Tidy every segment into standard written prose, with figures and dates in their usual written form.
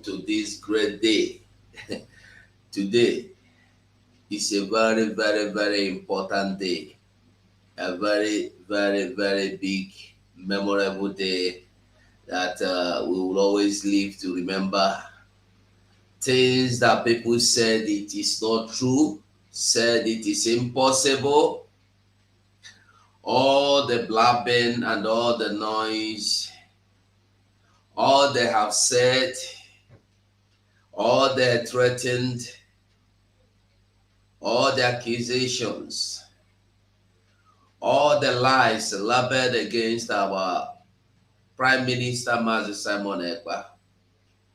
to this great day. Today is a very, very, very important day. A very, very, very big, memorable day that we will always live to remember. Things that people said it is not true, said it is impossible, all the blabbing and all the noise, all they have said, all they threatened, all the accusations, all the lies labeled against our Prime Minister Mazi Simon Ekpa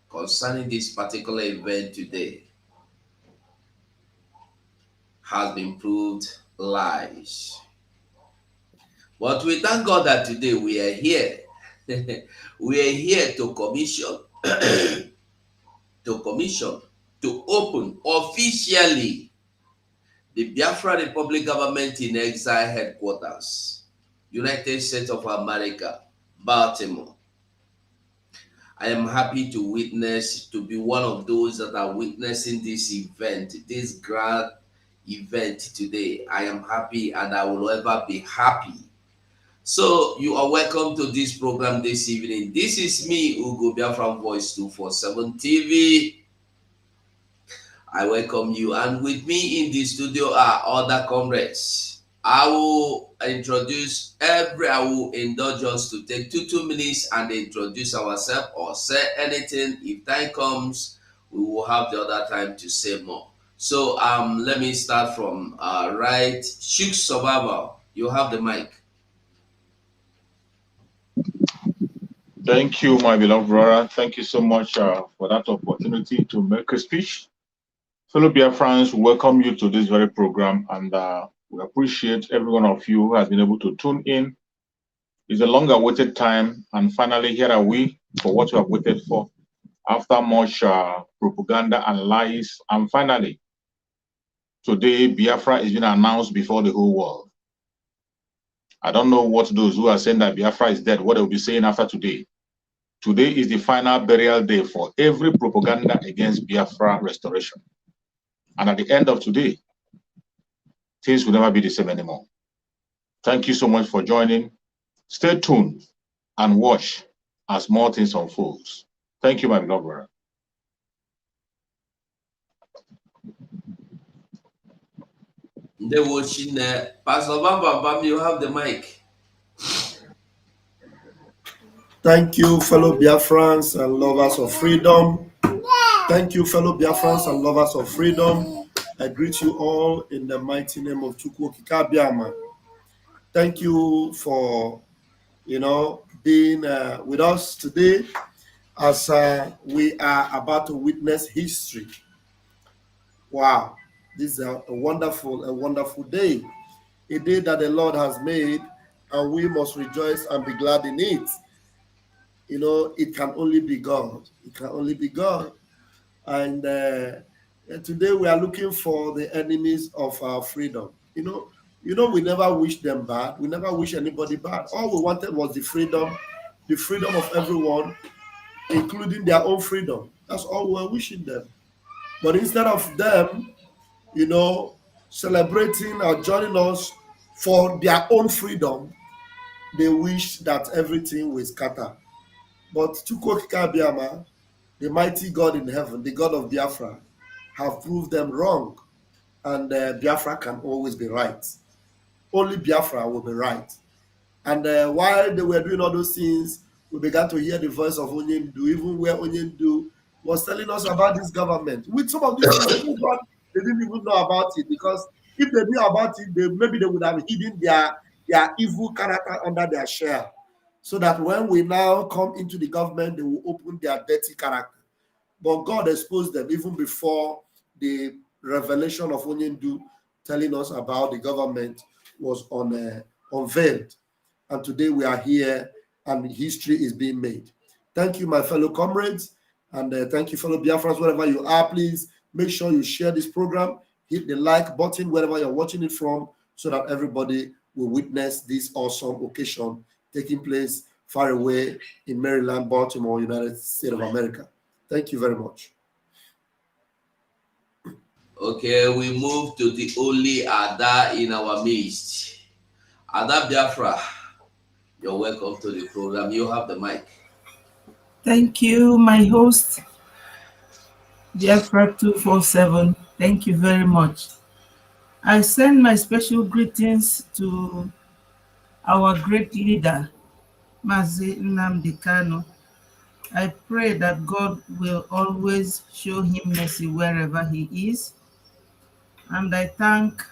concerning this particular event today has been proved lies. But we thank God that today we are here. We are here to commission, to open officially the Biafra Republic Government in Exile headquarters, United States of America, Baltimore. I am happy to be one of those that are witnessing this event, this grand event today. I am happy and I will ever be happy. So you are welcome to this program this evening. This is me, Ugo Biafran Voice 247 TV. I welcome you, and with me in the studio are other comrades. I will indulge us to take two minutes and introduce ourselves or say anything. If time comes, we will have the other time to say more. So let me start from right. Shook Survivor, you have the mic. Thank you, my beloved brother. Thank you so much for that opportunity to make a speech. Fellow BIAFRANS, welcome you to this very program, and we appreciate every one of you who has been able to tune in. It's a long-awaited time, and finally here are we for what we have waited for after much propaganda and lies. And finally, today Biafra is being announced before the whole world. I don't know what those who are saying that Biafra is dead, what they'll be saying after today. Today is the final burial day for every propaganda against Biafra restoration. And at the end of today, things will never be the same anymore. Thank you so much for joining. Stay tuned and watch as more things unfolds. Thank you, my beloved brother. They're watching Pastor Bam, you have the mic. Thank you, fellow Biafrans and lovers of freedom. Thank you, fellow Biafrans and lovers of freedom. I greet you all in the mighty name of Chukwokika Biama. Thank you for, being with us today as we are about to witness history. Wow, this is a wonderful day. A day that the Lord has made, and we must rejoice and be glad in it. It can only be God. It can only be God. And today we are looking for the enemies of our freedom. We never wish them bad. We never wish anybody bad. All we wanted was the freedom of everyone, including their own freedom. That's all we were wishing them. But instead of them, celebrating or joining us for their own freedom, they wish that everything will scatter. But Chukwokika Biama, the mighty God in heaven, the God of Biafra, have proved them wrong. And Biafra can always be right. Only Biafra will be right. And while they were doing all those things, we began to hear the voice of Onyendu, even where Onyendu was telling us about this government. With some of these things, they didn't even know about it, because if they knew about it, maybe they would have hidden their evil character under their shell, so that when we now come into the government, they will open their dirty character. But God exposed them even before the revelation of Onyendu telling us about the government was unveiled. And today we are here and history is being made. Thank you, my fellow comrades, and thank you, fellow Biafrans, wherever you are. Please make sure you share this program, hit the like button wherever you're watching it from, so that everybody will witness this awesome occasion taking place far away in Maryland, Baltimore, United States of America. Thank you very much. Okay, we move to the only Ada in our midst. Ada Biafra, you're welcome to the program. You have the mic. Thank you, my host, Biafra 247. Thank you very much. I send my special greetings to our great leader, Mazi Nnamdi Kanu. I pray that God will always show him mercy wherever he is. And I thank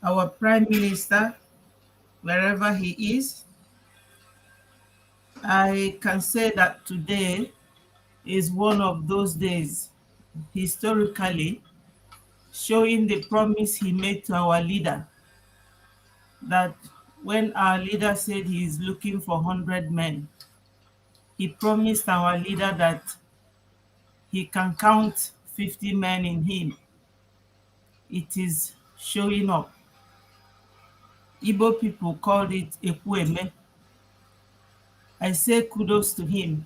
our Prime Minister, wherever he is. I can say that today is one of those days, historically, showing the promise he made to our leader, that when our leader said he is looking for 100 men, he promised our leader that he can count 50 men in him. It is showing up. Igbo people called it Ekweme. I say kudos to him.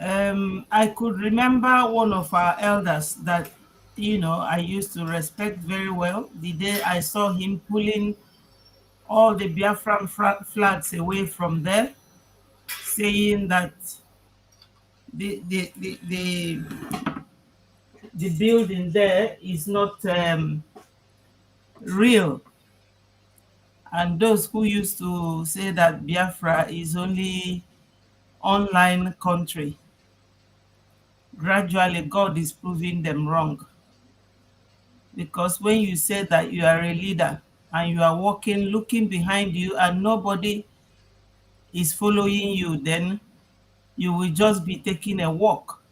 I could remember one of our elders that, I used to respect very well. The day I saw him pulling all the Biafran flags away from there, saying that the building there is not real. And those who used to say that Biafra is only online country, gradually God is proving them wrong. Because when you say that you are a leader and you are walking, looking behind you and nobody is following you, then you will just be taking a walk.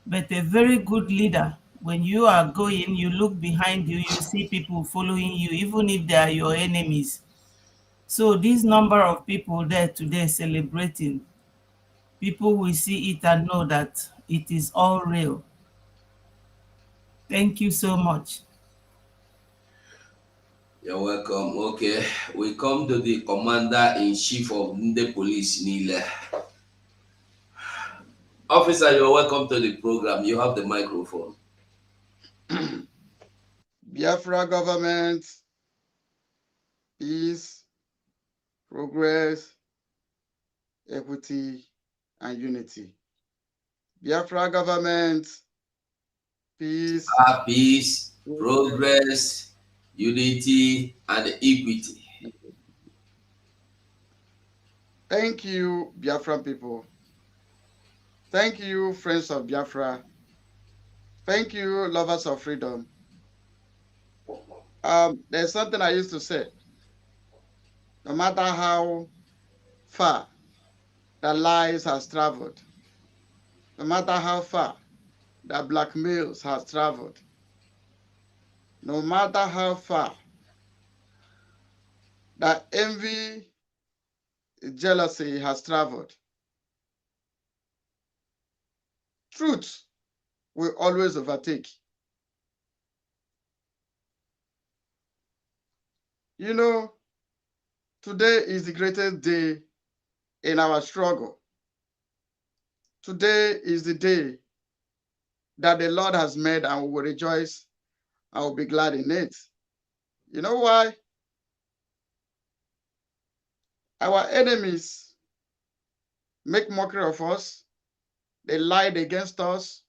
But a very good leader, when you are going, you look behind you, you see people following you, even if they are your enemies. So this number of people there today celebrating, people will see it and know that it is all real. Thank you so much. You're welcome. Okay, we come to the Commander-in-Chief of the Police, Nile. Officer, you're welcome to the program. You have the microphone. Biafra government, peace, progress, equity, and unity. Biafra government, peace, Peace, progress, unity, and equity. Thank you, Biafran people. Thank you, friends of Biafra. Thank you, lovers of freedom. There's something I used to say. No matter how far the lies has traveled, no matter how far the blackmails has traveled, no matter how far the envy, jealousy has traveled, truth will always overtake. You know, today is the greatest day in our struggle. Today is the day that the Lord has made, and we will rejoice and will be glad in it. You know why? Our enemies make mockery of us. They lied against us.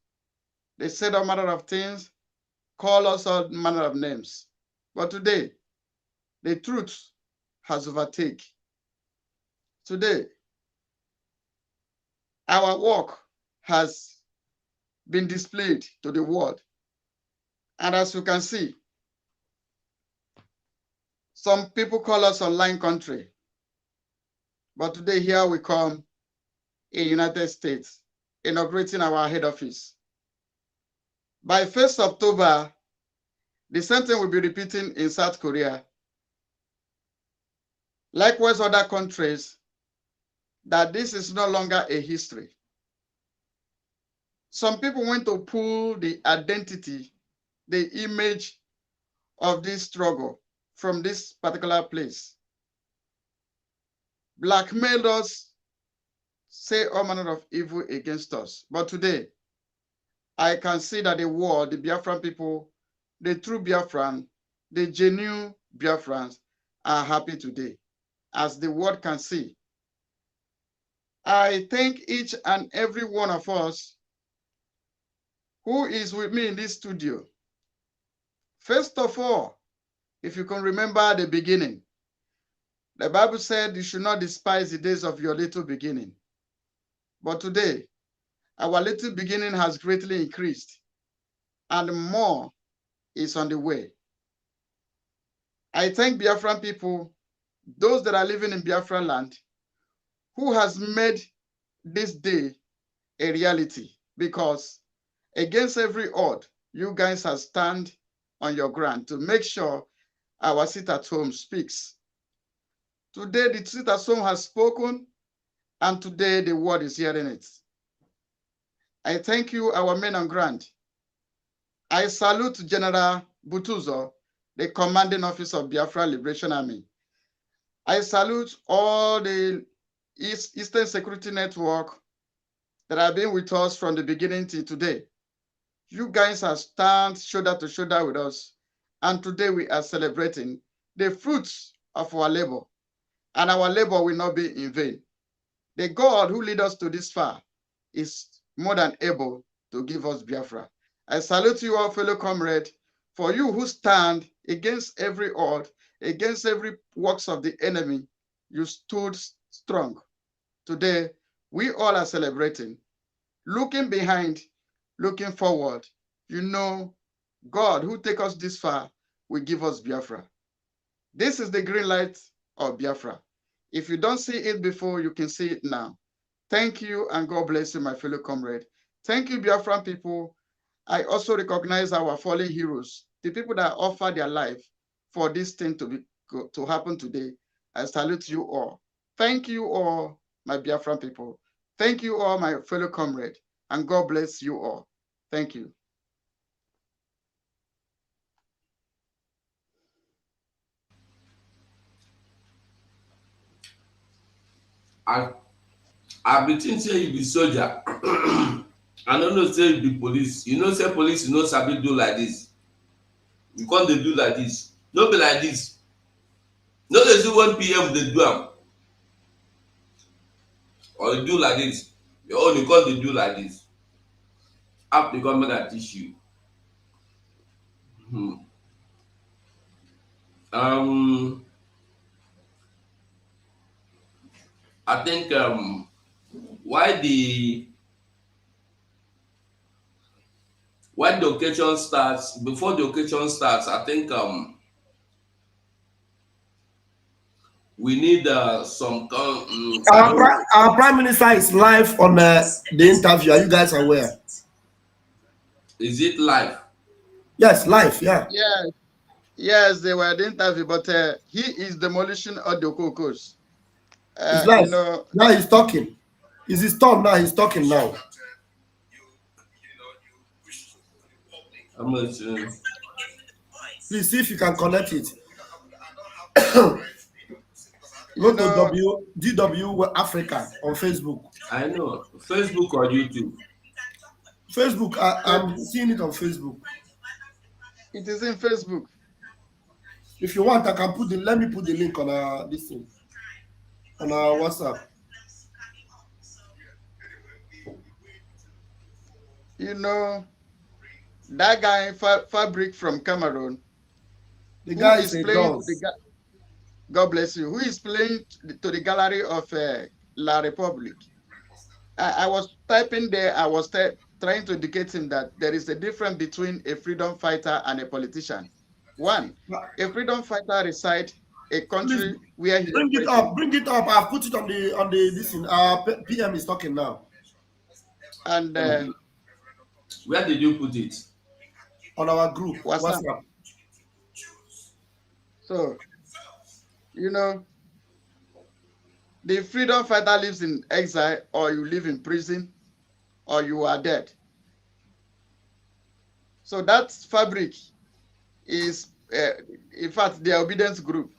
They said all manner of things, call us all manner of names. But today, the truth has overtaken. Today, our work has been displayed to the world. And as you can see, some people call us online country. But today here we come in United States, inaugurating our head office. By 1st October, the same thing will be repeating in South Korea. Likewise, other countries, that this is no longer a history. Some people want to pull the identity, the image of this struggle from this particular place. Blackmailed us say all manner of evil against us. But today, I can see that the world, the Biafran people, the true Biafran, the genuine Biafrans are happy today, as the world can see. I thank each and every one of us who is with me in this studio. First of all, if you can remember the beginning, the Bible said you should not despise the days of your little beginning. But today, our little beginning has greatly increased, and more is on the way. I thank Biafran people, those that are living in Biafran land, who has made this day a reality, because against every odd, you guys have stand on your ground to make sure our sit at home speaks. Today, the sit at home has spoken, and today the world is hearing it. I thank you, our men on ground. I salute General Butuzo, the commanding officer of Biafra Liberation Army. I salute all the Eastern Security Network that have been with us from the beginning till today. You guys have stand shoulder to shoulder with us, and today we are celebrating the fruits of our labor, and our labor will not be in vain. The God who lead us to this far is more than able to give us Biafra. I salute you all, fellow comrade, for you who stand against every odd, against every works of the enemy. You stood strong. Today, we all are celebrating, looking behind, looking forward. You know, God who take us this far will give us Biafra. This is the green light of Biafra. If you don't see it before, you can see it now. Thank you, and God bless you, my fellow comrade. Thank you, Biafran people. I also recognize our fallen heroes, the people that offer their life for this thing to happen today. I salute you all. Thank you all, my Biafran people. Thank you all, my fellow comrade, and God bless you all. Thank you. I be think say you be soldier. I no know say you be police. You know say police you no sabi do like this. You come dey do like this. No be like this. No dey see 1 PM dey do am. Or you do like this. Your own you come dey do like this. How the government that teach you? Hmm. I think why the occasion starts, before the occasion starts, I think we need some Our Prime Minister is live on the interview. Are you guys aware? Is it live? Yes, live, yeah. Yes, they were the interview, but he is demolishing all the cocos. It's live. You know, now he's talking. It's his turn now. He's talking now. Please see if you can connect it. Go to DW Africa on Facebook. I know. Facebook or YouTube? Facebook. I'm seeing it on Facebook. It is in Facebook. If you want, I can let me put the link on this thing. On our WhatsApp. You know, that guy Fabric from Cameroon. The guy is playing. God bless you. Who is playing to the gallery of La Republic? I was typing there. I was trying to indicate him that there is a difference between a freedom fighter and a politician. One, a freedom fighter resides a country where he bring it up. Bring it up. I've put it on the this thing. PM is talking now. And where did you put it? On our group WhatsApp. So, you know, the freedom fighter lives in exile, or you live in prison, or you are dead. So that Fabric is, in fact, the obedience group.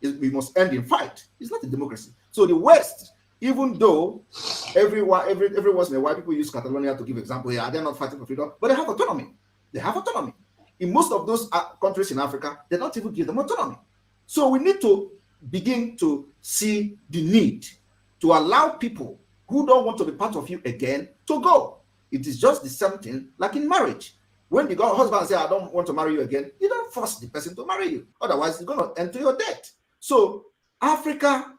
we must end in fight. It's not a democracy. So the West, even though every once in a while people use Catalonia to give example here, they're not fighting for freedom, but they have autonomy. They have autonomy. In most of those countries in Africa, they don't even give them autonomy. So we need to begin to see the need to allow people who don't want to be part of you again to go. It is just the same thing like in marriage. When the husband says, I don't want to marry you again, you don't force the person to marry you. Otherwise, it's going to enter your debt. So Africa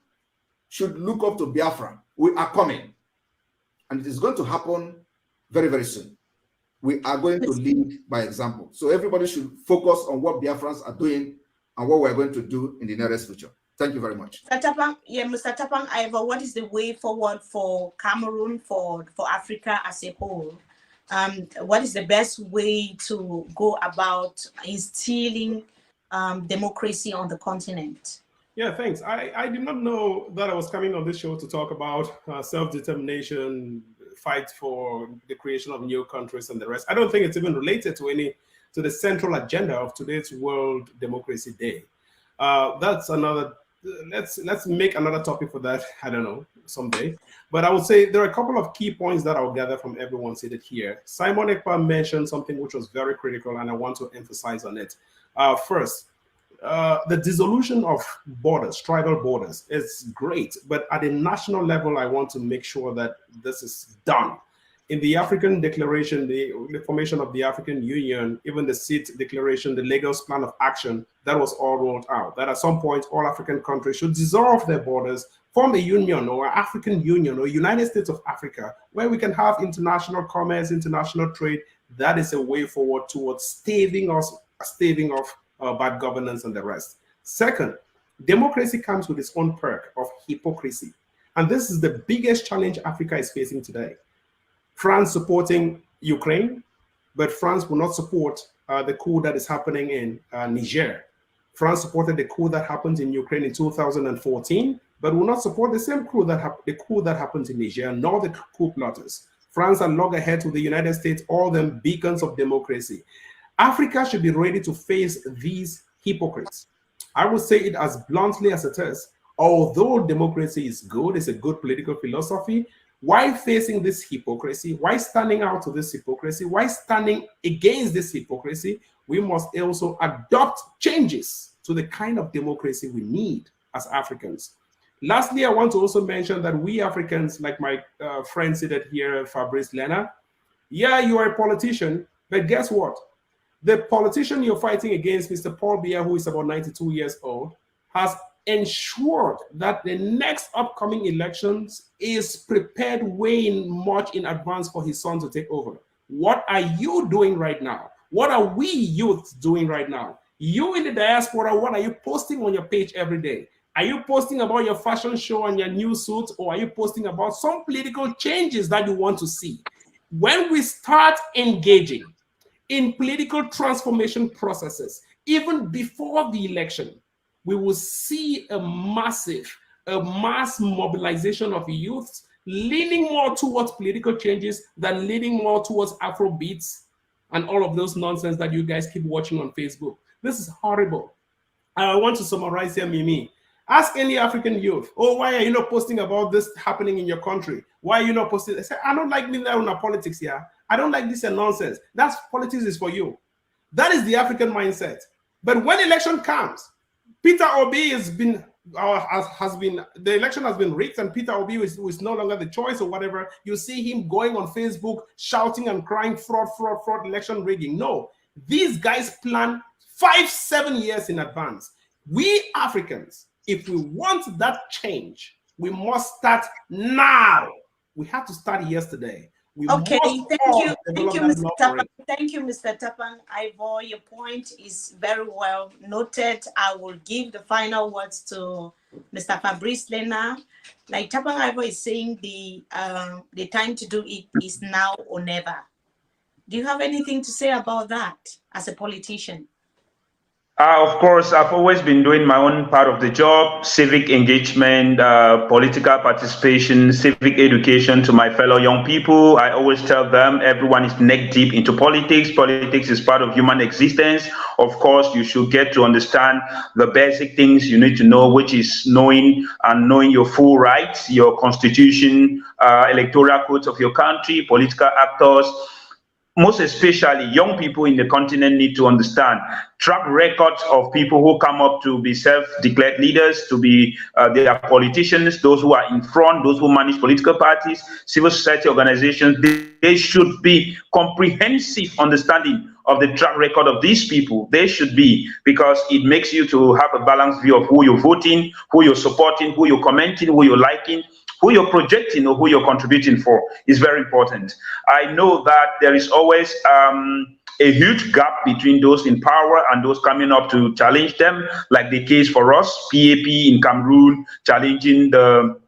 should look up to Biafra. We are coming. And it is going to happen very, very soon. We are going to lead by example. So everybody should focus on what Biafrans are doing and what we're going to do in the nearest future. Thank you very much. Mr. Tapang, Ivor, what is the way forward for Cameroon, for Africa as a whole? What is the best way to go about instilling democracy on the continent? Yeah, thanks. I did not know that I was coming on this show to talk about self-determination, fight for the creation of new countries and the rest. I don't think it's even related to the central agenda of today's World Democracy Day. That's another. Let's make another topic for that. I don't know, someday. But I would say there are a couple of key points that I'll gather from everyone seated here. Simon Ekpa mentioned something which was very critical, and I want to emphasize on it. First, the dissolution of borders, tribal borders, is great. But at a national level, I want to make sure that this is done. In the African Declaration, the formation of the African Union, even the SEAT Declaration, the Lagos Plan of Action, that was all rolled out. That at some point, all African countries should dissolve their borders, form a union or African Union or United States of Africa, where we can have international commerce, international trade. That is a way forward towards staving off bad governance and the rest. Second, democracy comes with its own perk of hypocrisy. And this is the biggest challenge Africa is facing today. France supporting Ukraine, but France will not support the coup that is happening in Niger. France supported the coup that happened in Ukraine in 2014, but will not support the same coup that happened in Niger, nor the coup plotters. France are loggerheads with the United States, all them beacons of democracy. Africa should be ready to face these hypocrites. I will say it as bluntly as it is. Although democracy is good, it's a good political philosophy, why facing this hypocrisy? Why standing out to this hypocrisy? Why standing against this hypocrisy? We must also adopt changes to the kind of democracy we need as Africans. Lastly, I want to also mention that we Africans, like my friend seated here, Fabrice Lena, yeah, you are a politician, but guess what? The politician you're fighting against, Mr. Paul Biya, who is about 92 years old, has ensured that the next upcoming elections is prepared way much in advance for his son to take over. What are you doing right now? What are we youth doing right now? You in the diaspora, what are you posting on your page every day? Are you posting about your fashion show and your new suit, or are you posting about some political changes that you want to see? When we start engaging in political transformation processes, even before the election, we will see a mass mobilization of youths leaning more towards political changes than leaning more towards Afrobeats and all of those nonsense that you guys keep watching on Facebook. This is horrible. I want to summarize here, Mimi. Ask any African youth, oh, why are you not posting about this happening in your country? Why are you not posting? They say, I don't like being there on politics here. I don't like this and nonsense. That's politics is for you. That is the African mindset. But when election comes, Peter Obi the election has been rigged, and Peter Obi is no longer the choice or whatever. You see him going on Facebook, shouting and crying, fraud, fraud, fraud, election rigging. No, these guys plan 5-7 years in advance. We Africans, if we want that change, we must start now. We have to start yesterday. Okay, thank you, Mr. Tapang. Thank you, Mr. Tapang. Ivor, your point is very well noted. I will give the final words to Mr. Fabrice Lena. Like Tapang Ivor is saying, the time to do it is now or never. Do you have anything to say about that as a politician? Of course, I've always been doing my own part of the job, civic engagement, political participation, civic education to my fellow young people. I always tell them everyone is neck deep into politics. Politics is part of human existence. Of course, you should get to understand the basic things you need to know, which is knowing your full rights, your constitution, electoral codes of your country, political actors. Most especially young people in the continent need to understand track records of people who come up to be self-declared leaders, to be their politicians, those who are in front, those who manage political parties, civil society organizations. They should be comprehensive understanding of the track record of these people. They should be, because it makes you to have a balanced view of who you're voting, who you're supporting, who you're commenting, who you're liking, who you're projecting, or who you're contributing for is very important. I know that there is always a huge gap between those in power and those coming up to challenge them, like the case for us, PAP in Cameroon challenging the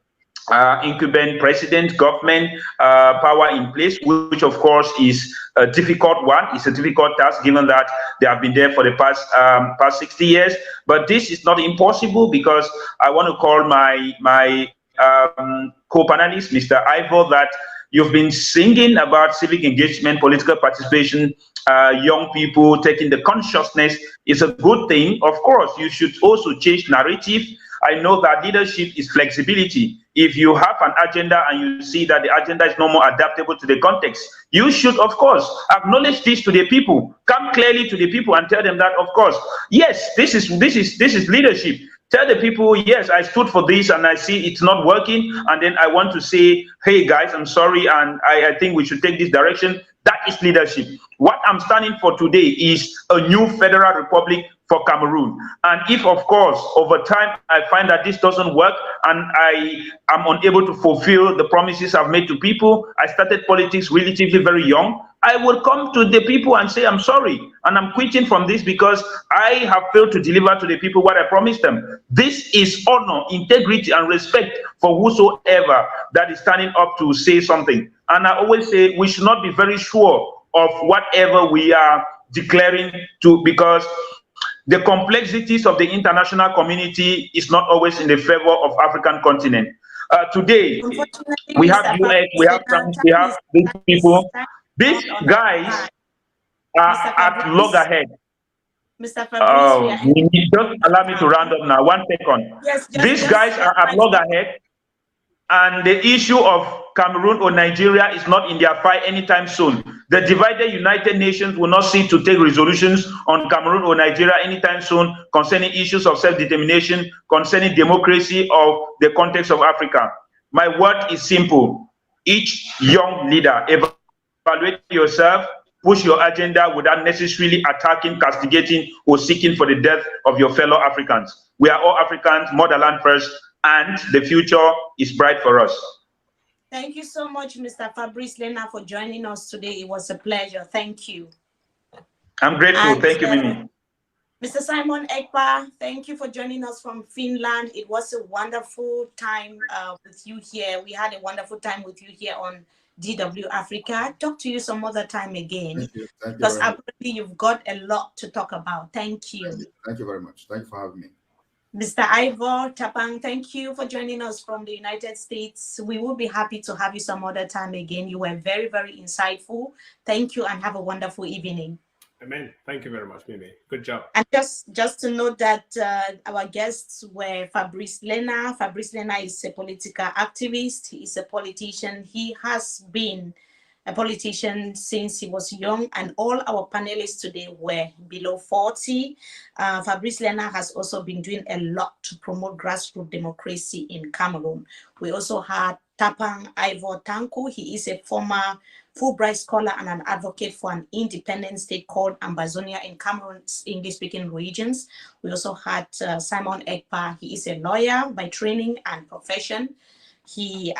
incumbent president government power in place, which of course is a difficult one. It's a difficult task given that they have been there for the past 60 years. But this is not impossible, because I want to call my co-panelist, Mr. Ivor, that you've been singing about civic engagement, political participation, young people taking the consciousness is a good thing. Of course, you should also change narrative. I know that leadership is flexibility. If you have an agenda and you see that the agenda is no more adaptable to the context, you should, of course, acknowledge this to the people. Come clearly to the people and tell them that, of course, yes, this is leadership. Tell the people, yes, I stood for this and I see it's not working. And then I want to say, hey, guys, I'm sorry. And I think we should take this direction. That is leadership. What I'm standing for today is a new federal republic for Cameroon. And if, of course, over time, I find that this doesn't work and I am unable to fulfill the promises I've made to people, I started politics relatively very young. I will come to the people and say, I'm sorry, and I'm quitting from this because I have failed to deliver to the people what I promised them. This is honor, integrity, and respect for whosoever that is standing up to say something. And I always say we should not be very sure of whatever we are declaring to, because the complexities of the international community is not always in the favor of African continent. Today, we have US, we have France, we have these people. These guys are at loggerhead. Mr. Fabrice, just allow me to round up now. 1 second. Yes, These guys are at loggerhead, and the issue of Cameroon or Nigeria is not in their fight anytime soon. The divided United Nations will not seek to take resolutions on Cameroon or Nigeria anytime soon concerning issues of self-determination, concerning democracy or the context of Africa. My word is simple. Each young leader, evaluate yourself, push your agenda without necessarily attacking, castigating, or seeking for the death of your fellow Africans. We are all Africans, motherland first, and the future is bright for us. Thank you so much, Mr. Fabrice Lena, for joining us today. It was a pleasure. Thank you. I'm grateful. And, thank you, Mimi. Mr. Simon Ekpa, thank you for joining us from Finland. It was a wonderful time with you here. We had a wonderful time with you here on DW Africa. Talk to you some other time again. Thank you. Thank you. Because apparently you've got a lot to talk about. Thank you. Thank you very much. Thank you for having me. Mr. Ivor Tapang, thank you for joining us from the United States. We will be happy to have you some other time again. You were very, very insightful. Thank you and have a wonderful evening. Amen. Thank you very much, Mimi. Good job. And just to note that our guests were Fabrice Lena. Fabrice Lena is a political activist. He's a politician. He has been a politician since he was young, and all our panelists today were below 40. Fabrice Lena has also been doing a lot to promote grassroots democracy in Cameroon. We also had Tapang Ivor Tanku. He is a former Fulbright scholar and an advocate for an independent state called Ambazonia in Cameroon's English-speaking regions. We also had Simon Ekpa. He is a lawyer by training and profession. He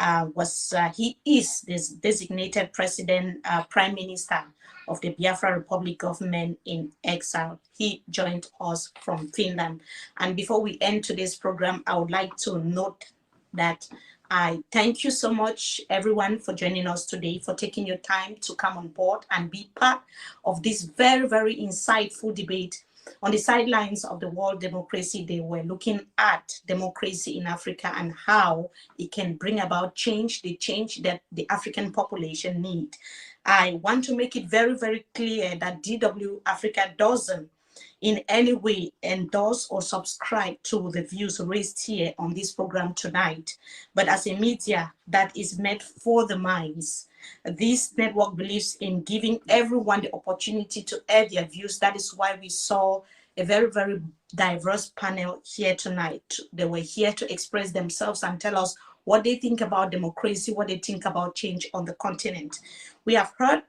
is this designated president, prime minister of the Biafra Republic government in exile. He joined us from Finland. And before we end today's program, I would like to note that I thank you so much, everyone, for joining us today, for taking your time to come on board and be part of this very, very insightful debate. On the sidelines of the world democracy, they were looking at democracy in Africa and how it can bring about change, the change that the African population need. I want to make it very, very clear that DW Africa doesn't in any way endorse or subscribe to the views raised here on this program tonight. But as a media that is made for the minds, this network believes in giving everyone the opportunity to air their views. That is why we saw a very, very diverse panel here tonight. They were here to express themselves and tell us what they think about democracy, what they think about change on the continent. We have heard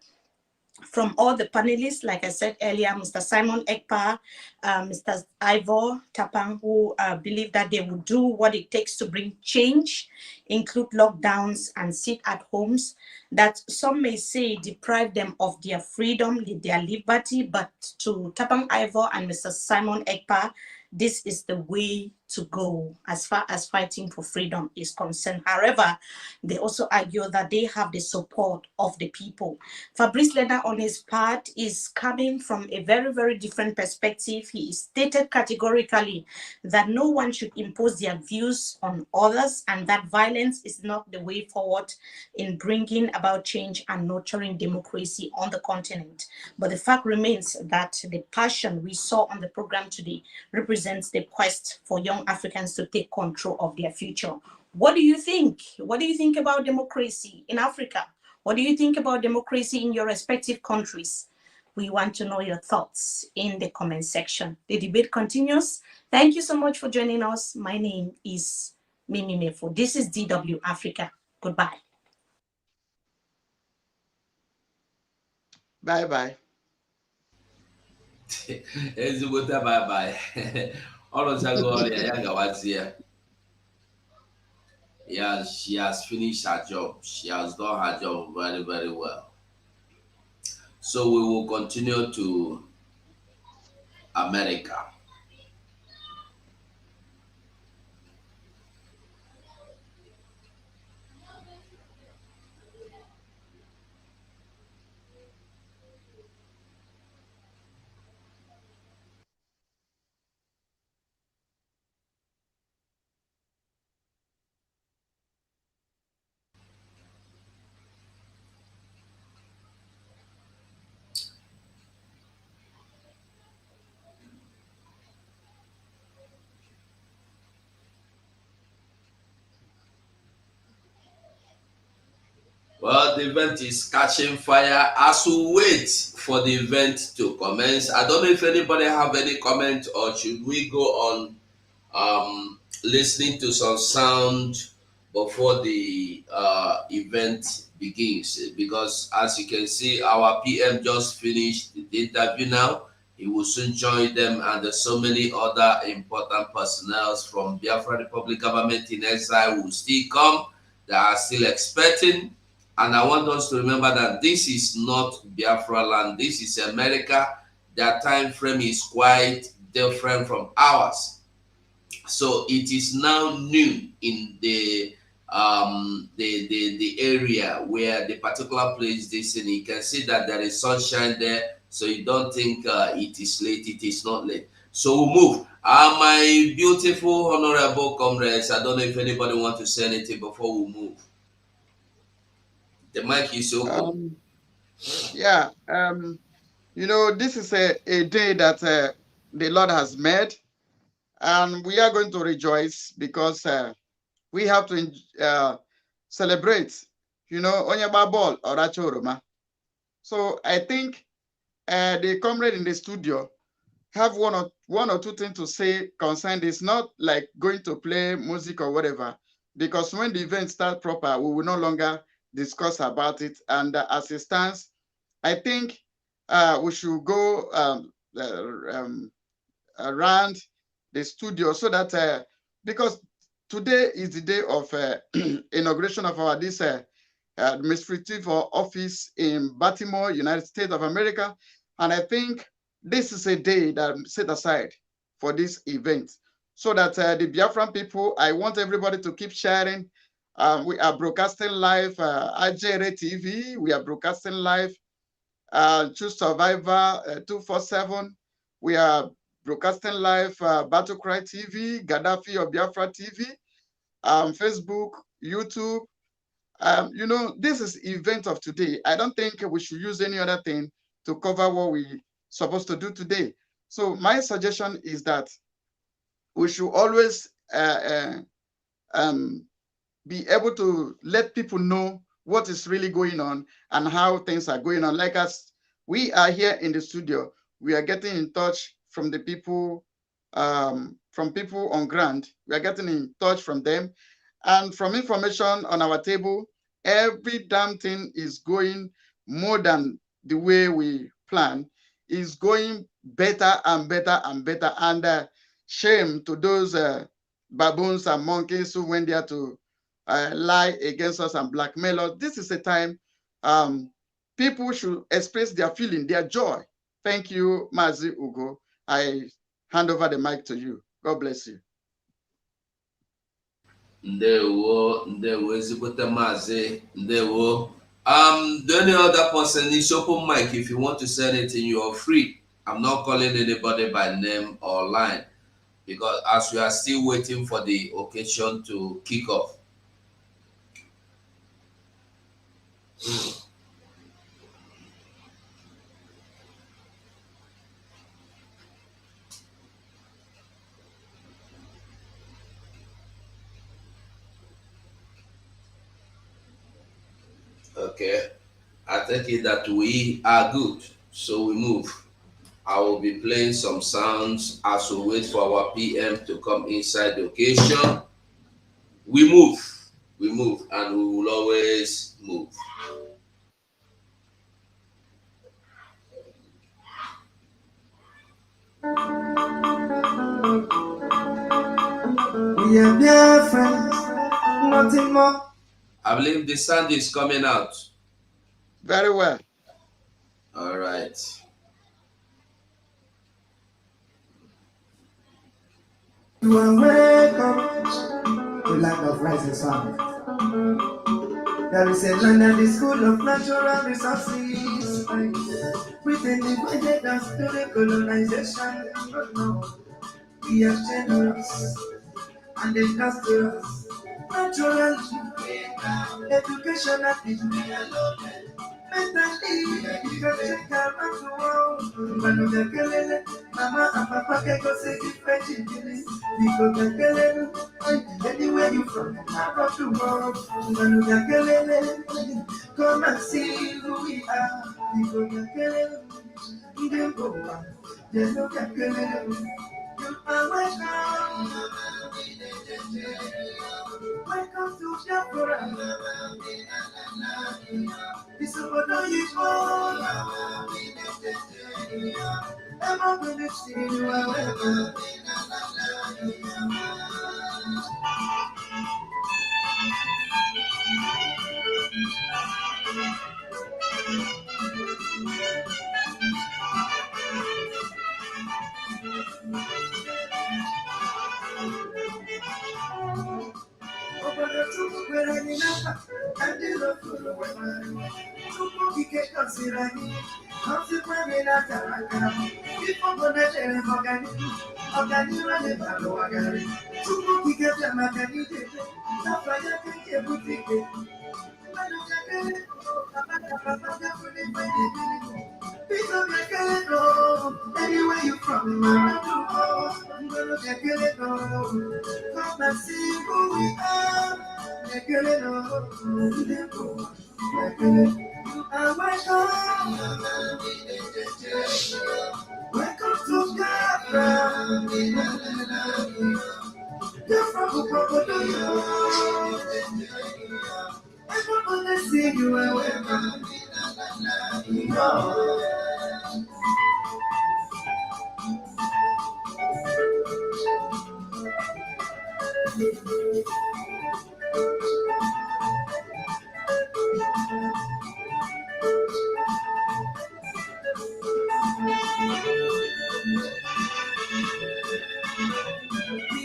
from all the panelists, like I said earlier, Mr. Simon Ekpa, Mr. Ivor Tapang, who believe that they will do what it takes to bring change, include lockdowns and sit at homes, that some may say deprive them of their freedom, their liberty, but to Tapang Ivor and Mr. Simon Ekpa, this is the way to go as far as fighting for freedom is concerned. However, they also argue that they have the support of the people. Fabrice Lena, on his part, is coming from a very, very different perspective. He stated categorically that no one should impose their views on others and that violence is not the way forward in bringing about change and nurturing democracy on the continent. But the fact remains that the passion we saw on the program today represents the quest for young Africans to take control of their future. What do you think? What do you think about democracy in Africa? What do you think about democracy in your respective countries? We want to know your thoughts in the comment section. The debate continues. Thank you so much for joining us. My name is Mimi Mefo. This is DW Africa. Goodbye. Bye-bye. Ezigbote bye-bye. Olojagoria Yagawazia. Yeah, she has finished her job. She has done her job very, very well. So we will continue to America. Well, the event is catching fire as we wait for the event to commence. I don't know if anybody have any comment or should we go on listening to some sound before the event begins, because as you can see, our PM just finished the interview now. He will soon join them, and there's so many other important personnel from Biafra Republic government in exile will still come. They are still expecting. And I want us to remember that this is not Biafra land. This is America. Their time frame is quite different from ours. So it is now noon in the area where the particular place this in. You can see that there is sunshine there. So you don't think it is late. It is not late. So we'll move. My beautiful, honorable comrades, I don't know if anybody wants to say anything before we move. The mic is open. You know, this is a day that the Lord has made, and we are going to rejoice because we have to celebrate, you know, Onyeba Ball or Rachoroma. So I think the comrade in the studio have one or two things to say concerning this, not like going to play music or whatever, because when the event starts proper, we will no longer discuss about it. And as it stands, I think we should go around the studio so that because today is the day of inauguration of our this administrative office in Baltimore, United States of America, and I think this is a day that I'm set aside for this event, so that the Biafran people, I want everybody to keep sharing. We are broadcasting live, IJRA TV. We are broadcasting live, Choose Survivor 247. We are broadcasting live Battle Cry TV, Gaddafi of Biafra TV, Facebook, YouTube. You know, this is event of today. I don't think we should use any other thing to cover what we supposed to do today. So my suggestion is that we should always be able to let people know what is really going on and how things are going on. Like us, we are here in the studio. We are getting in touch from the people, from people on ground. We are getting in touch from them. And from information on our table, every damn thing is going more than the way we plan. Is going better and better and better. And shame to those baboons and monkeys who went there to lie against us and blackmail us. This is a time people should express their feeling, their joy. Thank you, Mazi Ugo. I hand over the mic to you. God bless you. Ndewo ezigbote Mazi, ndewo. The only other person is open mic. If you want to say anything, you are free. I'm not calling anybody by name or line because as we are still waiting for the occasion to kick off. Okay, I take it that we are good, so we move. I will be playing some sounds as we wait for our PM to come inside the occasion. We move, and we will always move. We are BIAFRANS, nothing more. I believe the sound is coming out. Very well. All right. You are welcome to land of rising sun. There is a land at the school of natural resources. Britain divided us to the colonization. No, we are generous and industrious. Natural education at the mentally, you can check out the world. Mama and Papa can go say different things. Because anywhere you from, I got the world. Come and see who we are. Because there's no you are welcome. Welcome to Biafra. This is what you call. I'm not going to see you are welcome. Anywhere you from, I'm gonna get it on. Come and see who we are. You are welcome. Welcome to Biafra. Biafra will probably I want to see you are welcome. We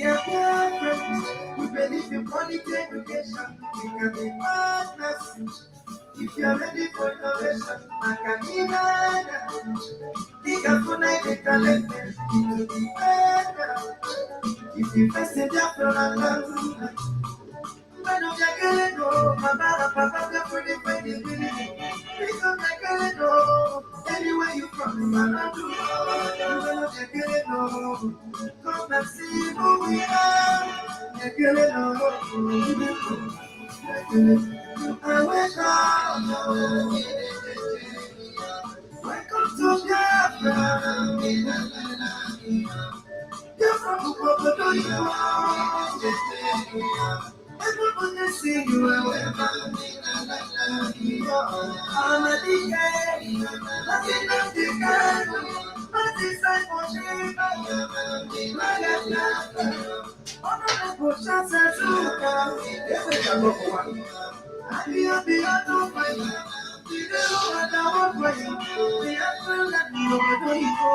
are friends. We believe in quality education. We can be partners. If If you're ready for innovation, Macanina, Diga Funai, the talent, into the better. If you first in Biafra land, when I'm getting no, Mama, Papa, they're pretty, pretty, pretty. Please don't get no. Anywhere you from, Mama, do. When I'm getting no, come and see who we are. Getting no. I wake up. Welcome to Biafra. You're from Bukokoto, you are. Everybody see you are welcome. I'm a DK, nothing but DK. But this I for me, honorable chance to come. I'll be to find you. You know what I want for you. The answer that you know you go.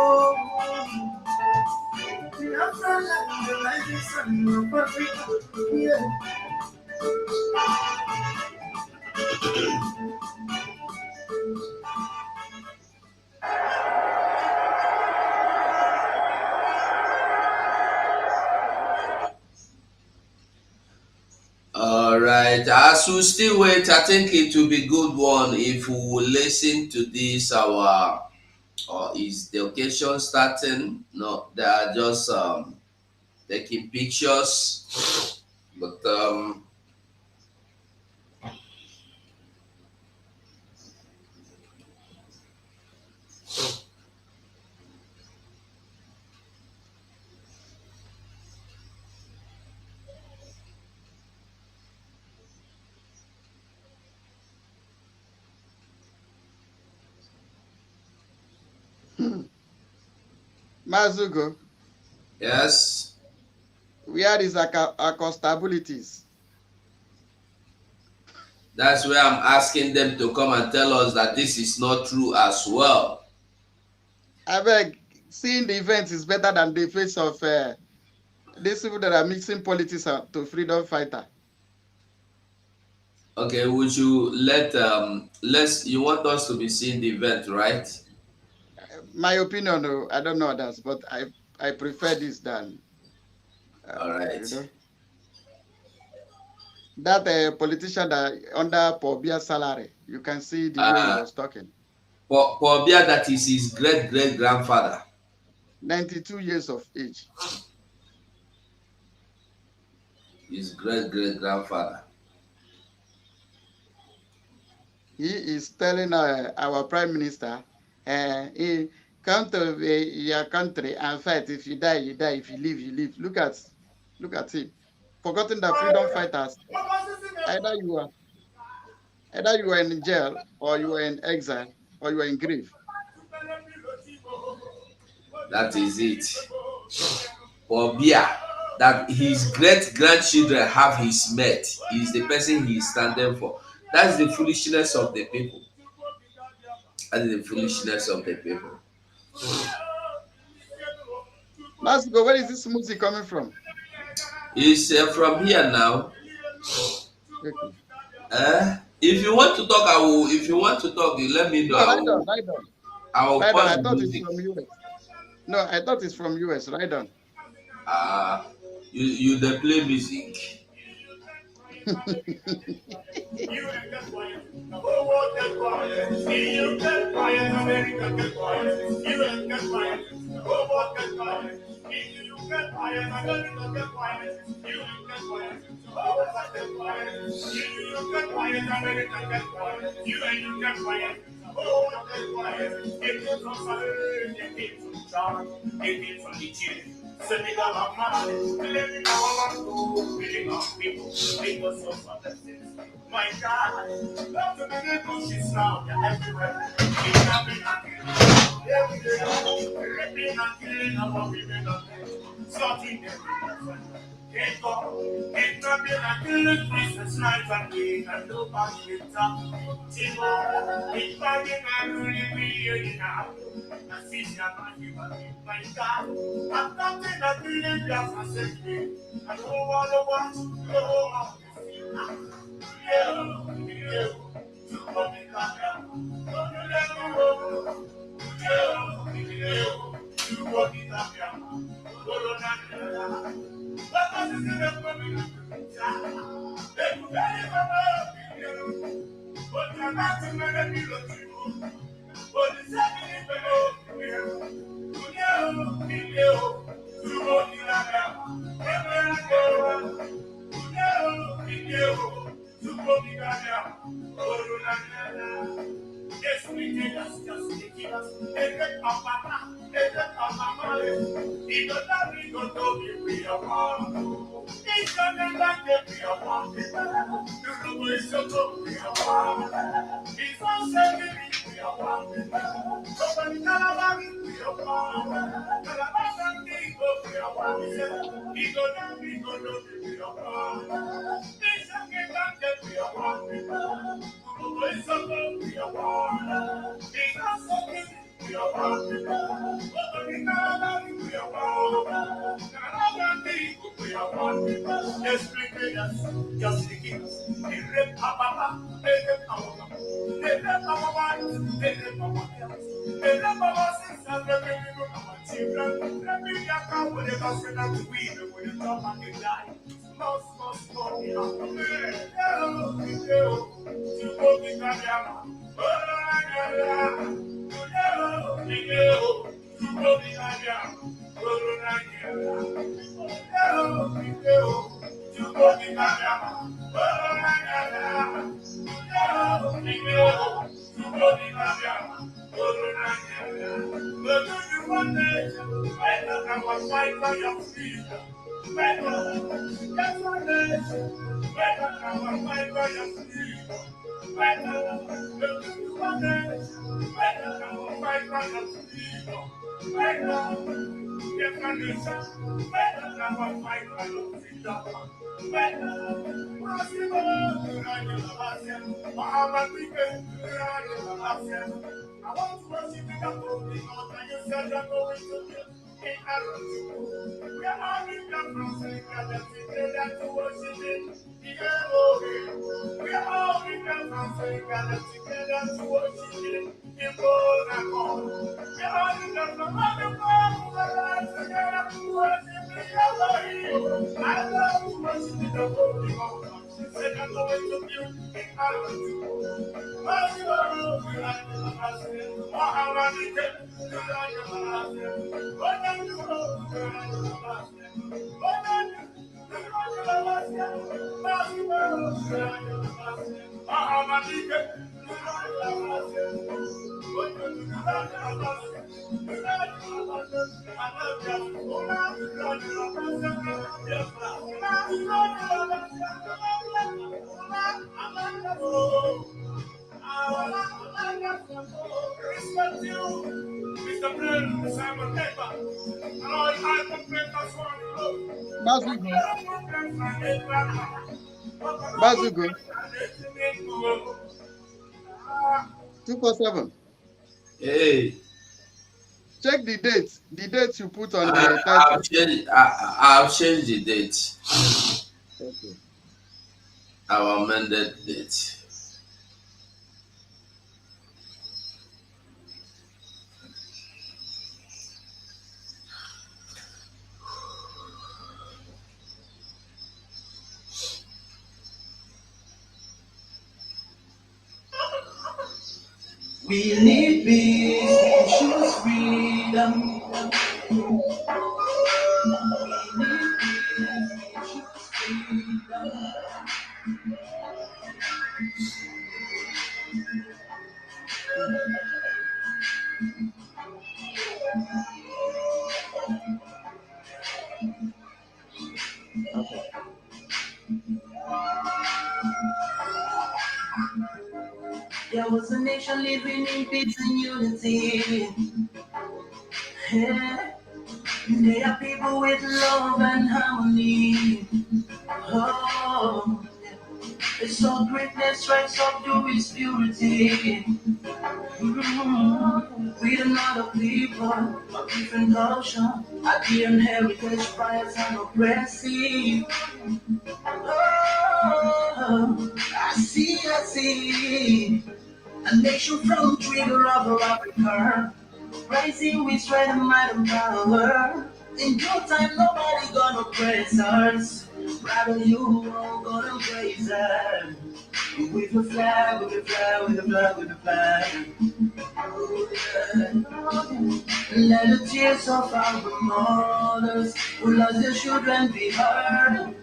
The answer that you like is something perfect. Yeah. All right. As we still wait, I think it will be good one if we will listen to this. Our or is the occasion starting? No, they are just taking pictures. But Mazugo, yes, where is accountabilities? that's where I'm asking them to come and tell us that this is not true as well. I beg, seeing the event is better than the face of these people that are mixing politics to freedom fighter. Okay, would you you want us to be seeing the event, right? My opinion, no, I don't know others, but I prefer this than All right. you know, that politician that under Pobia salary. You can see the way he was talking. Pobia, that is his great grandfather. 92 years of age. His great grandfather. He is telling our prime minister, he come to your country and fight. If you die, you die. If you live, you live. Look at him. Forgotten that freedom fighters, either you are in jail, or you are in exile, or you are in grief. That is it. Pobia, that his great grandchildren have his mate. He's the person he is standing for. That's the foolishness of the people. That is the foolishness of the people. Let's go. Where is this music coming from? It's from here now. Okay. If you want to talk, I will. If you want to talk, you let me know. No, I will I pause thought the it's music. from US. No, I thought it's from US. Right on. You dey play music. My God, love to be the bushes now, you're everywhere. Every day, ripping and killing our women and men, slaughtering them in the can't go, kidnapping and killing Christmas night and day, and nobody will talk. Timo, it's fighting and really being out. I see your money, my God, I'm nothing that killing just a second. I don't want to watch, no. Bazugo. 247. Hey, Check the date you put on the title. I've changed the date. Okay. Our amended date. We need peace, we choose freedom. There was a nation living in peace and unity. Yeah. They are people with love and harmony. Oh, yeah. It's all greatness, rise up to His purity. We are not a people of different culture. I didn't heritage bias and oppressive. Oh, I see. A nation from the trigger of Africa. Rising with strength and might and power. In due time, nobody gonna praise us. Rather, you all gonna praise us. With the flag, with the flag, with the flag, with the flag. Oh, yeah. Let the tears of our mothers who lost their children be heard.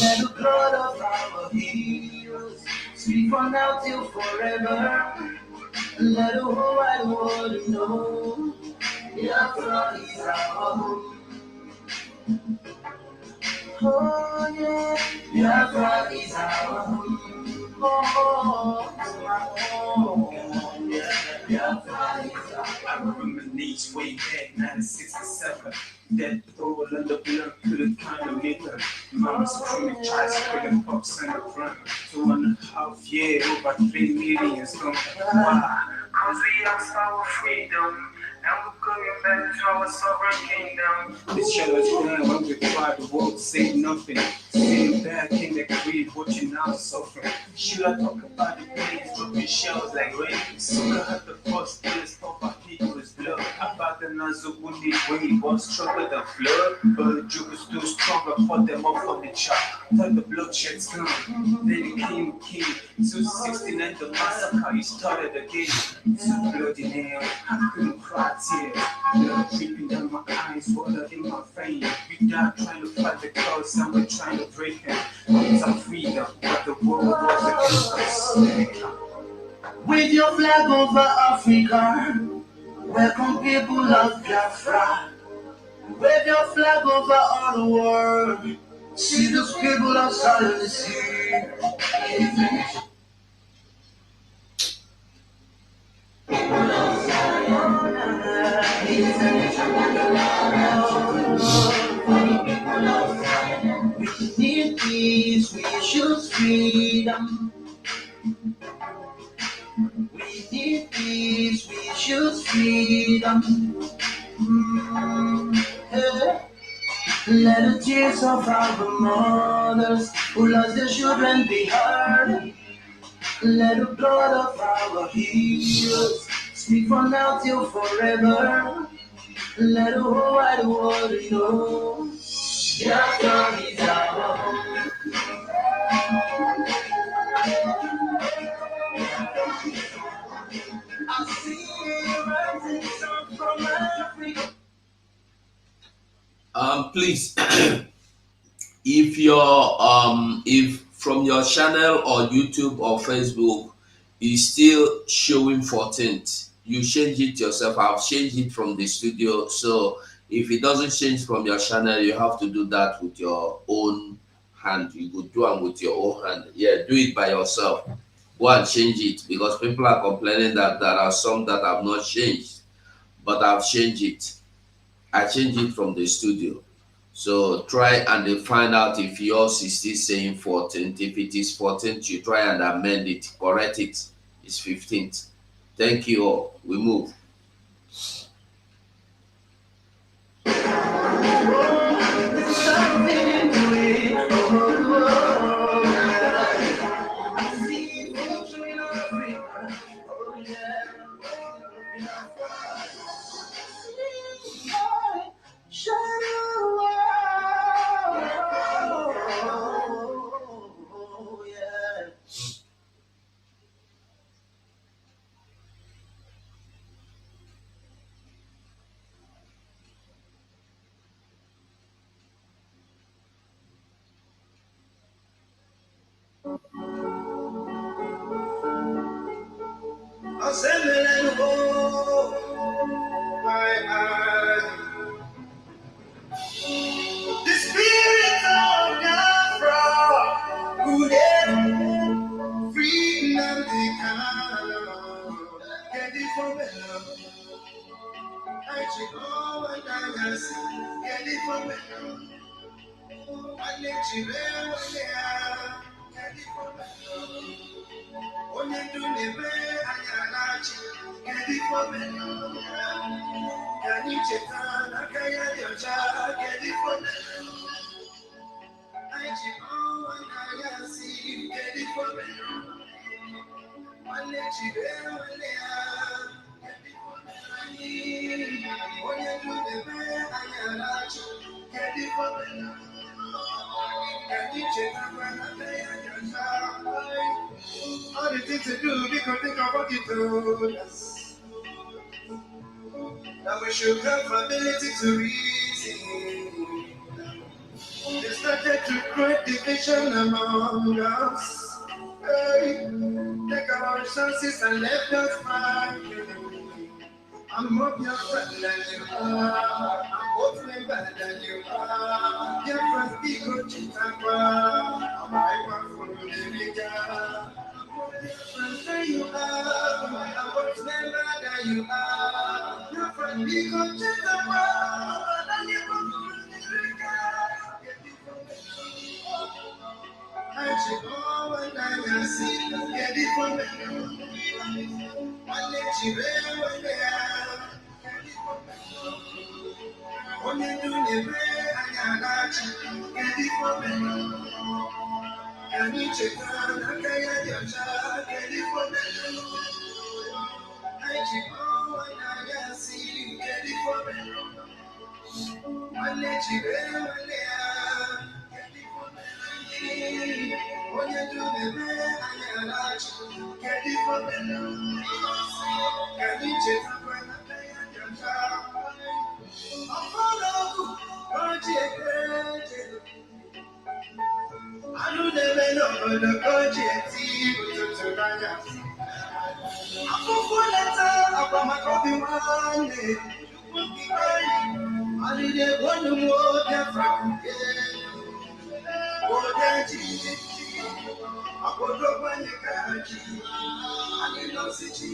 Let the blood of our heroes speak from now till forever. Let the whole wide world know Biafra is our home. Oh yeah, Biafra is our home. Oh, yeah, Biafra is our home. I reminisce way back 1967. That throw under the blood couldn't kind of make her. Mama screaming, try spreading pups in the front. 2.5 years, over 3 million gone. Why? Cause we asked our freedom. And we're going back to our sovereign kingdom. This shadow's down when we try the world to say nothing. Sitting back in the grave, watching now suffering. Should I talk about the days dropping shells like rain? Soon I heard the first tears of our people's blood. About the Nazubuni wave was stronger than flood. But the juke is still stronger, fought them up from the chop. Thought the bloodshed's gone. Then it came king. 269, the massacre, he started again. Two bloody nails, I couldn't cry tears. Blood dripping down my eyes, water in my veins. We died trying to fight the cause and we're trying to break him. It's our freedom, but the world was against us. With your flag over Africa, welcome people of Biafra. Wave your flag over all the world. See those people outside of the sea. We need peace, we choose freedom. We need peace, we choose freedom. Yeah. Let the tears of our mothers who lost their children be heard. Let the blood of our heroes speak from now till forever. Let the whole wide world know Biafra is our home. I see a rising sun from Africa. Please, if from your channel or YouTube or Facebook is still showing 14th, you change it yourself. I've changed it from the studio, so if it doesn't change from your channel, you have to do that with your own hand. You could do it with your own hand. Yeah, do it by yourself. Go and change it, because people are complaining that there are some that have not changed, but I've changed it. I changed it from the studio. So try and find out if yours is still saying 14th. If it is 14th, you try and amend it, correct it. It's 15th. Thank you all. We move. The spirit of Biafra, who did freedom they come. Get it from below. I should go and dance. Get it from below. I let you there. All the things to do, we can think of what you told us. Now we should have ability to reason. They started to create division among us. Hey, take our resources and left us fighting. I'm more your friend than you are. I'm both better than you are. Your friends be good to I'm my for the I'm more your friend than you are. I'm both better than you are. Your friends be good to and you go for the I should go and I see. Get it from me. I let you be there. When you do the I got you. Get it from me. Can you check on? I can't your child. Get it from me. I should go and I see. Get it from me. I let you be there. When you do the best, I got you. Get it from me. Can you check on? I don't never know the budget. I'm my coffee one day. I need a one more than from I put up my neck. I need no city.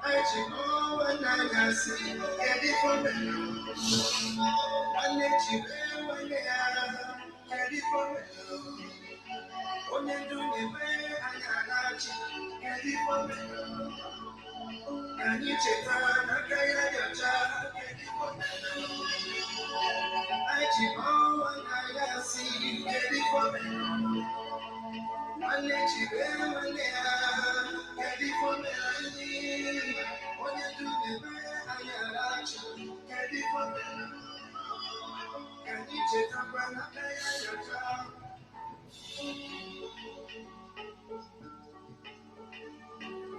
I should go and I see. Get it from me. I let you be when they are. Get it from me. When you do the way I got you. Get it from me. Can you check on? I can't your child. Get it from me. I should go and I see. Get it from me. I let you be when they are. Get it from me. When you do the way I got you. Get it from me. Can you check up on your child?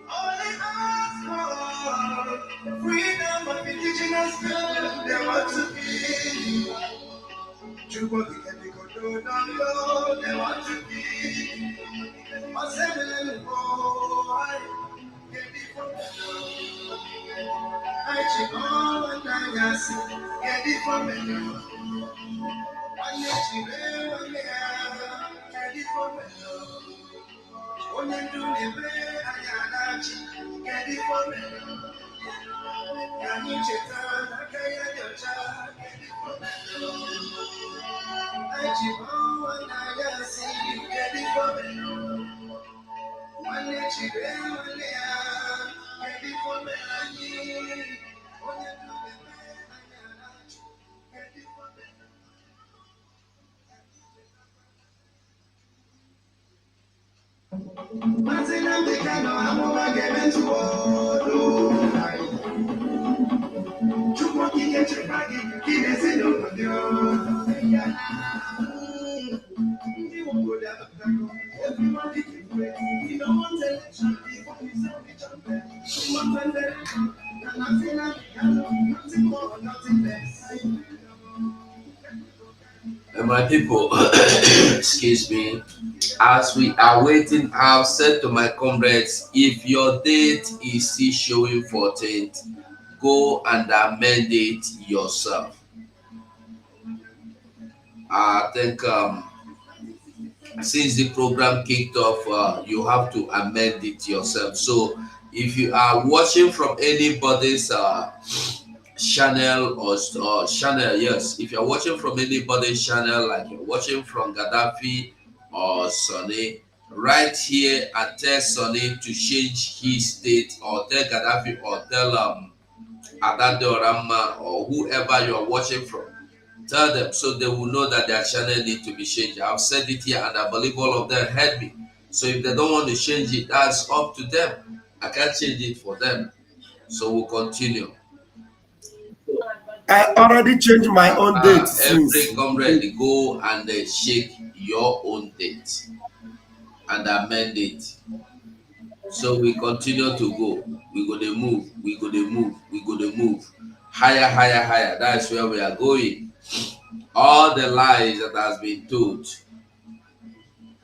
All they ask for freedom of indigenous people, they want to be. Juba can be good, no, they want to be. Assembly boy, get it from me. I check on and see, get it from me. I let you live on me, get it from me. When you do the way I got you, get it from me. Can you check on? I can't your child, get it from me. I check on and I see you, get it from me. When you check on me, get it from me. When you do the way I got you, get it from me. Nothing I'm the kind of I'm over getting to all. Chupa kike chupagi, kile sino kudio. You won't go down the tango. Everyone did it great. You don't want election before you sell the champion. You want election, and nothing like nothing more, nothing less. And my people, excuse me, as we are waiting, I've said to my comrades, if your date is still showing 14th, go and amend it yourself. I think since the program kicked off, you have to amend it yourself. So if you are watching from anybody's channel or channel, yes, if you're watching from anybody's channel, like you're watching from Gaddafi or Sonny, right here and tell Sonny to change his state, or tell Gaddafi, or tell Adade Orama, or whoever you're watching from. Tell them so they will know that their channel need to be changed. I've said it here and I believe all of them heard me. So if they don't want to change it, that's up to them. I can't change it for them. So we'll continue. I already changed my own date since. Every comrade go and shake your own date and amend it. So we continue to go. We go to move. We go to move. We go to move. Higher, higher, higher. That's where we are going. All the lies that has been told,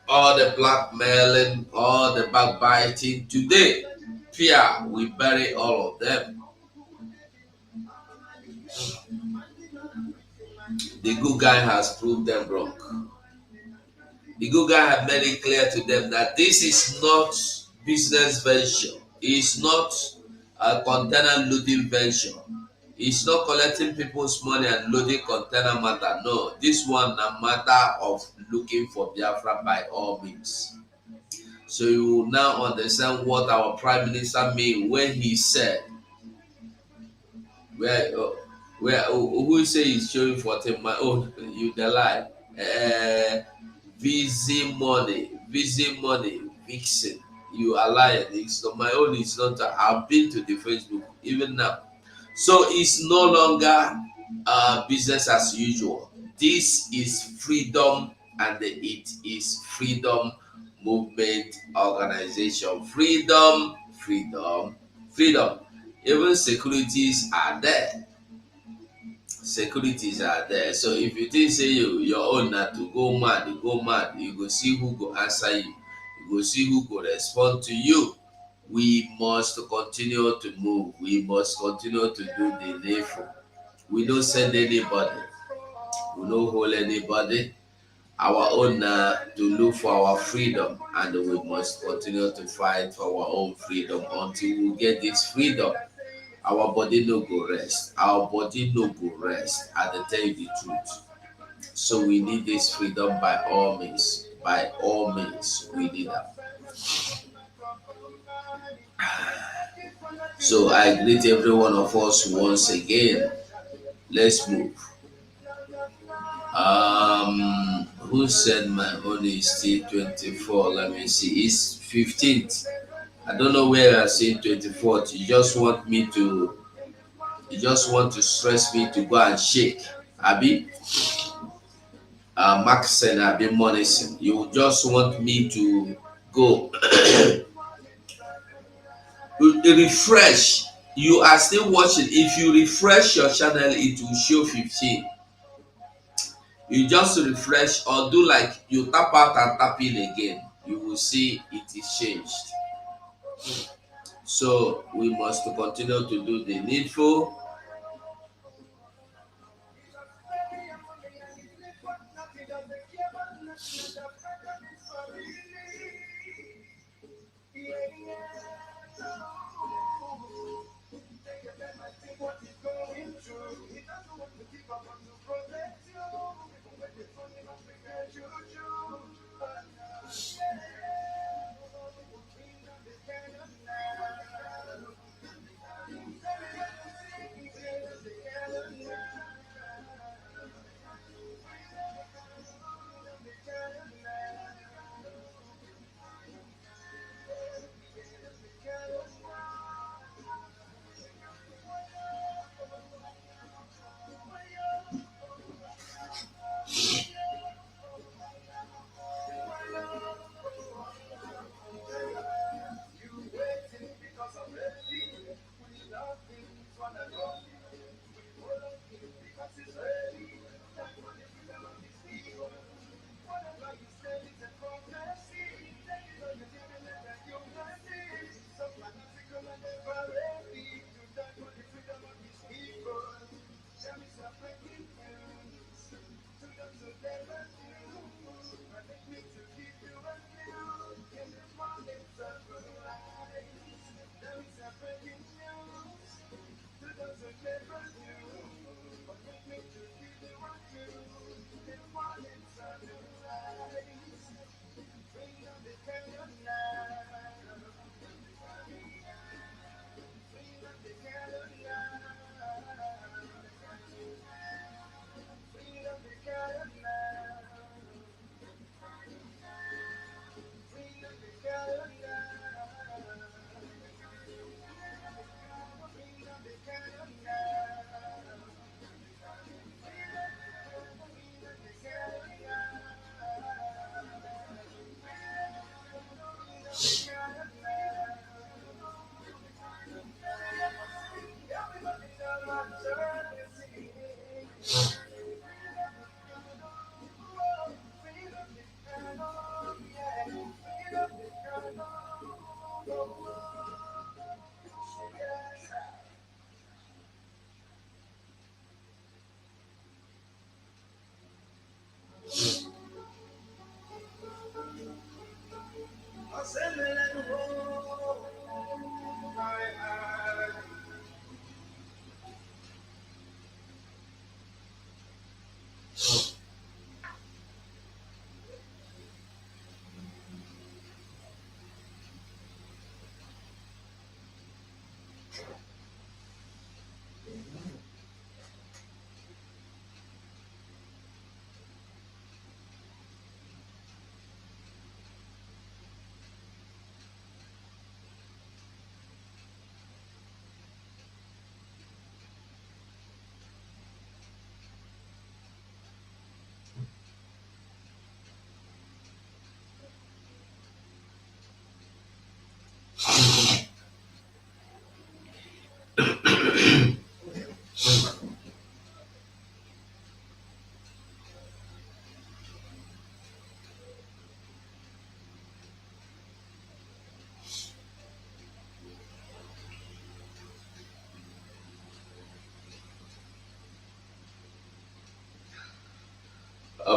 all the blackmailing, all the backbiting. Today, fear, we bury all of them. The good guy has proved them wrong. The good guy had made it clear to them that this is not business venture. It's not a container loading venture. It's not collecting people's money and loading container matter. No, this one a matter of looking for Biafra by all means. So you will now understand what our Prime Minister mean when he said, who say he's showing 14 my own, you the lie. Visi money, vixen. You are lying. It's not my own, it's not. I've been to the Facebook even now. So it's no longer business as usual. This is freedom, and it is freedom movement organization. Freedom, freedom, freedom. Even securities are there. Securities are there. So if you think say your own not to go mad, you go mad. You go see who go answer you. You go see who go respond to you. We must continue to move. We must continue to do the needful. We don't send anybody. We don't hold anybody. Our own to look for our freedom, and we must continue to fight for our own freedom until we get this freedom. Our body no go rest. Our body no go rest. I dey tell you the truth. So we need this freedom by all means. By all means, we need that. So I greet every one of us once again. Let's move. Who said my own is still 24? Let me see. It's 15th. I don't know where I say 24th. You just want to stress me to go and shake. Abi, Maxen, Abi Monison. You just want me to go refresh. You are still watching. If you refresh your channel, it will show 15. You just refresh or do like you tap out and tap in again. You will see it is changed. So we must continue to do the needful.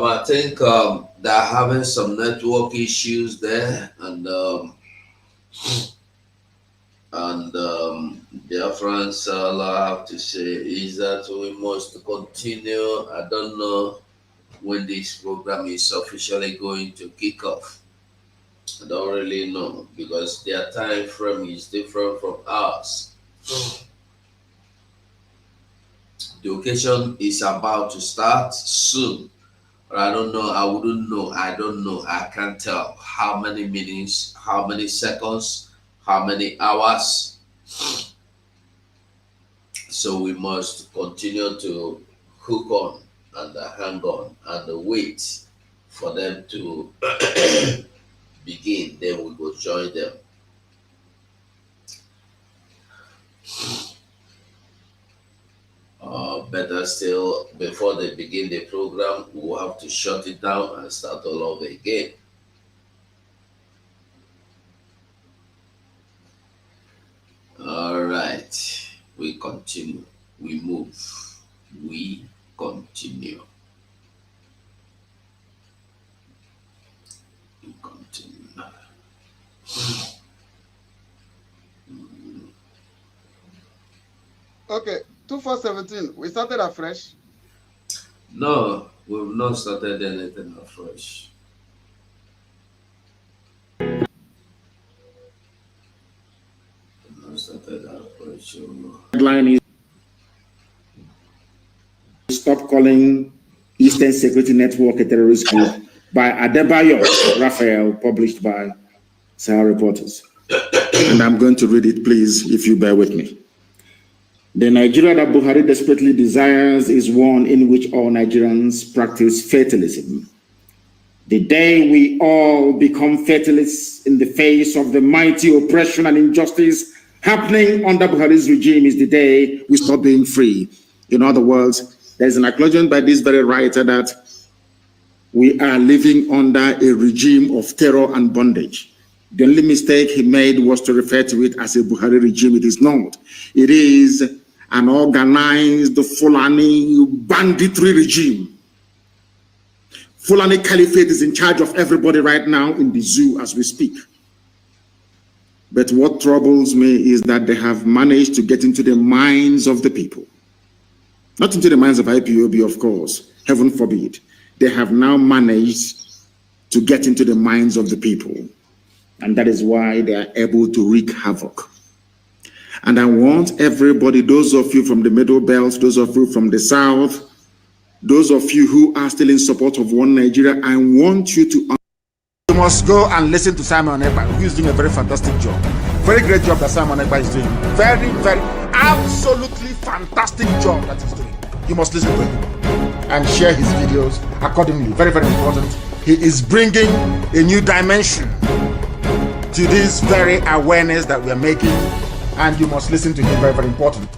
I think they're having some network issues there, and BIAFRANS, all I have to say is that we must continue. I don't know when this program is officially going to kick off. I don't really know because their time frame is different from ours. The occasion is about to start soon. But I don't know, I wouldn't know, I don't know, I can't tell how many minutes, how many seconds, how many hours. So we must continue to hook on and hang on and wait for them to begin, then we will join them. Better still, before they begin the program, we'll have to shut it down and start all over again. All right, we continue, we move, we continue. We continue. Okay, 2417, we started afresh. No, we've not started anything afresh. We've not started afresh. Headline is Stop Calling Eastern Security Network a Terrorist Group by Adebayo Raphael, published by Sahara Reporters. And I'm going to read it, please, if you bear with me. The Nigeria that Buhari desperately desires is one in which all Nigerians practice fatalism. The day we all become fatalists in the face of the mighty oppression and injustice happening under Buhari's regime is the day we stop being free. In other words, there's an acknowledgement by this very writer that we are living under a regime of terror and bondage. The only mistake he made was to refer to it as a Buhari regime. It is not. It is an organized Fulani banditry regime. Fulani Caliphate is in charge of everybody right now in the zoo as we speak. But what troubles me is that they have managed to get into the minds of the people. Not into the minds of IPOB, of course, heaven forbid, they have now managed to get into the minds of the people. And that is why they are able to wreak havoc. And I want everybody, those of you from the Middle Belt, those of you from the South, those of you who are still in support of One Nigeria, I want you to... You must go and listen to Simon Ekpa, who is doing a very fantastic job. Very great job that Simon Ekpa is doing. Very, very, absolutely fantastic job that he's doing. You must listen to him and share his videos accordingly. Very, very important. He is bringing a new dimension to this very awareness that we are making, and you must listen to him. Very, very important.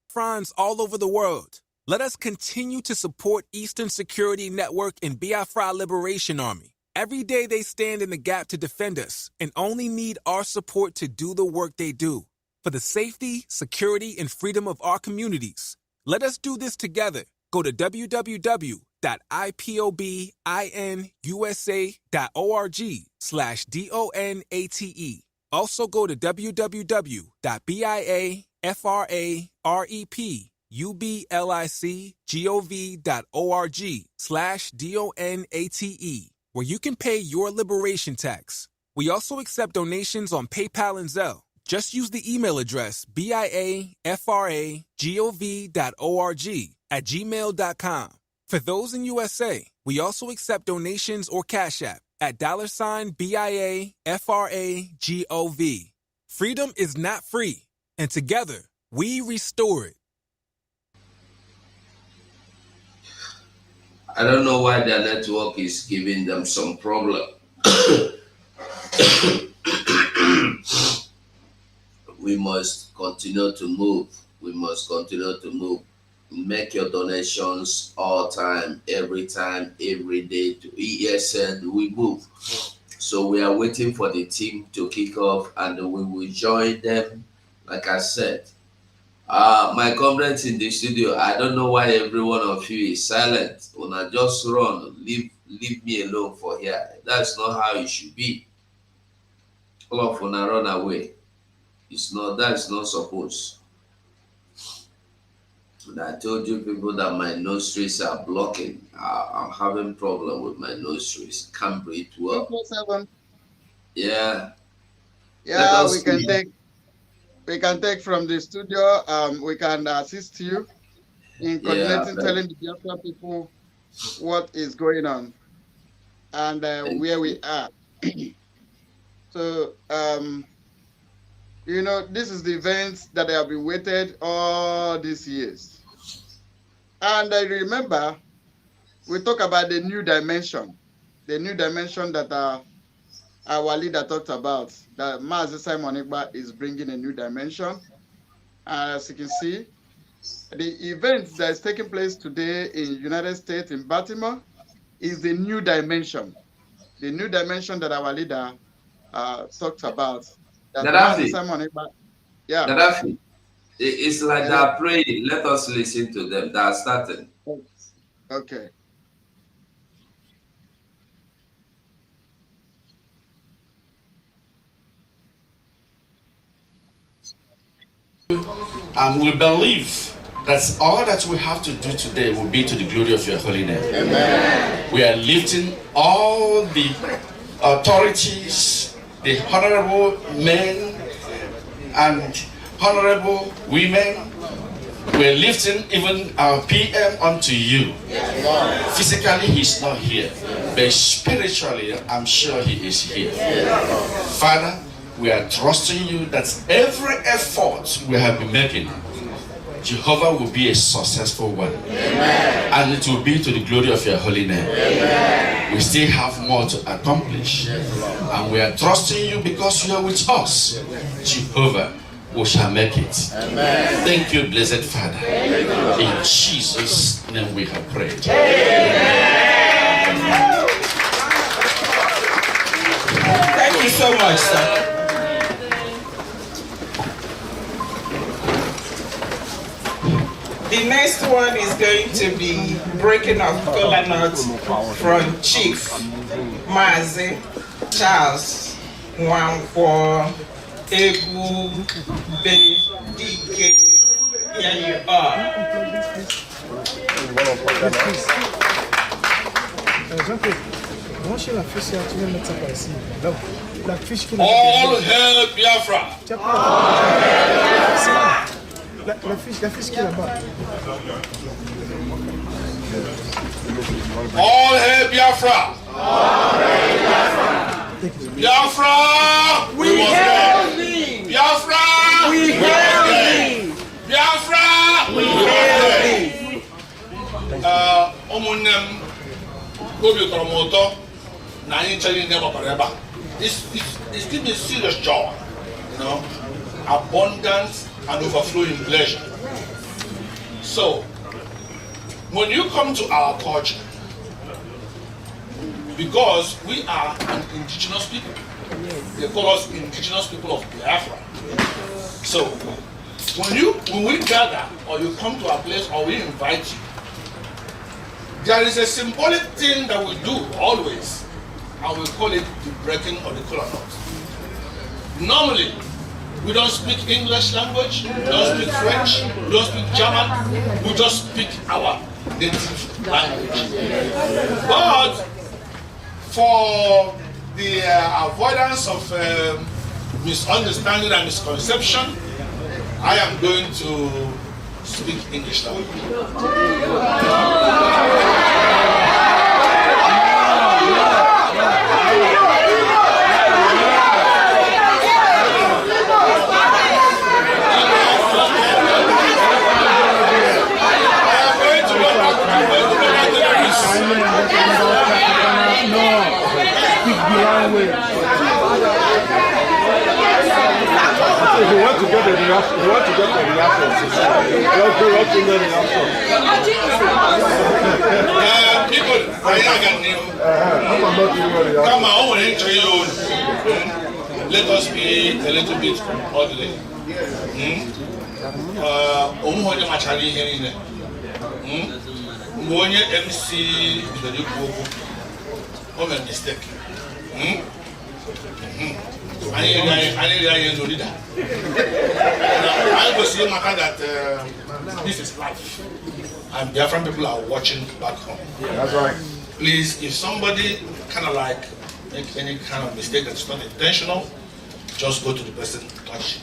Friends all over the world, let us continue to support Eastern Security Network and Biafra Liberation Army. Every day they stand in the gap to defend us and only need our support to do the work they do. For the safety, security, and freedom of our communities. Let us do this together. Go to www.ipobinUSA.org/DONATE. Also go to www.biafrarepublicgov.org/DONATE, where you can pay your liberation tax. We also accept donations on PayPal and Zelle. Just use the email address biafragov.org@gmail.com. For those in USA, we also accept donations or Cash App at $BIAFRAGOV. Freedom is not free, and together we restore it. I don't know why their network is giving them some problem. We must continue to move. We must continue to move. Make your donations all time, every day to ESN. We move. So we are waiting for the team to kick off, and we will join them. Like I said, my comrades in the studio, I don't know why every one of you is silent. When I just run, leave me alone for here. That's not how it should be. All of when I run away. That's not supposed. And I told you people that my nostrils are blocking. I'm having problem with my nostrils. Can't breathe well. Yeah. Yeah, we can take from the studio. We can assist you in coordinating, telling the Biafra people what is going on and where we are. So, you know, this is the events that have been waited all these years. And I remember we talk about the new dimension that our leader talked about, that Mazi Simon Ekpa is bringing a new dimension. As you can see, the event that is taking place today in United States, in Baltimore, is the new dimension. The new dimension that our leader talked about. Gaddafi. Simon Ekpa, yeah. Gaddafi. It's like they're praying. Let us listen to them. They are starting. Okay. And we believe that all that we have to do today will be to the glory of your holy name. Amen. We are lifting all the authorities, the honorable men and honorable women. We're lifting even our PM unto you. Physically, he's not here, but spiritually, I'm sure he is here. Father, we are trusting you that every effort we have been making, Jehovah will be a successful one. Amen. And it will be to the glory of your holy name. Amen. We still have more to accomplish. And we are trusting you because you are with us. Jehovah, we shall make it. Amen. Thank you, blessed Father. Amen. In Jesus' name we have prayed. Amen. Thank you so much, sir. The next one is going to be breaking of kola nuts from Chief Mazi Charles Nwankwo Ebubedike Here you are. All hail Biafra! All hail Biafra! Biafra! We hail thee! Biafra! We hail thee! Biafra! We hail thee! Ụmụnne m, obi tọrọ m ụtọ na anyị chere ihe gbapara ebe a. It's given me serious joy, you know, abundant and overflowing pleasure. So, when you come to our culture, because we are an indigenous people, they call us indigenous people of Biafra. So, when we gather or you come to our place or we invite you, there is a symbolic thing that we do always, and we call it the breaking of the kola nut. Normally, we don't speak English language, we don't speak French, we don't speak German, we just speak our native language. But for the avoidance of misunderstanding and misconception, I am going to speak English language. If you want to get the reaction, people, come on, let us be a little bit orderly. MC a mistake. I need to leader. I will see that this is life, and Biafran people are watching back home. That's right. Please, if somebody kind of like make any kind of mistake that's not intentional, just go to the person, touch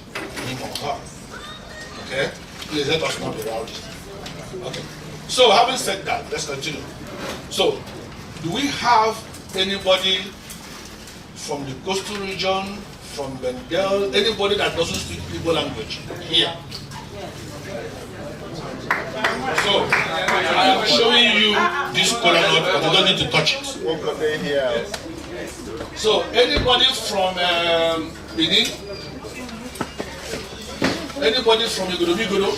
him or her. Okay? Please let us not be rowdy. Okay. So, having said that, let's continue. So, do we have anybody from the coastal region, from Bengal, anybody that doesn't speak Igbo language here? So, I am showing you this kola nut, but you don't need to touch it. So, anybody from Benin? Anybody from Igoro?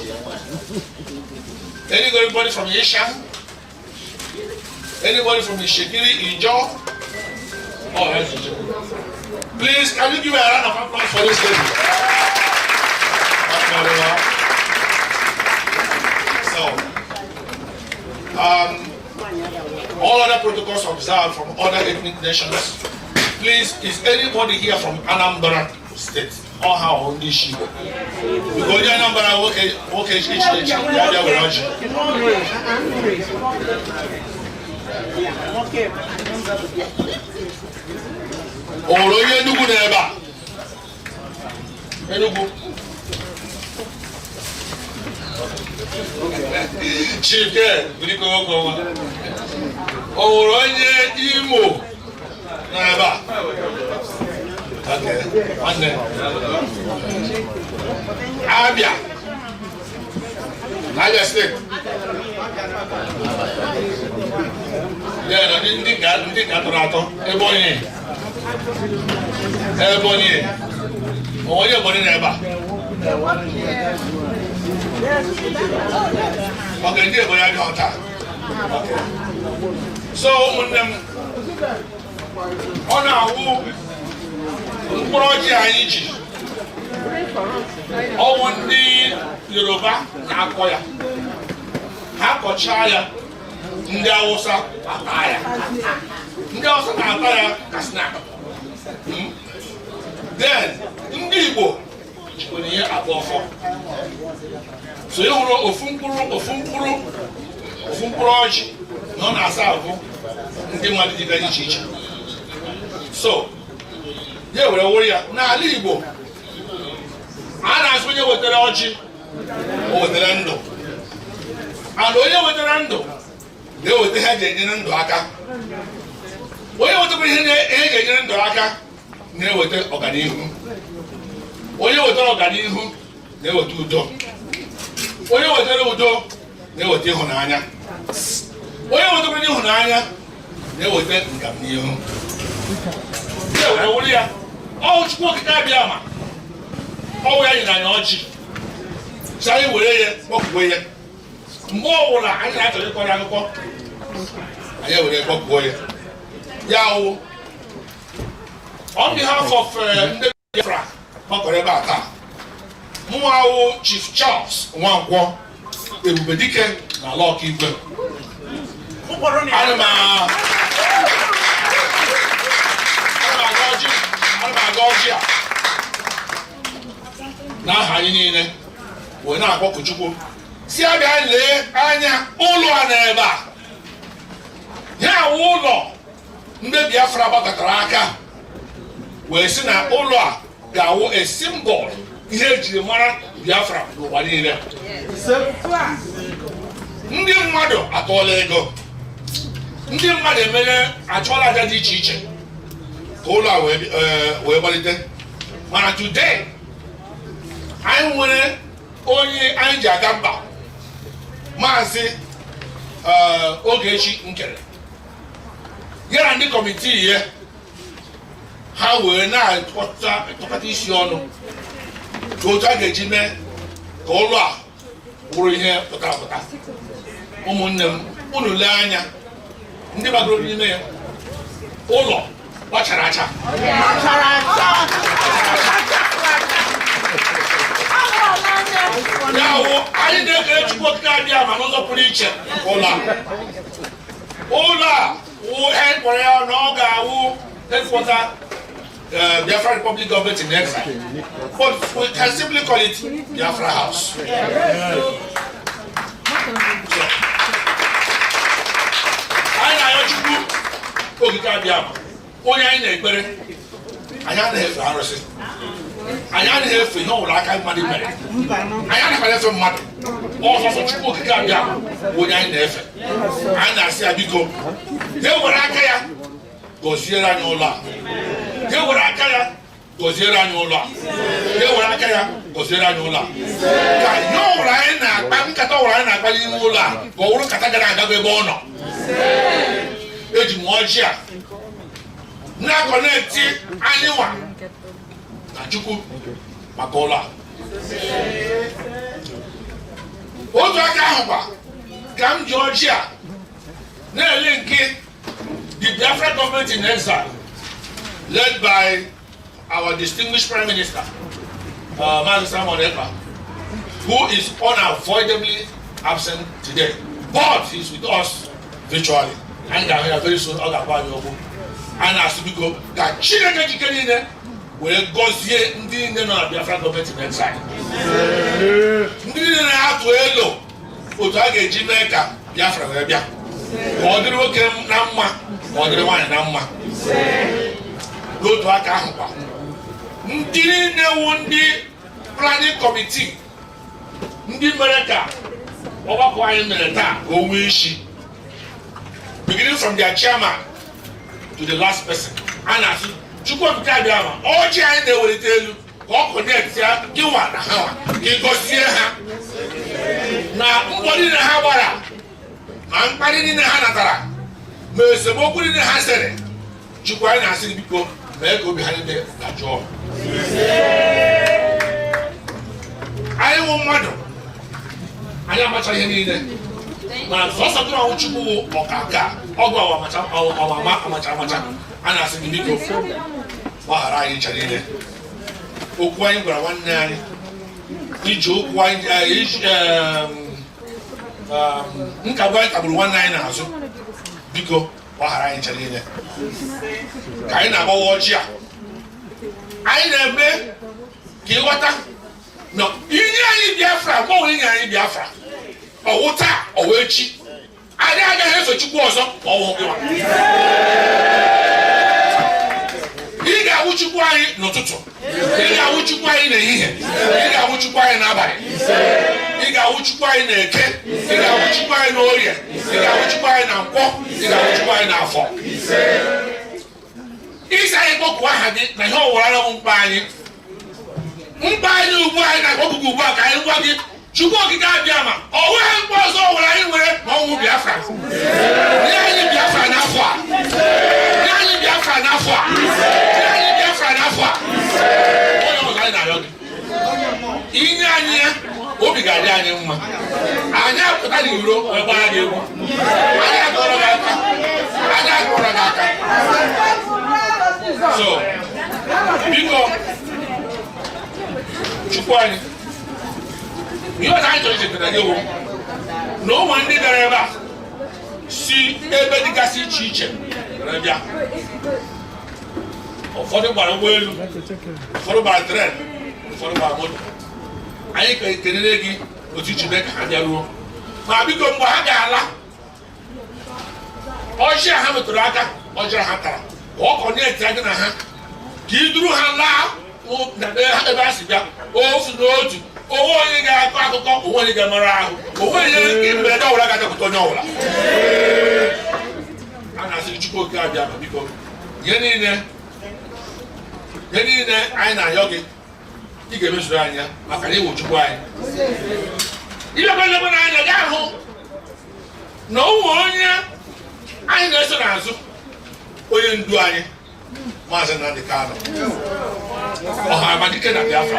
Anybody from Yeshan? Anybody from the Shekiri, Ijo? Oh, that's Ijo. Please, can you give a round of applause for this lady? So, all other protocols observed from other ethnic nations. Please, is anybody here from Anambra State? Or how on this sheet? Because Anambra, okay, Oroye Enugu n'ebe Enugu. Chike, biko go. Oroye Imo n'ebe. Okay, and then Abia State. Yeah, ndị gatụrụ Ebonyi. Onye Ebonyi n'ebe a. Okay, ndị Ebonyi aga ọta. So, ụmụnne m, ọ na-awụ mkpụrụ ọjị anyị ji. Ọwụ ndị Yoruba na-akọ ya. Ha kọchaa ya, ndị Hausa ata ya. Ndị Hausa na-ata ya ka snack. Then, ndị Igbo jikwara ihe abụọ ọfọ. so you hụrụ ofu mkpụrụ ọjị na ọ na-asa ahụ ndị mmadụ dịga iche iche. So ya were wụrụ ya n'ala Igbo a na-asụ onye wetara ọjị o wetara ndụ, and onye wetara ndụ ga-eweta ihe eji enyere ndụ aka. Onye wetakwa ihe eji enyere ndụ aka na-eweta ọganihu. Onye wetara ọganihu na-eweta udo. Onye wetara udo na-eweta ịhụnanya. Onye wetakwa ịhụnanya na-eweta ngamnihu. Ya were wụrụ ya ọ Chukwu okike abịa ma ọ ya nyere anyị ọjị, so anyị were ya kpọpụo ya. Mgbe ọbụla anyị na-achọrọ ịkọrọ akụkọ anyị were kpọpụo ya. Ya wụ on behalf of ndị Biafra gbakọrọ ebe a taa, mụnwa wụ Chief Charles Nwankwọ Ebubedike na ala Ọkaigwe. Ana m aga ọjị a n'aha anyị niile wee na-akpọku Chukwu si abịa lee anya ụlọ a n'ebe a. Ya wụ ụlọ ndị Biafra gbakọtara aka wee sị na ụlọ a ga-awụ a symbol ihe ejiri mara Biafra n'ụwa niile. Ndị mmadụ atụọla ego, ndị mmadụ emere achọọla aja dị iche iche ka ụlọ a wee gbalite, mana today anyị nwere onye anyị ji aga mba, Maazị Ogechi Nkere, ya na ndị kọmitii ya ha wee na-atụkọta isi ọnụ ka otu a ga-eji mee ka ụlọ a bụrụ ihe pụtara. Ụmụnne m, unu lee anya ndị gbagoro n'ime ya, ụlọ gbachara acha. Ya wụ anyị na-ekele Chukwu okike abịa ma n'ụzọ pụrụ iche ụlọ a wụ ihe mkpọrọ ya na ọ ga-awụ headquarter Biafra Republic government in exile, but we can simply call it Biafra House. Anyị na-ayọ Chukwu okike abịa ma onye anyị na-ekpere, anyị anaghị efe arụsị, anyị anaghị efe ihe ọbụla aka mmadụ mere, anyị anaghị efe mmadụ. Ọsọsọ Chukwu okike abịa onye anyị na-efe. Anyị na-asị ya biko ya were aka ya gọziere anyị ụlọ a, ya were aka ya gọziere anyị ụlọ a, ya were aka ya gọziere anyị ụlọ a, ka ihe ọbụla anyị na-akpa nkata ọbụla anyị na-akpa n'ime ụlọ a ka ọ bụrụ nkata gara agago ebe ọ nọ. Eji m ọjị a na-akọnekti anyị nwa na Chukwu maka ụlọ a. Otu aka ahụ kwa ka m ji ọjị a na-ele nke the Biafra government in exile led by our distinguished Prime Minister Maazị Simon Ekpa, who is unavoidably absent today, but he's with us virtually. And very soon ọ ga-agwa anyị okwu. A na-asị biko ka Chineke jike niile wee gọzie ndị niile nọ na Biafra government in exile, ndị niile na-atụ elu otu a ga-eji mee ka Biafra wee bịa, ka ọ dịrị nwoke na mma, ka ọ dịrị nwaanyị na mma. N'otu aka ahụ kwa ndị niile wụ ndị planning committee, ndị mere ka ọgbakọ anyị mere taa ka o nwee isi, beginning from their chairman to the last person. A na-asị Chukwu okike abịa ma ọjị anyị na-ewelite elu ka ọ connect ya gịnwa na ha, ka ịgọzie ha na mbọ niile ha gbara, ma mkparị niile ha natara, ma esemokwu niile ha sere. Chukwu anyị na-asị biko mee ka obi ha niile dajụọ. Anyị wụ mmadụ, anyị amacha ihe niile, mana sọsọ tụrụ ahụ Chukwu wụ ọkaka ọgụ amacha. A na-asị gị biko gbaghara anyị ncha niile. Okwu anyị gwara nwanne anyị, iji okwu anyị nkagbu anyị kagburu nwanne anyị n'azụ, biko gbaghara anyị ncha niile. Ka anyị na-agbawa ọjị a, anyị na-eme ka ịghọta No, you Biafra, more than you Biafra. Or water, or wechi. I don't have to go or he got what you buy, no tutu. He got what you buy in a year. He got what you buy in a body. He got what you buy in a cake. He got what you buy in Orient. He got what you buy in a walk. He got what you buy in a fork. He's a book. What had it? My whole world won't buy it. Won't buy you buy that book. I don't want it. You walk it out, Yama. Oh, well, was over anywhere. No, will be a friend. Yeah, you be a friend of what? Yeah, you be a friend of what? Yeah, you be a friend of what? Oh, I know. In Yania, Obiga Yama. I never put any euro or buy you. I got so, because you are trying to get no one did ever see a medical teacher. Followed by a whale, followed by a thread, followed by a motor. I can't go to Chibek and Yaru. I become Wahagala. Or she have a Turaka, or Jahata. Walk on your dragon. Give through her laugh. Oh, the Bassica. Oh, for no. Oh, you got a cock, oh, you got Mara. Oh, you got a Cotonola. And I said, you go Gabia because Yenina, I know Yogi. You gave us Rania, I can able to buy. You don't know when I got home. No one, I know so answer. Oh, you do I? Master and the car. Oh, I'm a ticket at Biafra.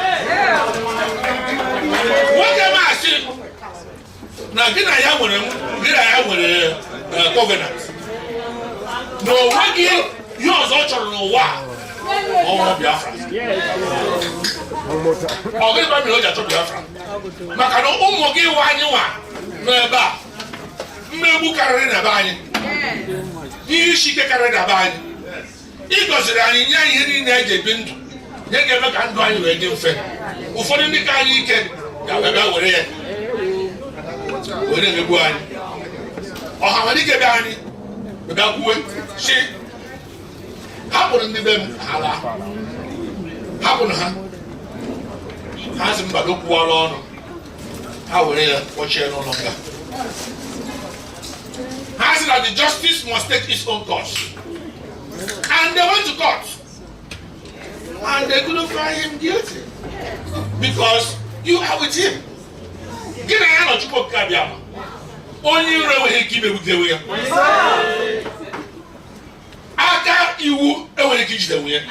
What am I saying? Now, did I have one covenant? No, what you yours also know why. Oh, Biafra. Oh, give me a Biafra. Macano, oh, give one you are. Never. Maybe carrying a body. You should carry a body. Because in the been. They get back and go and ready to fail. Who for the car you can go away. Where the boy or how many get down without going? She happened to them. Happen has him but look well on. How will they watch it no longer? Has that the justice must take its own course. And they went to court. And they couldn't find him guilty because you are with him. Get a hand of Chukwu Kabiama. Only you know when he keep it with the way. After you when he keeps the way.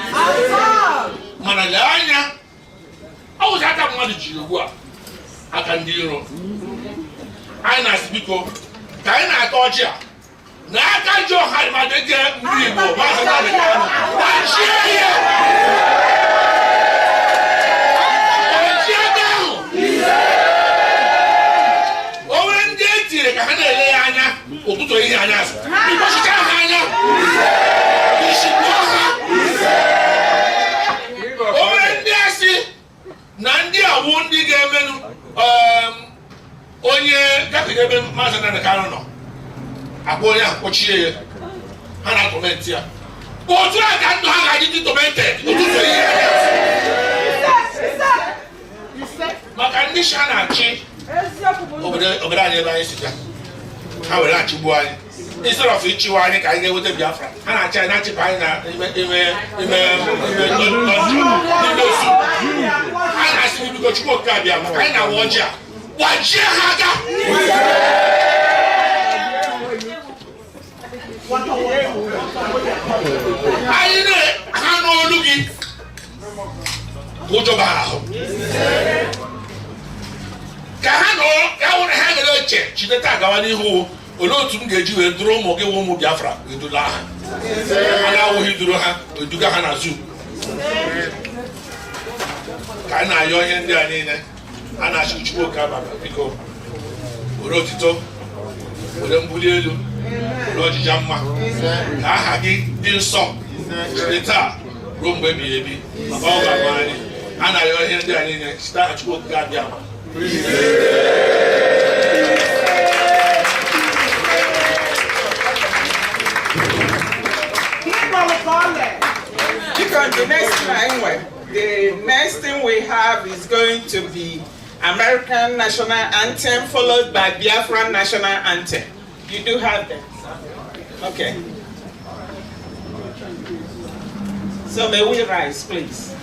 Manalanya, I was at a money to I can deal. I know because I told you. Now I can't join my nigga. Aboya kochie hana tormentia otu aka ndo ha gaji tormented otu maka ndi shana chi obere anyị ebe anyị sita ha were achigbu anyị instead of ichiwa anyị ka anyị ga-eweta Biafra ha na-achị anyị na-achịpụ anyị na ime osu anyị na-asị biko Chukwu okike abịa maka anyị na-awa ọjị a gbajie ha aka anyị ha n'olu gị ụjọ bara ahụ ka ha nọ ya nwere ha gara eche chideta agawa n'ihu olee otu m ga-eji wee duru ụmụ gị ụmụ Biafra edula ha anya awụghị duru ha eduga ha na zoo ka a na-ayọ ihe ndị a niile a na-achị Chukwu oke ababa biko were otito were mbuli elu n'ọjịja mma ka aha gị dị nsọ site taa ruo mgbe ebighị ebi maka ọ ga-ama anyị And I hear there start to go Gabiama. Because the next thing we have is going to be American national anthem followed by Biafran national anthem. You do have them. Okay. So may we rise, please.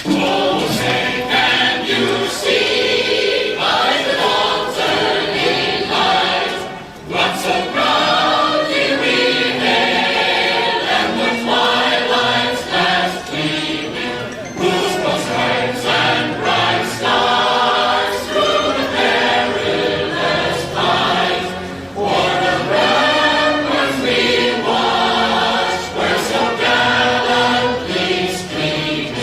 Can you see by the dawn's early light what so proudly we hailed, and the twilight's last gleaming, whose most bright and bright stars through the perilous fight, for the ramparts we watched were so gallantly streaming.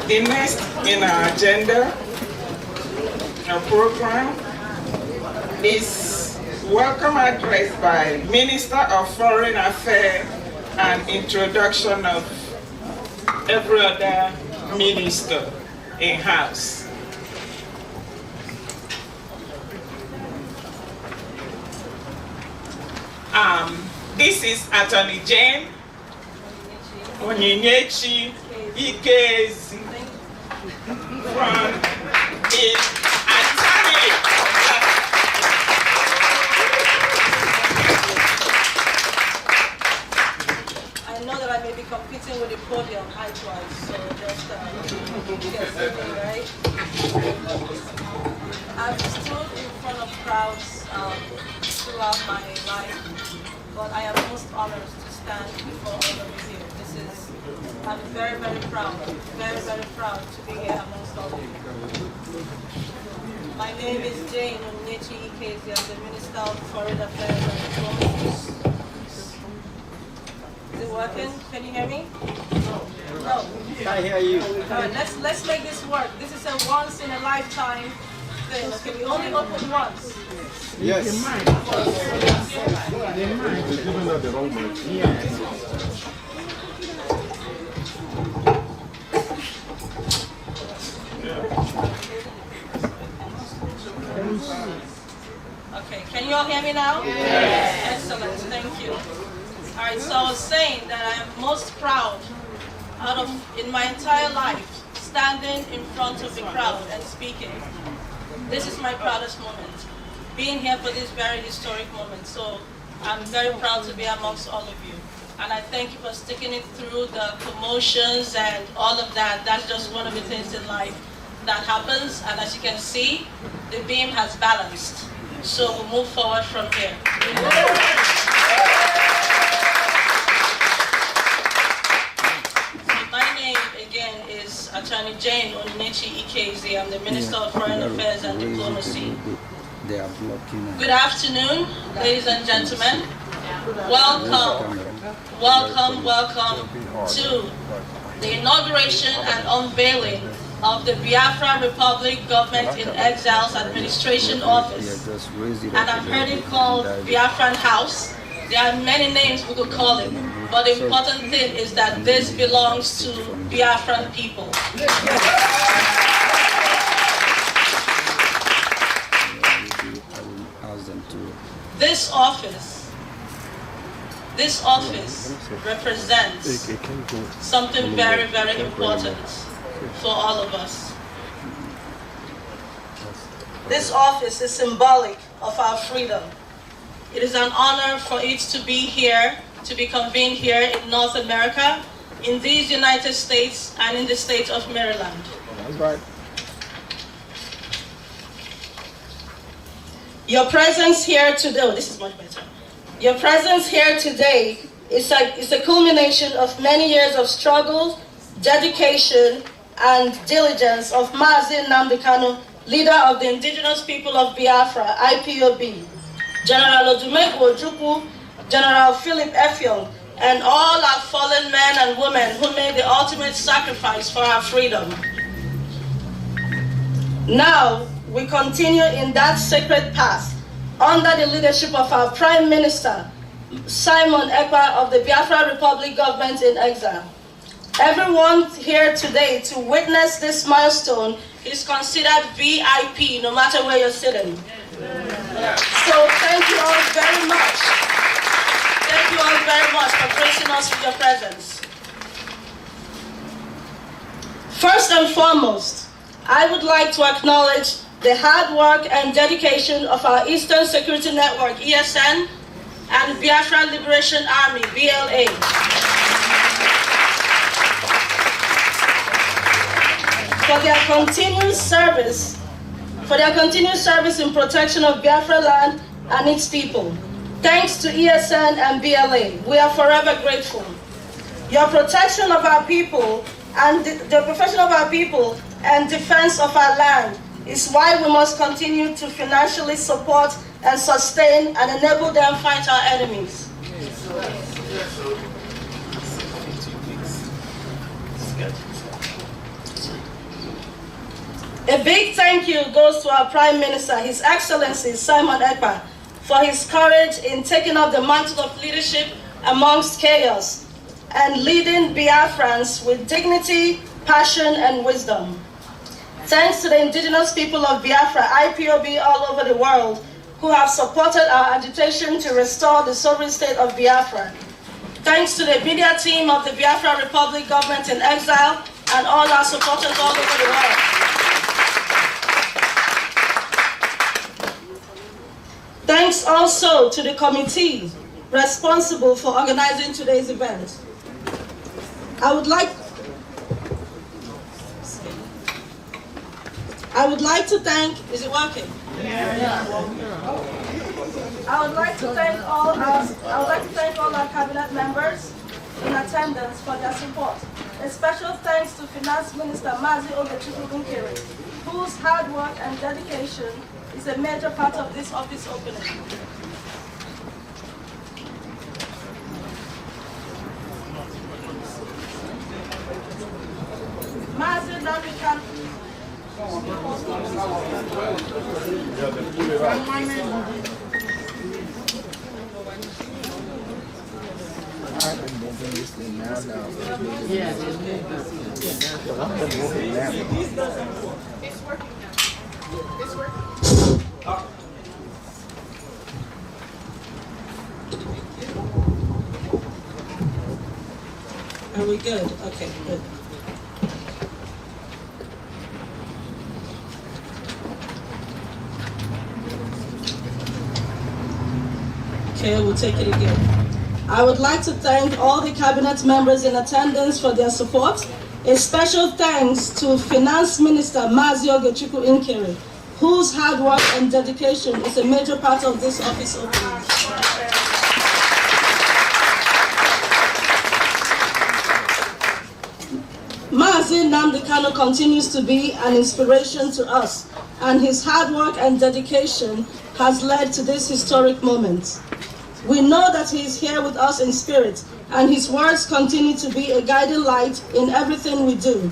The next in our agenda, our program, is welcome address by Minister of Foreign Affairs and introduction of every other minister in-house. This is Attorney Jane Onyinyechi Ikezi from the attorney. I know that I may be competing with the podium height-wise, so just get something, right? I've stood in front of crowds throughout my life, but I am most honored to stand before all of you here. I'm very, very proud to be here amongst all of you. My name is Jane Onyinyechi Ikezi. I'm the Minister of Foreign Affairs and Diplomacy. Is it working? Can you hear me? No. I hear you. All right, let's make this work. This is a once in a lifetime thing. Okay, we only open once. Yes. Okay, can you all hear me now? Yes. Excellent, thank you. All right, so I was saying that I am most proud in my entire life, standing in front of the crowd and speaking. This is my proudest moment, being here for this very historic moment. So I'm very proud to be amongst all of you. And I thank you for sticking it through the commotions and all of that. That's just one of the things in life that happens. And as you can see, the beam has balanced. So we'll move forward from here. My name again is Attorney Jane Onyinyechi Ikezi. I'm the Minister of Foreign Affairs and Diplomacy. Good afternoon, ladies and gentlemen. Welcome to the inauguration and unveiling of the Biafra Republic Government in Exile's Administration Office. And I've heard it called Biafran House. There are many names we could call it, but the important thing is that this belongs to Biafran people. This office represents something very, very important for all of us. This office is symbolic of our freedom. It is an honor for it to be here, to be convened here in North America, in these United States, and in the state of Maryland. That's right. Your presence here today, oh, this is much better. Your presence here today is a culmination of many years of struggle, dedication, and diligence of Mazi Nnamdi Kanu, leader of the indigenous people of Biafra, IPOB, General Odumegwu Ojukwu, General Philip Effiong, and all our fallen men and women who made the ultimate sacrifice for our freedom. Now, we continue in that sacred path under the leadership of our Prime Minister, Simon Ekpa of the Biafra Republic Government in Exile. Everyone here today to witness this milestone is considered VIP, no matter where you're sitting. So thank you all very much. Thank you all very much for gracing us with your presence. First and foremost, I would like to acknowledge the hard work and dedication of our Eastern Security Network, ESN, and Biafra Liberation Army, BLA. For their continued service in protection of Biafra land and its people. Thanks to ESN and BLA, we are forever grateful. Your protection of our people and the protection of our people and defense of our land is why we must continue to financially support and sustain and enable them fight our enemies. A big thank you goes to our Prime Minister, His Excellency Simon Ekpa, for his courage in taking up the mantle of leadership amongst chaos and leading Biafrans with dignity, passion, and wisdom. Thanks to the indigenous people of Biafra, IPOB all over the world, who have supported our agitation to restore the sovereign state of Biafra. Thanks to the media team of the Biafra Republic Government in Exile and all our supporters all over the world. Thanks also to the committee responsible for organizing today's event. I would like to thank, is it working? Yeah. I would like to thank all our cabinet members in attendance for their support. A special thanks to Finance Minister Mazi Ogechukwu, whose hard work and dedication is a major part of this office opening. Mazi Namikan. It's working now. It's working. Are we good? Okay, good. Okay, we'll take it again. I would like to thank all the cabinet members in attendance for their support. A special thanks to Finance Minister Mazi Ogechukwu, whose hard work and dedication is a major part of this office opening. Mazi Nnamdi Kanu continues to be an inspiration to us, and his hard work and dedication has led to this historic moment. We know that he is here with us in spirit, and his words continue to be a guiding light in everything we do.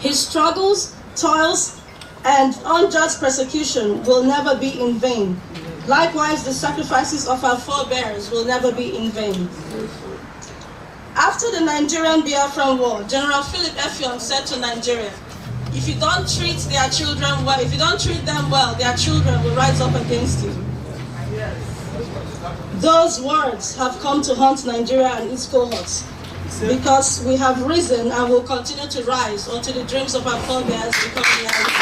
His struggles, toils, and unjust persecution will never be in vain. Likewise, the sacrifices of our forebears will never be in vain. After the Nigerian Biafran War, General Philip Effiong said to Nigeria, if you don't treat their children well, if you don't treat them well, their children will rise up against you. Those words have come to haunt Nigeria and its cohorts, because we have risen and will continue to rise until the dreams of our forebears become reality.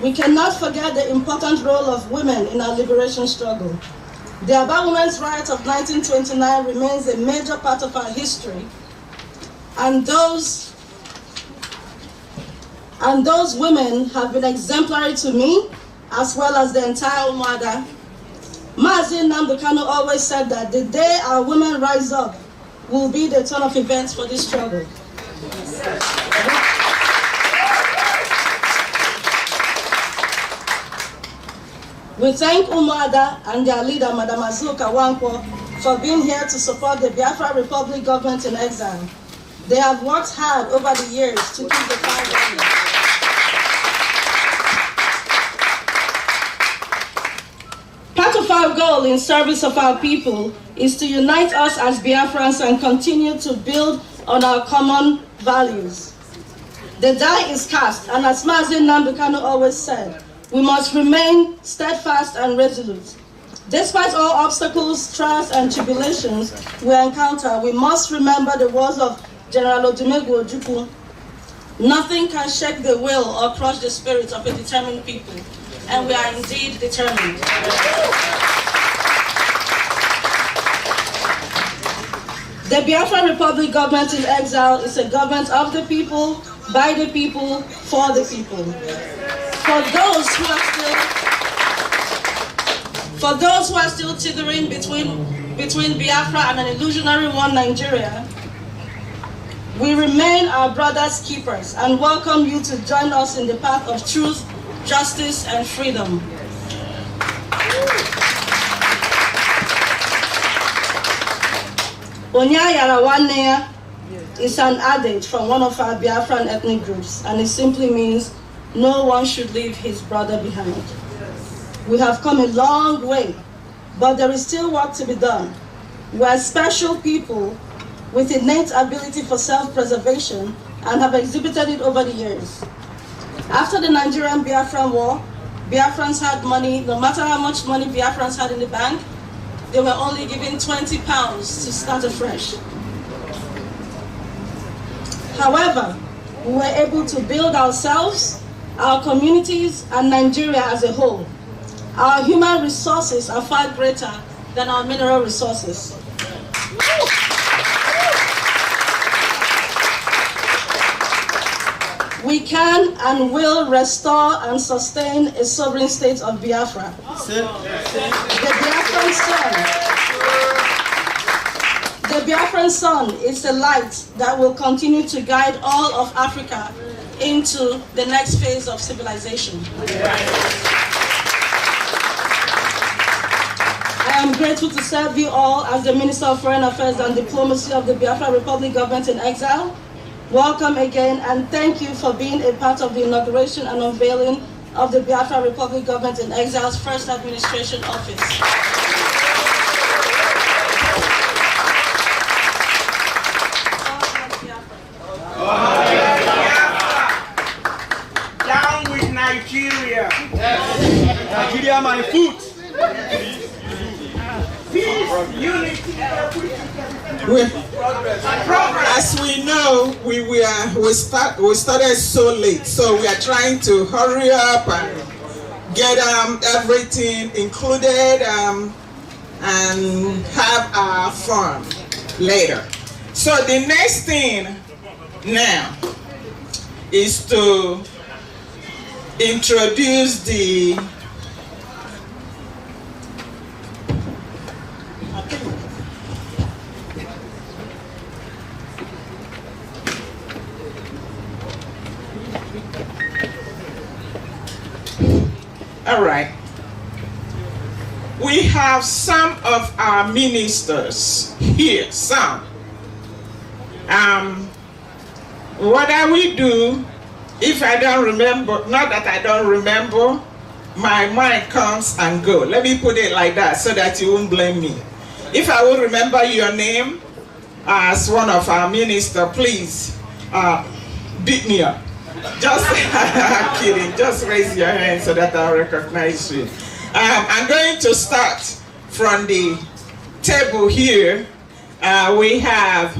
We cannot forget the important role of women in our liberation struggle. The Aba Women's Riot of 1929 remains a major part of our history, and those women have been exemplary to me, as well as the entire Umuada. Mazi Nnamdi Kanu always said that the day our women rise up will be the turn of events for this struggle. We thank Umuada and their leader, Madam Azuka Wankwo, for being here to support the Biafra Republic government in exile. They have worked hard over the years to keep the fight going. Part of our goal in service of our people is to unite us as Biafrans and continue to build on our common values. The die is cast, and as Mazi Nnamdi Kanu always said, we must remain steadfast and resolute. Despite all obstacles, trials, and tribulations we encounter, we must remember the words of General Odumegwu Ojukwu. Nothing can shake the will or crush the spirit of a determined people, and we are indeed determined. The Biafra Republic government in exile is a government of the people, by the people, for the people. For those who are still teetering between Biafra and an illusionary one Nigeria, we remain our brothers' keepers and welcome you to join us in the path of truth, justice, and freedom. Onyayara Waneya is an adage from one of our Biafran ethnic groups, and it simply means no one should leave his brother behind. We have come a long way, but there is still work to be done. We are special people with innate ability for self-preservation and have exhibited it over the years. After the Nigerian Biafran War, Biafrans had money. No matter how much money Biafrans had in the bank, they were only given £20 to start afresh. However, we were able to build ourselves, our communities, and Nigeria as a whole. Our human resources are far greater than our mineral resources. We can and will restore and sustain a sovereign state of Biafra. The Biafran sun is a light that will continue to guide all of Africa into the next phase of civilization. I am grateful to serve you all as the Minister of Foreign Affairs and Diplomacy of the Biafra Republic Government in Exile. Welcome again, and thank you for being a part of the inauguration and unveiling of the Biafra Republic Government in Exile's first administration office. Down with Nigeria. Nigeria, my foot. Peace, unity, As we know, we started so late, so we are trying to hurry up and get everything included and have our fun later. So the next thing now is to introduce the all right. We have some of our ministers here, some. What I will do, if I don't remember, not that I don't remember, my mind comes and go. Let me put it like that so that you won't blame me. If I will remember your name as one of our ministers, please beat me up. Just kidding, just raise your hand so that I'll recognize you. I'm going to start from the table here. We have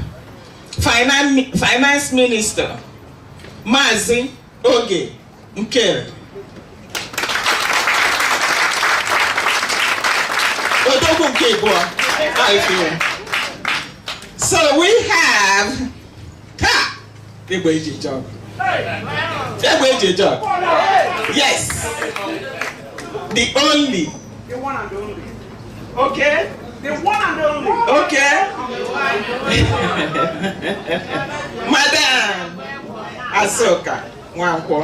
Finance Minister, Mazi Oge Nkere. So we have yes, the only. The one and only. Okay? The one and only. Okay. Madam Asoka Nwankwo.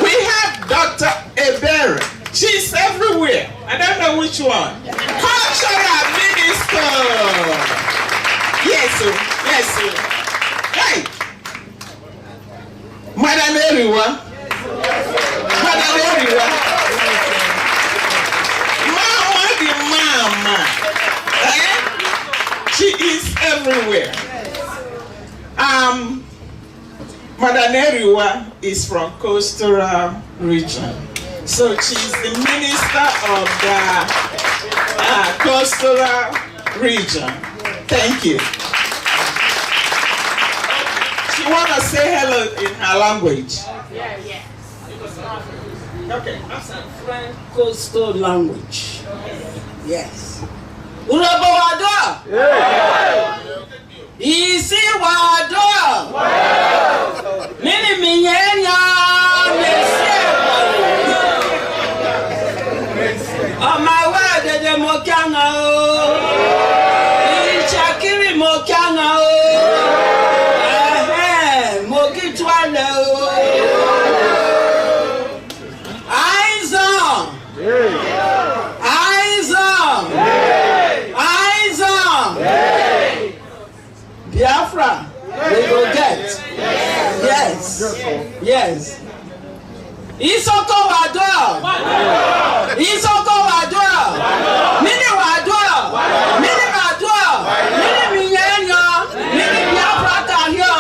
We have Dr. Ebere. She's everywhere. I don't know which one. Cultural Minister. Yes, sir. Yes, sir. Hey. Madam Eriwa. Madam Eriwa. Mama the mama. Eh? She is everywhere. Madam Eriwa is from Coastal region. So she's the minister of the Coastal region. Thank you. She want to say hello in her language. Yeah. Okay. French coastal language. Yes. Urabawada. Isi wada. Mini minyenya. On my way, the Mokanga. Chakiri Mokanga. Mokitwalo. Eyes on. Eyes on. Eyes on. Biafra, we go get. Yes. Yes. Isoko Wadwa. Isoko Wadwa. Mini Wadwa. Mini Wadwa. Mini Minyanya. Mini Biafra Kahyo.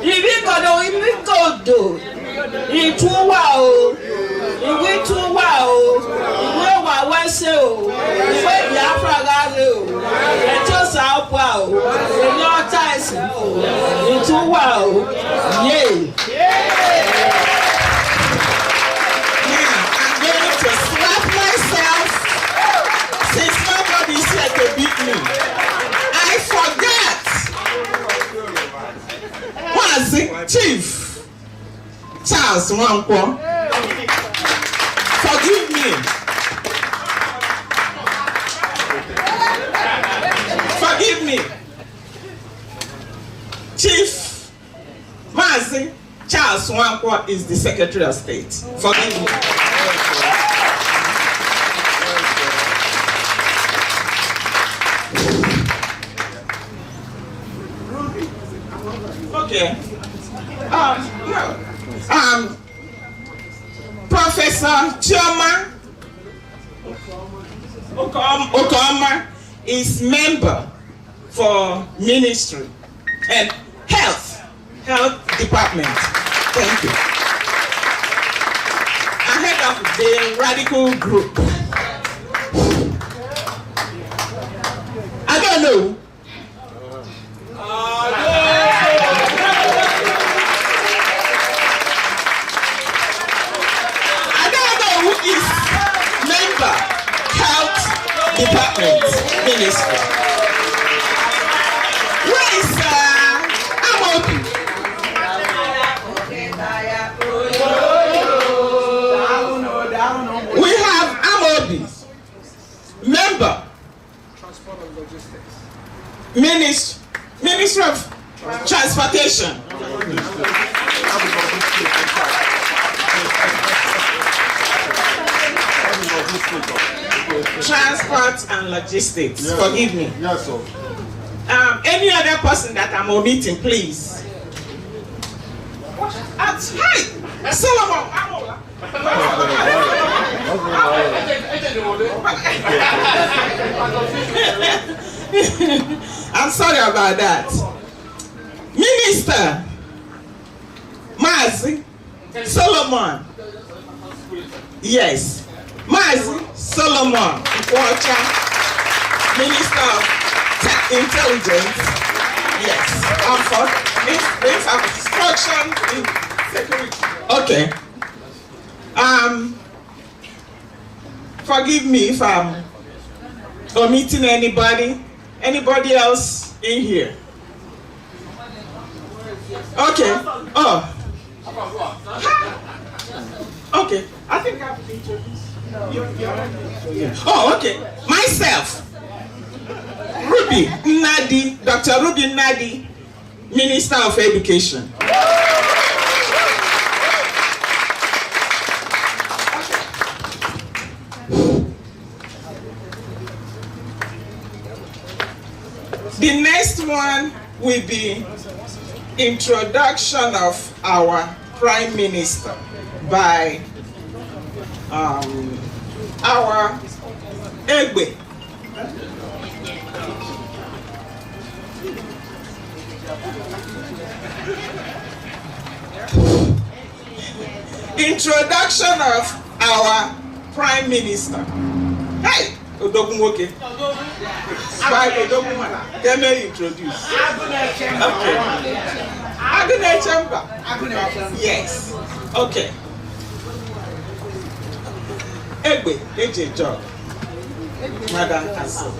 Ibikodo. Ituwa o. Iwituwa o. Iwe wawese o. Iwe Biafra gaze o. Eto Saupwa o. Inyota is dancing. Into wow. Yay. Now, I'm going to slap myself since nobody's here to beat me. I forgot. Was it Chief Charles Nwankwo? Forgive me. Forgive me. Chief Mazi Charles Nwankwo is the Secretary of State. Forgive me. Okay. Professor Chioma Okoma is member for ministry and health department. Thank you. Ahead of the radical group. I don't know. Department Ministry. Where is Amobi? We have Amobi, member, Ministry of Transportation. Transport and logistics. Yes. Forgive me. Yes, sir. Any other person that I'm omitting, please. Hi, Solomon. I'm sorry about that. Minister Mazi Solomon. Yes. Mazi Solomon Watcher, Minister of Intelligence. Yes. Instruction in security. Okay. Forgive me if I'm omitting anybody. Anybody else in here? Okay. Oh. Okay. I think I've introduced. Oh, okay. Myself, Ruby Nadi, Dr. Ruby Nadi, Minister of Education. The next one will be introduction of our Prime Minister by our Egbe. Introduction of our Prime Minister. Hey, Odogunwoke. Let me introduce. Okay. Agune Chamber. Yes. Okay. Egbe, AJ Job. Madam Castle.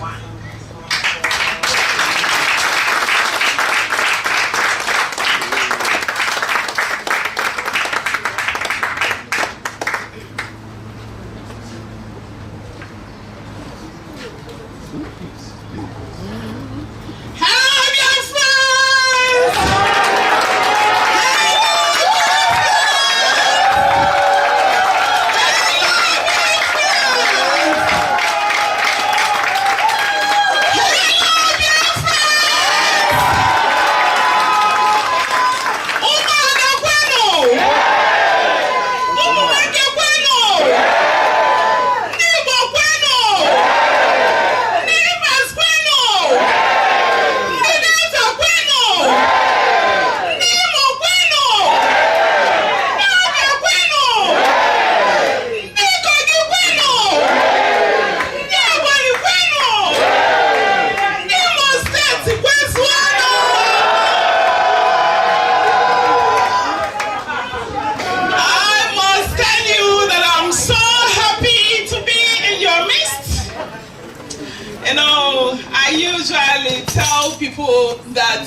tell people that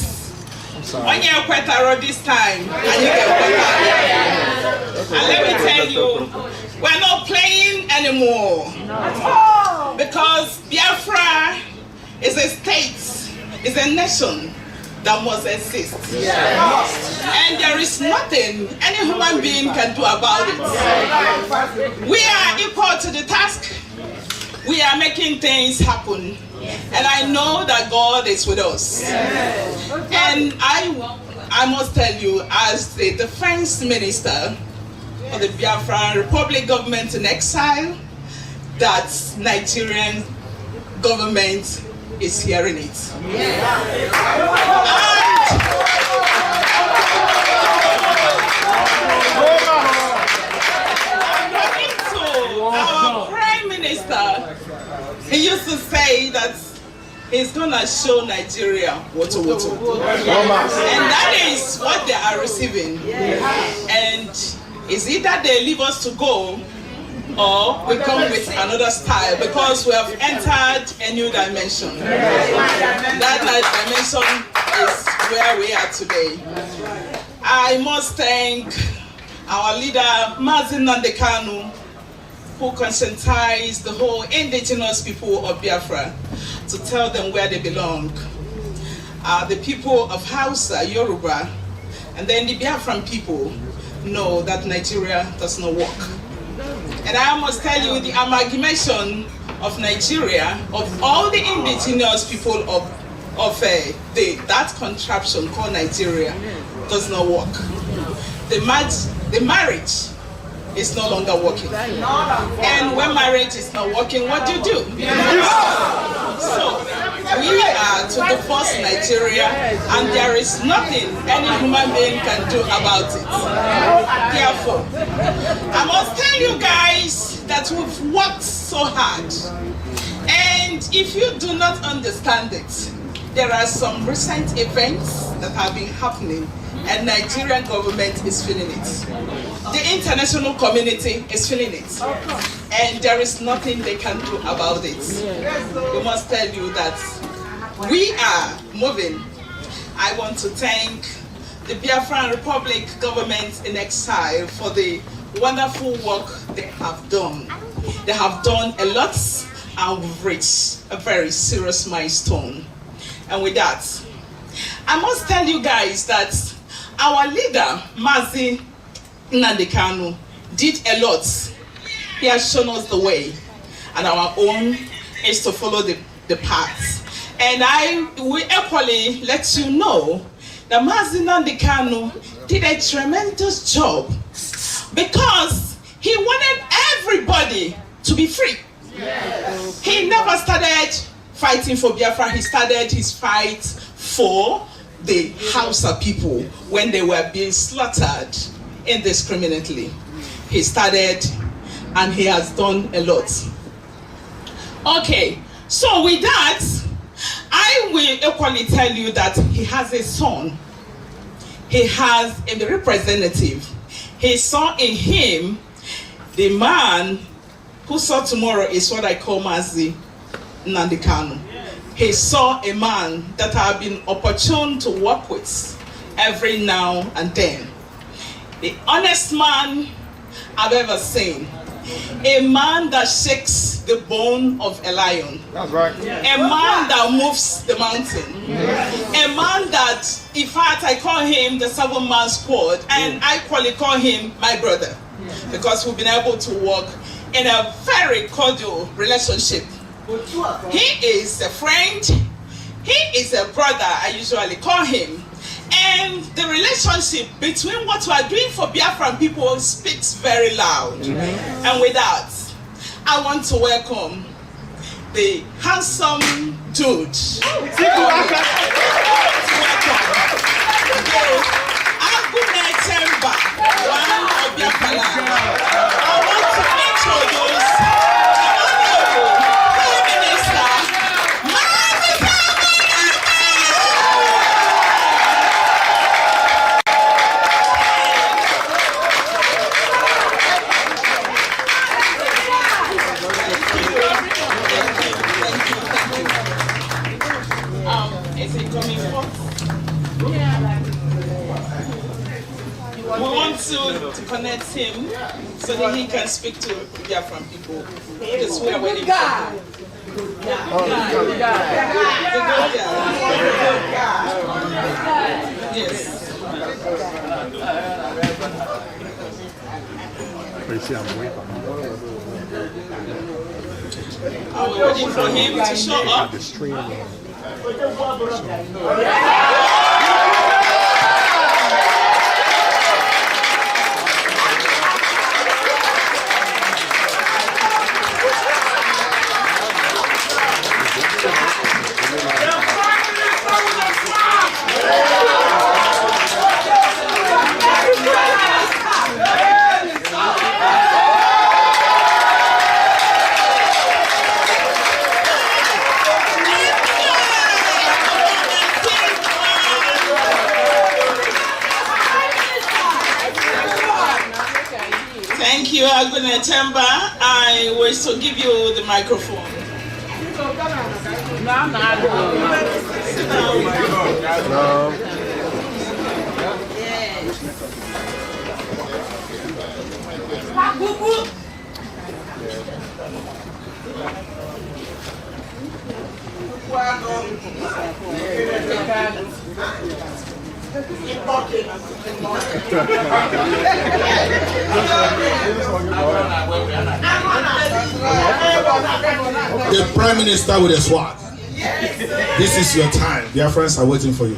on your quetaro this time, and you get quetaro. And let me tell you, we're not playing anymore. Because Biafra is a state, is a nation that must exist. And there is nothing any human being can do about it. We are equal to the task. We are making things happen. And I know that God is with us. And I must tell you, as the defense minister of the Biafran Republic government in exile, that Nigerian government is hearing it. Our Prime Minister, he used to say that he's gonna show Nigeria what. And that is what they are receiving. And it's either they leave us to go or we come with another style, because we have entered a new dimension. That dimension is where we are today. I must thank our leader, Mazi Nnamdi Kanu, who conscientized the whole indigenous people of Biafra to tell them where they belong. The people of Hausa, Yoruba, and then the Biafran people know that Nigeria does not work. And I must tell you, the amalgamation of Nigeria, of all the indigenous people of that contraption called Nigeria, does not work. The marriage is no longer working. And when marriage is not working, what do you do? So we are to divorce Nigeria, and there is nothing any human being can do about it. Therefore, I must tell you guys that we've worked so hard. And if you do not understand it, there are some recent events that have been happening, and Nigerian government is feeling it. The international community is feeling it. And there is nothing they can do about it. We must tell you that we are moving. I want to thank the Biafran Republic government in exile for the wonderful work they have done. They have done a lot, and we've reached a very serious milestone. And with that, I must tell you guys that our leader, Mazi Nnamdi Kanu, did a lot. He has shown us the way, and our own is to follow the path. And I will equally let you know that Mazi Nnamdi Kanu did a tremendous job, because he wanted everybody to be free. Yes. He never started fighting for Biafra. He started his fight for the Hausa people when they were being slaughtered indiscriminately. He started, and he has done a lot. Okay, so with that, I will equally tell you that he has a son. He has a representative. He saw in him the man who saw tomorrow is what I call Mazi Nnamdi Kanu. He saw a man that I've been opportune to work with every now and then. The honest man I've ever seen. A man that shakes the bone of a lion. That's right. A man that moves the mountain. A man that, in fact, I call him the 7-man squad, and I call him my brother, because we've been able to work in a very cordial relationship. He is a friend. He is a brother, I usually call him. And the relationship between what we are doing for Biafran people speaks very loud. And with that, I want to welcome the handsome dude. I want to introduce connect him so that he can speak to Biafran people. Because we are waiting for him. Good guy. Yes. Are we waiting for him to show up? Thank you, Agune Temba. I wish to give you the microphone. The Prime Minister with a sword. This is your time. Their friends are waiting for you.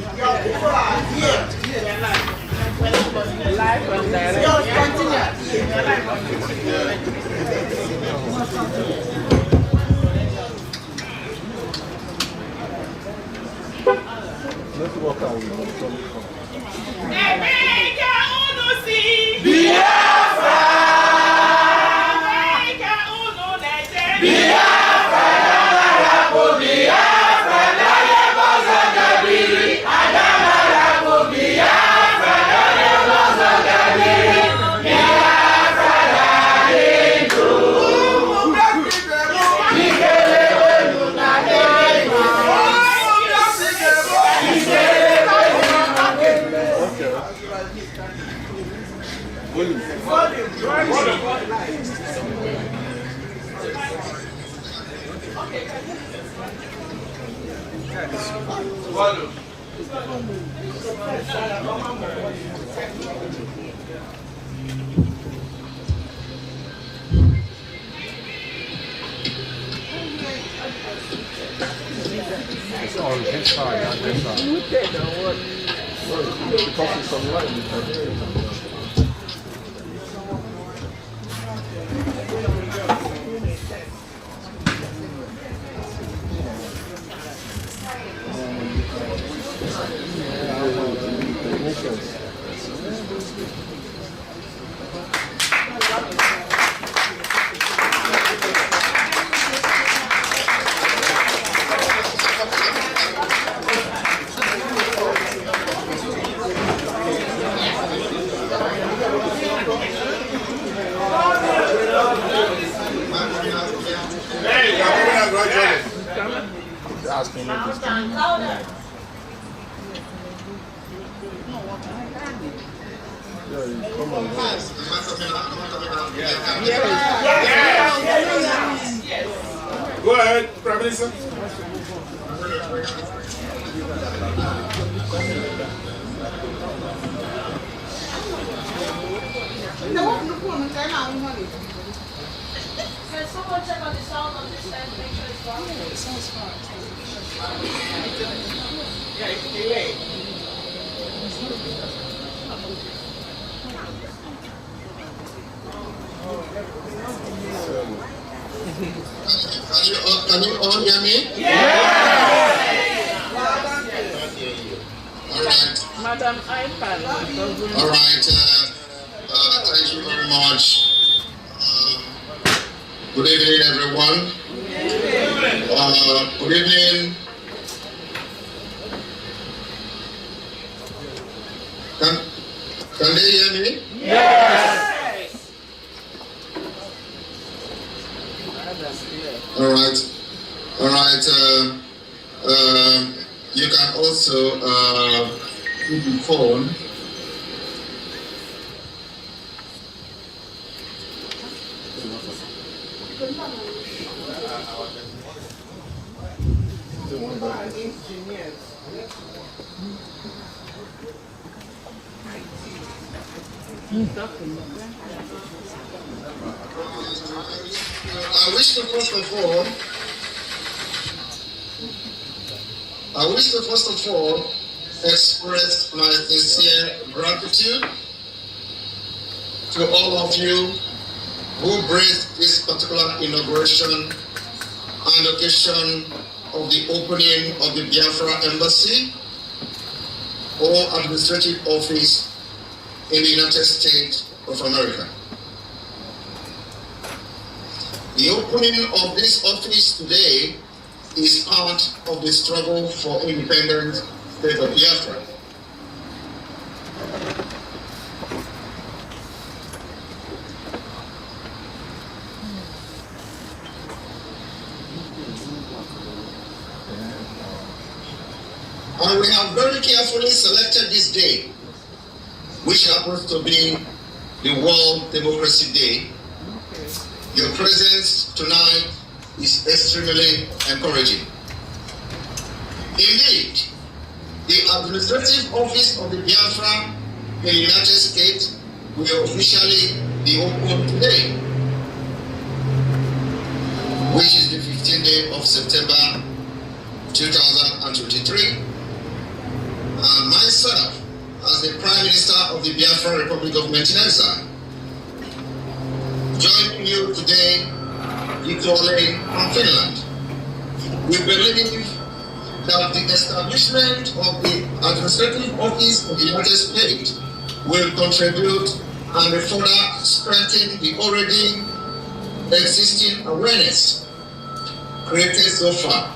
On his side, on this side. Because it's online. Go ahead, Prime Minister. Can someone check on the sound on this end, make sure it's fine? Yeah, it sounds fine. Yeah, it's delayed. Can you all hear me? Yes! All right. Madam Ipan. All right. Thank you very much. Good evening, everyone. Good evening. Can they hear me? Yes. All right. All right. You can also put the phone I wish to first of all express my sincere gratitude to all of you who graced this particular inauguration and occasion of the opening of the Biafra Embassy or administrative office in the United States of America. The opening of this office today is part of the struggle for independence state of Biafra. And we have very carefully selected this day, which happens to be the World Democracy Day. Your presence tonight is extremely encouraging. Indeed, the administrative office of the Biafra in the United States will officially be opened today, which is the 15th day of September 2023. And myself, as the Prime Minister of the Biafra Republic Government in Exile, joining you today virtually from Finland. We believe that the establishment of the administrative office in the United States will contribute and further strengthen the already existing awareness created so far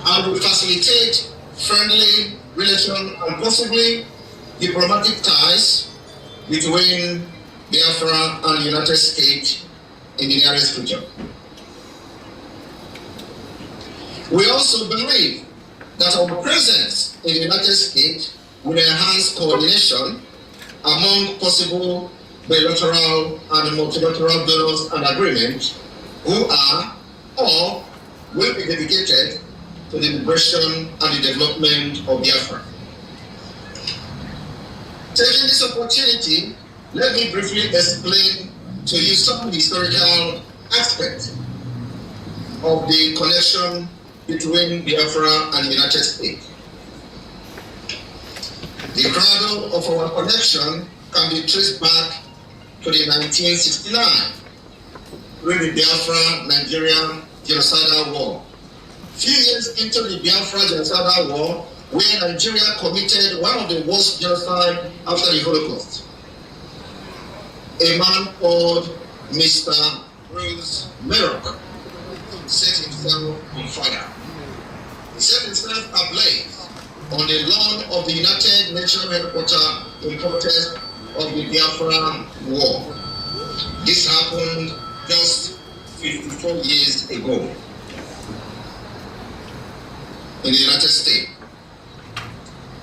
and will facilitate friendly relations and possibly diplomatic ties between Biafra and the United States in the nearest future. We also believe that our presence in the United States will enhance coordination among possible bilateral and multilateral donors and agreements who are or will be dedicated to the liberation and the development of Biafra. Taking this opportunity, let me briefly explain to you some historical aspects of the connection between Biafra and the United States. The cradle of our connection can be traced back to the 1969, during the Biafra-Nigeria genocidal war. Few years into the Biafra genocidal war, where Nigeria committed one of the worst genocides after the Holocaust. A man called Mr. Bruce Merrick set himself on fire. He set himself ablaze on the lawn of the United Nations headquarters in protest of the Biafra war. This happened just 54 years ago in the United States.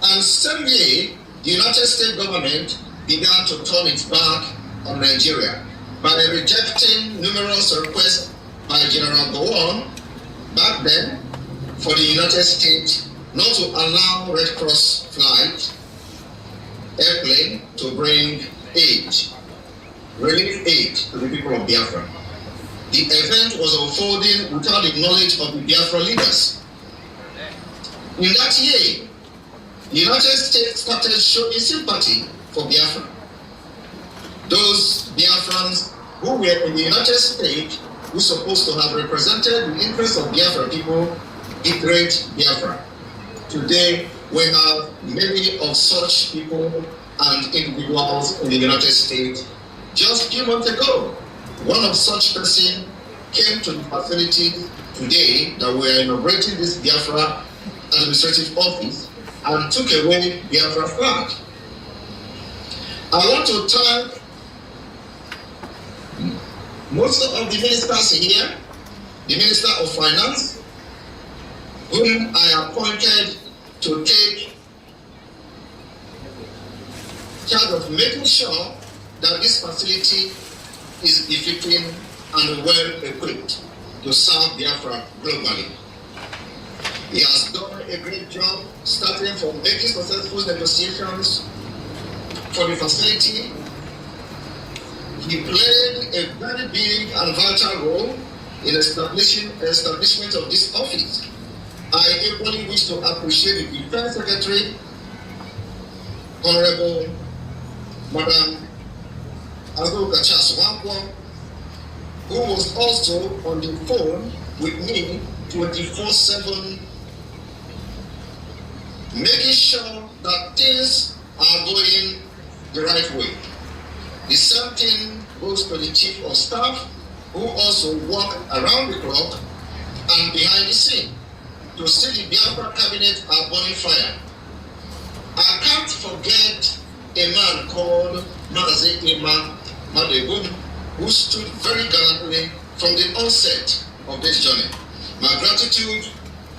And same day, the United States government began to turn its back on Nigeria by rejecting numerous requests by General Gowon back then for the United States not to allow Red Cross flight airplane to bring aid, relief aid to the people of Biafra. The event was unfolding without the knowledge of the Biafra leaders. In that year, the United States started showing sympathy for Biafra. Those Biafrans who were in the United States who supposed to have represented the interests of Biafra people betrayed Biafra. Today, we have many of such people and individuals in the United States. Just a few months ago, one of such persons came to the facility today that we are inaugurating this Biafra administrative office and took away Biafra flag. I want to thank most of the ministers here, the Minister of Finance, whom I appointed to take charge of making sure that this facility is befitting and well equipped to serve Biafra globally. He has done a great job starting from making successful negotiations for the facility. He played a very big and vital role in establishment of this office. I equally wish to appreciate the Defense Secretary, Honorable Madam Azuka Chaswankwo, who was also on the phone with me 24/7, making sure that things are going the right way. The same thing goes to the Chief of Staff, who also work around the clock and behind the scene to see the Biafra cabinet are burning fire. I can't forget a man called Mazi Ima Madegun, who stood very gallantly from the onset of this journey. My gratitude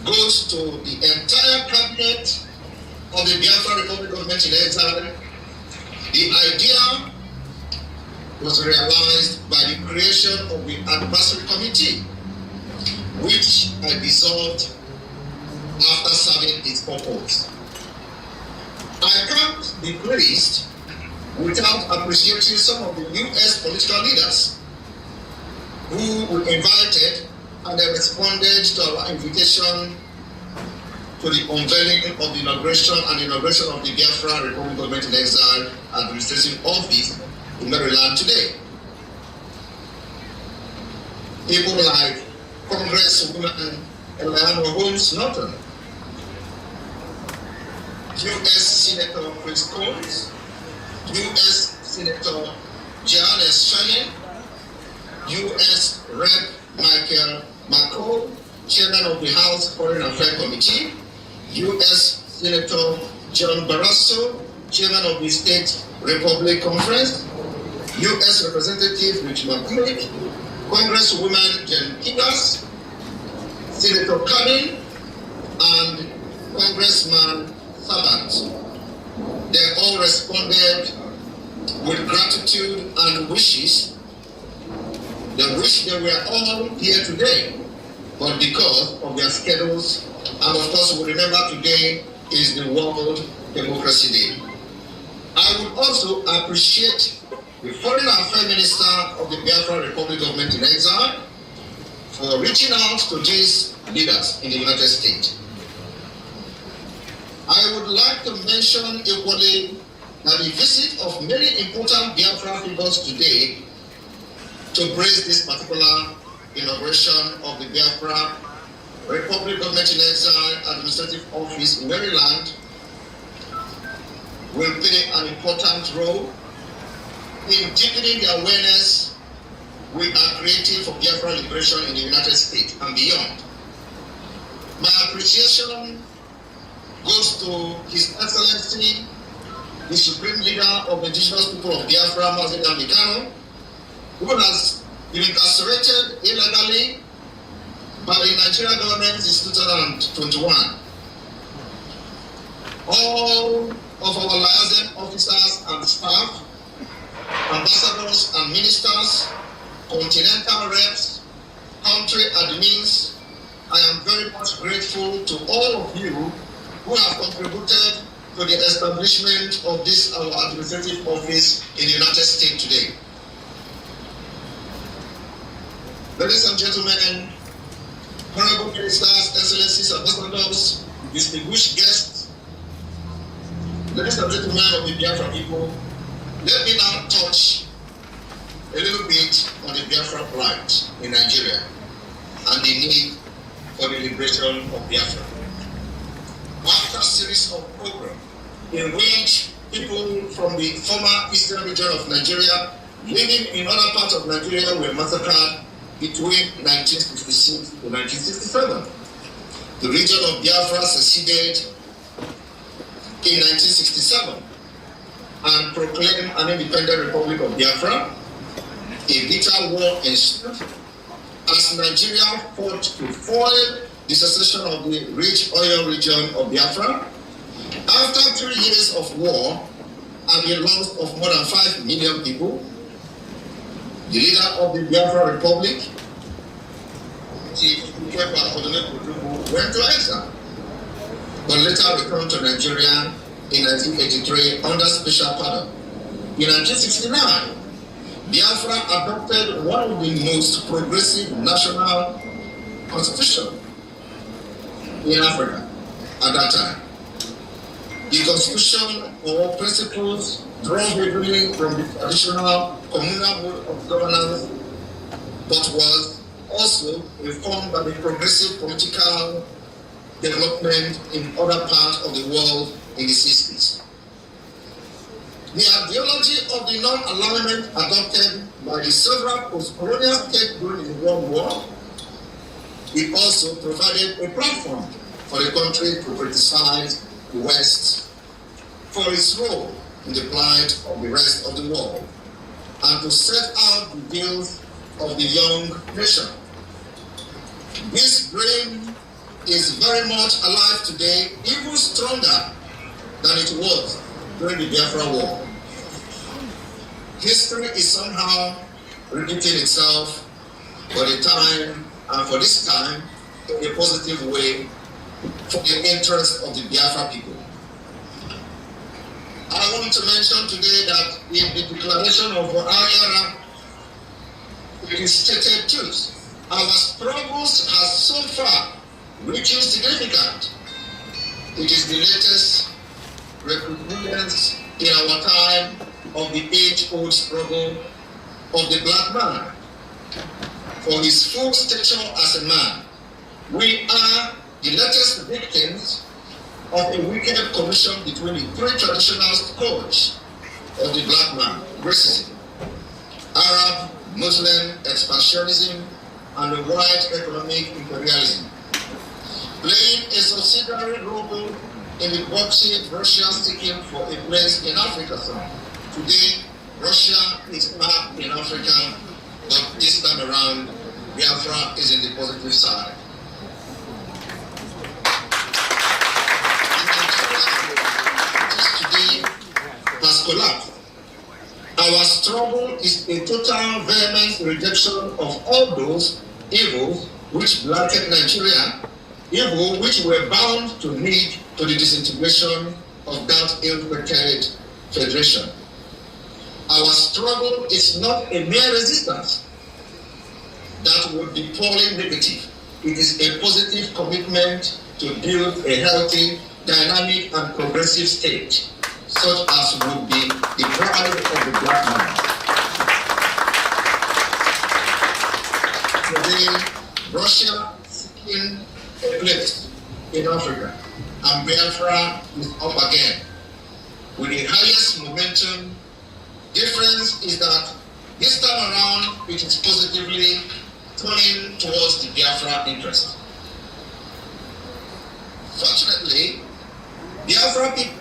goes to the entire cabinet of the Biafra Republic Government in Exile. The idea was realized by the creation of the advisory committee, which I dissolved after serving its purpose. I can't be pleased without appreciating some of the U.S. political leaders who were invited and they responded to our invitation to the unveiling of the inauguration of the Biafra Republic Government in Exile Administrative Office in Maryland today. People like Congresswoman Eleanor Holmes Norton, U.S. Senator Chris Coons, U.S. Senator Janice Shannon, U.S. Rep. Michael McCall, Chairman of the House Foreign Affairs Committee, U.S. Senator John Barrasso, Chairman of the State Republic Conference, U.S. Representative Rich McCulloch, Congresswoman Jen Kigas, Senator Cardin, and Congressman Sabant. They all responded with gratitude and wishes. They wish they were all here today, but because of their schedules, and of course we remember today is the World Democracy Day. I would also appreciate the Foreign Affairs Minister of the Biafra Republic Government in Exile for reaching out to these leaders in the United States. I would like to mention equally that the visit of many important Biafra figures today to praise this particular inauguration of the Biafra Republic Government in Exile Administrative Office in Maryland will play an important role in deepening the awareness we are creating for Biafra liberation in the United States and beyond. My appreciation goes to His Excellency, the Supreme Leader of the Indigenous People of Biafra, Mazi Kano, who has been incarcerated illegally by the Nigerian government since 2021. All of our liaison officers and staff, ambassadors and ministers, continental reps, country admins, I am very much grateful to all of you who have contributed to the establishment of this our administrative office in the United States today. Ladies and gentlemen, honorable ministers, excellencies, ambassadors, distinguished guests, ladies and gentlemen of the Biafra people, let me now touch a little bit on the Biafra plight in Nigeria and the need for the liberation of Biafra. After a series of programs in which people from the former eastern region of Nigeria living in other parts of Nigeria were massacred between 1966 to 1967. The region of Biafra seceded in 1967 and proclaimed an independent Republic of Biafra. A bitter war ensued as Nigeria fought to foil the secession of the rich oil region of Biafra. After 3 years of war and the loss of more than 5 million people, The leader of the Biafra Republic, went to exile, but later returned to Nigeria in 1983 under special pardon. In 1969, Biafra adopted one of the most progressive national constitutions in Africa at that time. The constitution or principles drawn heavily from the traditional communal mode of governance, but was also informed by the progressive political development in other parts of the world in the 60s. The ideology of the non-alignment adopted by the several post-colonial states during the World War, it also provided a platform for the country to criticize the West for its role in the plight of the rest of the world and to set out the views of the young nation. This dream is very much alive today, even stronger than it was during the Biafra War. History is somehow repeating itself for the time, and for this time, in a positive way, for the interest of the Biafra people. I want to mention today that in the declaration of our era, it is stated too, our struggles have so far reached significant. It is the latest recurrence in our time of the age-old struggle of the black man for his full stature as a man. We are the latest victims of a wicked collision between the three traditional scourges of the black man: racism, Arab, Muslim expansionism, and the white economic imperialism, playing a subsidiary role in the boxing Russia seeking for a place in Africa. Today, Russia is back in Africa, but this time around, Biafra is in the positive side. Today has collapsed. Our struggle is a total vehement rejection of all those evils which blighted Nigeria, evil which were bound to lead to the disintegration of that ill-prepared federation. Our struggle is not a mere resistance that would be purely negative. It is a positive commitment to build a healthy, dynamic, and progressive state, such as would be the pride of the black man. Today, Russia is seeking a place in Africa, and Biafra is up again with the highest momentum. Difference is that this time around it is positively turning towards the Biafra interest. Fortunately, Biafra people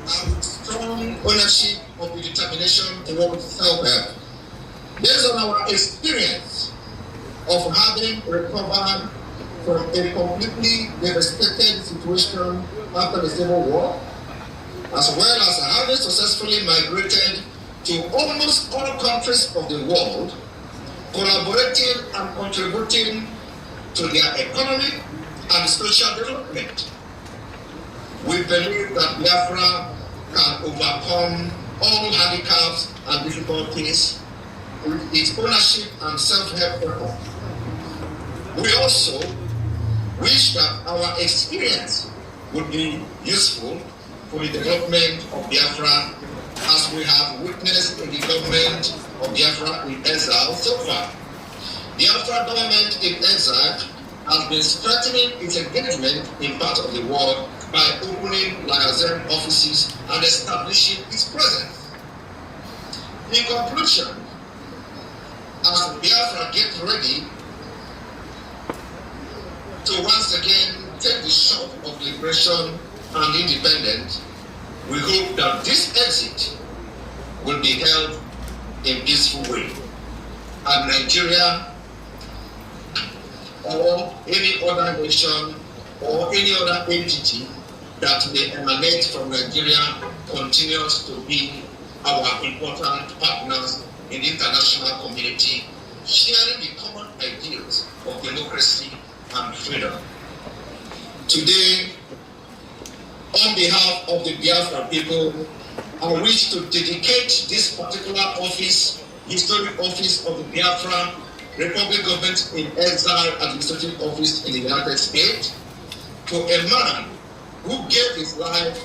have strong ownership of the determination towards self-help. Based on our experience of having recovered from a completely devastated situation after the Civil War, as well as having successfully migrated to almost all countries of the world, collaborating and contributing to their economic and social development. We believe that Biafra can overcome all handicaps and difficulties with its ownership and self-help effort. We also wish that our experience would be useful for the development of Biafra, as we have witnessed in the government of Biafra in exile so far. Biafra government in exile has been strengthening its engagement in part of the world by opening liaison offices and establishing its presence. In conclusion, as Biafra gets ready to once again take the shot of liberation and independence, we hope that this exit will be held in a peaceful way, and Nigeria or any other nation or any other entity that may emanate from Nigeria continues to be our important partners in the international community, sharing the common ideals of democracy and freedom. Today, on behalf of the Biafra people, I wish to dedicate this particular office, historic office of the Biafra Republic Government in Exile Administrative Office in the United States, to a man who gave his life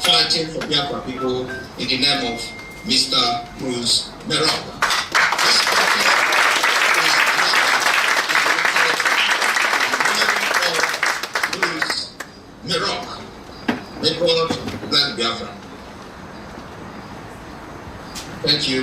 fighting for Biafra people in the name of Mr. Bruce Merock. This office is the name of Bruce Merock. May God bless Biafra. Thank you.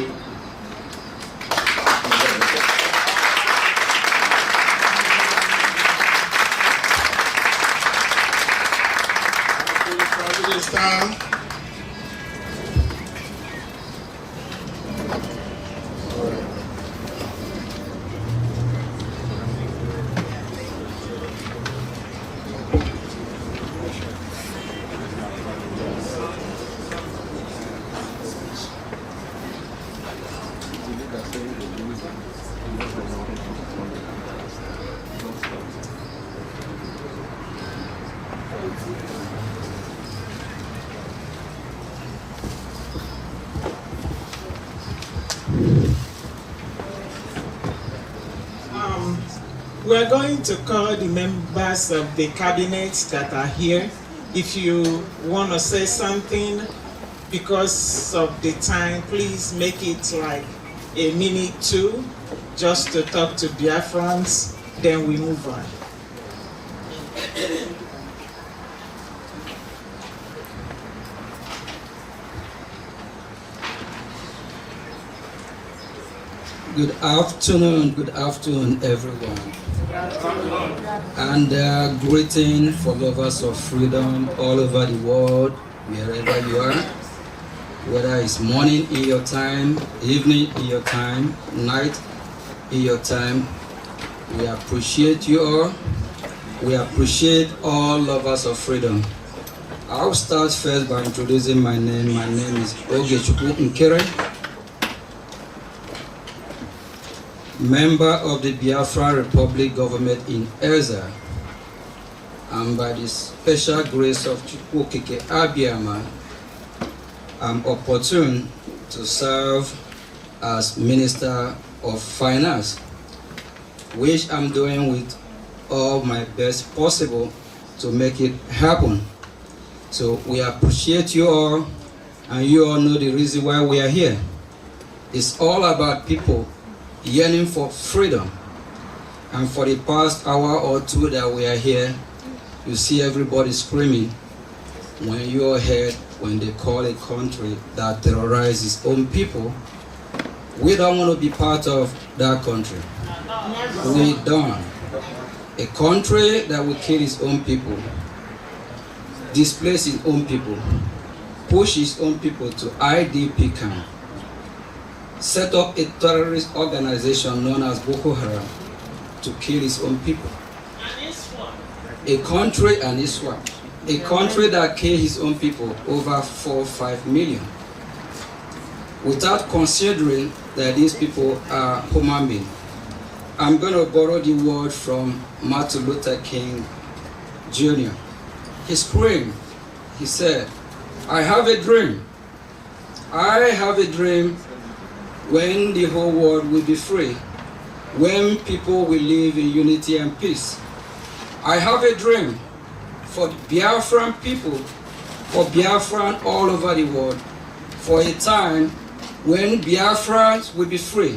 We're going to call the members of the cabinet that are here. If you want to say something, because of the time, please make it like a minute too, just to talk to Biafrans, then we move on. Good afternoon, everyone. And greeting for lovers of freedom all over the world, wherever you are. Whether it's morning in your time, evening in your time, night in your time, we appreciate you all. We appreciate all lovers of freedom. I'll start first by introducing my name. My name is Ogechukwu Nkere, member of the Biafra Republic Government in Ezza, and by the special grace of Chukwukike Abiyama, I'm opportune to serve as Minister of Finance, which I'm doing with all my best possible to make it happen. So we appreciate you all, and you all know the reason why we are here. It's all about people yearning for freedom. And for the past hour or two that we are here, you see everybody screaming when you are heard when they call a country that terrorizes its own people. We don't want to be part of that country. We don't. A country that will kill its own people, displace its own people, push its own people to IDP camp, set up a terrorist organization known as Boko Haram to kill its own people. A country and Islam. A country that kills its own people over 4 or 5 million, without considering that these people are human beings. I'm going to borrow the word from Martin Luther King Jr. He screamed, he said, I have a dream. I have a dream when the whole world will be free, when people will live in unity and peace. I have a dream for Biafran people, for Biafran all over the world, for a time when Biafrans will be free,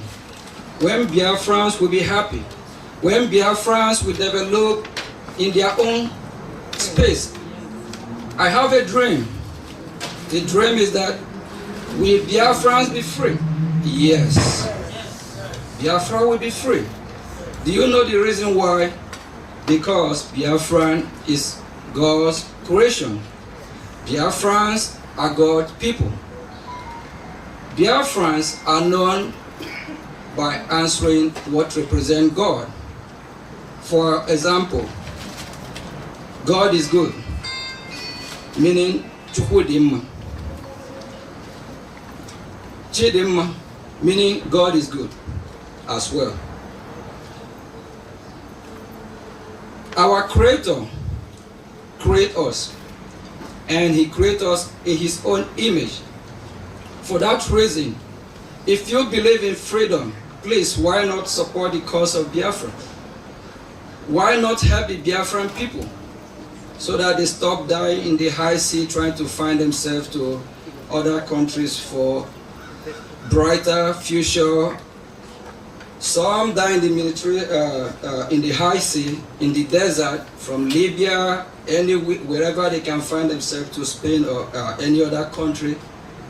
when Biafrans will be happy, when Biafrans will develop in their own space. I have a dream. The dream is that will Biafrans be free? Yes. Biafra will be free. Do you know the reason why? Because Biafran is God's creation. Biafrans are God's people. Biafrans are known by answering what represents God. For example, God is good, meaning Chukwudimma. Chidimma, meaning God is good as well. Our Creator created us, and He created us in His own image. For that reason, if you believe in freedom, please, why not support the cause of Biafra? Why not help the Biafran people so that they stop dying in the high sea trying to find themselves to other countries for brighter future? Some die in the military, in the high sea, in the desert, from Libya, wherever they can find themselves, to Spain or any other country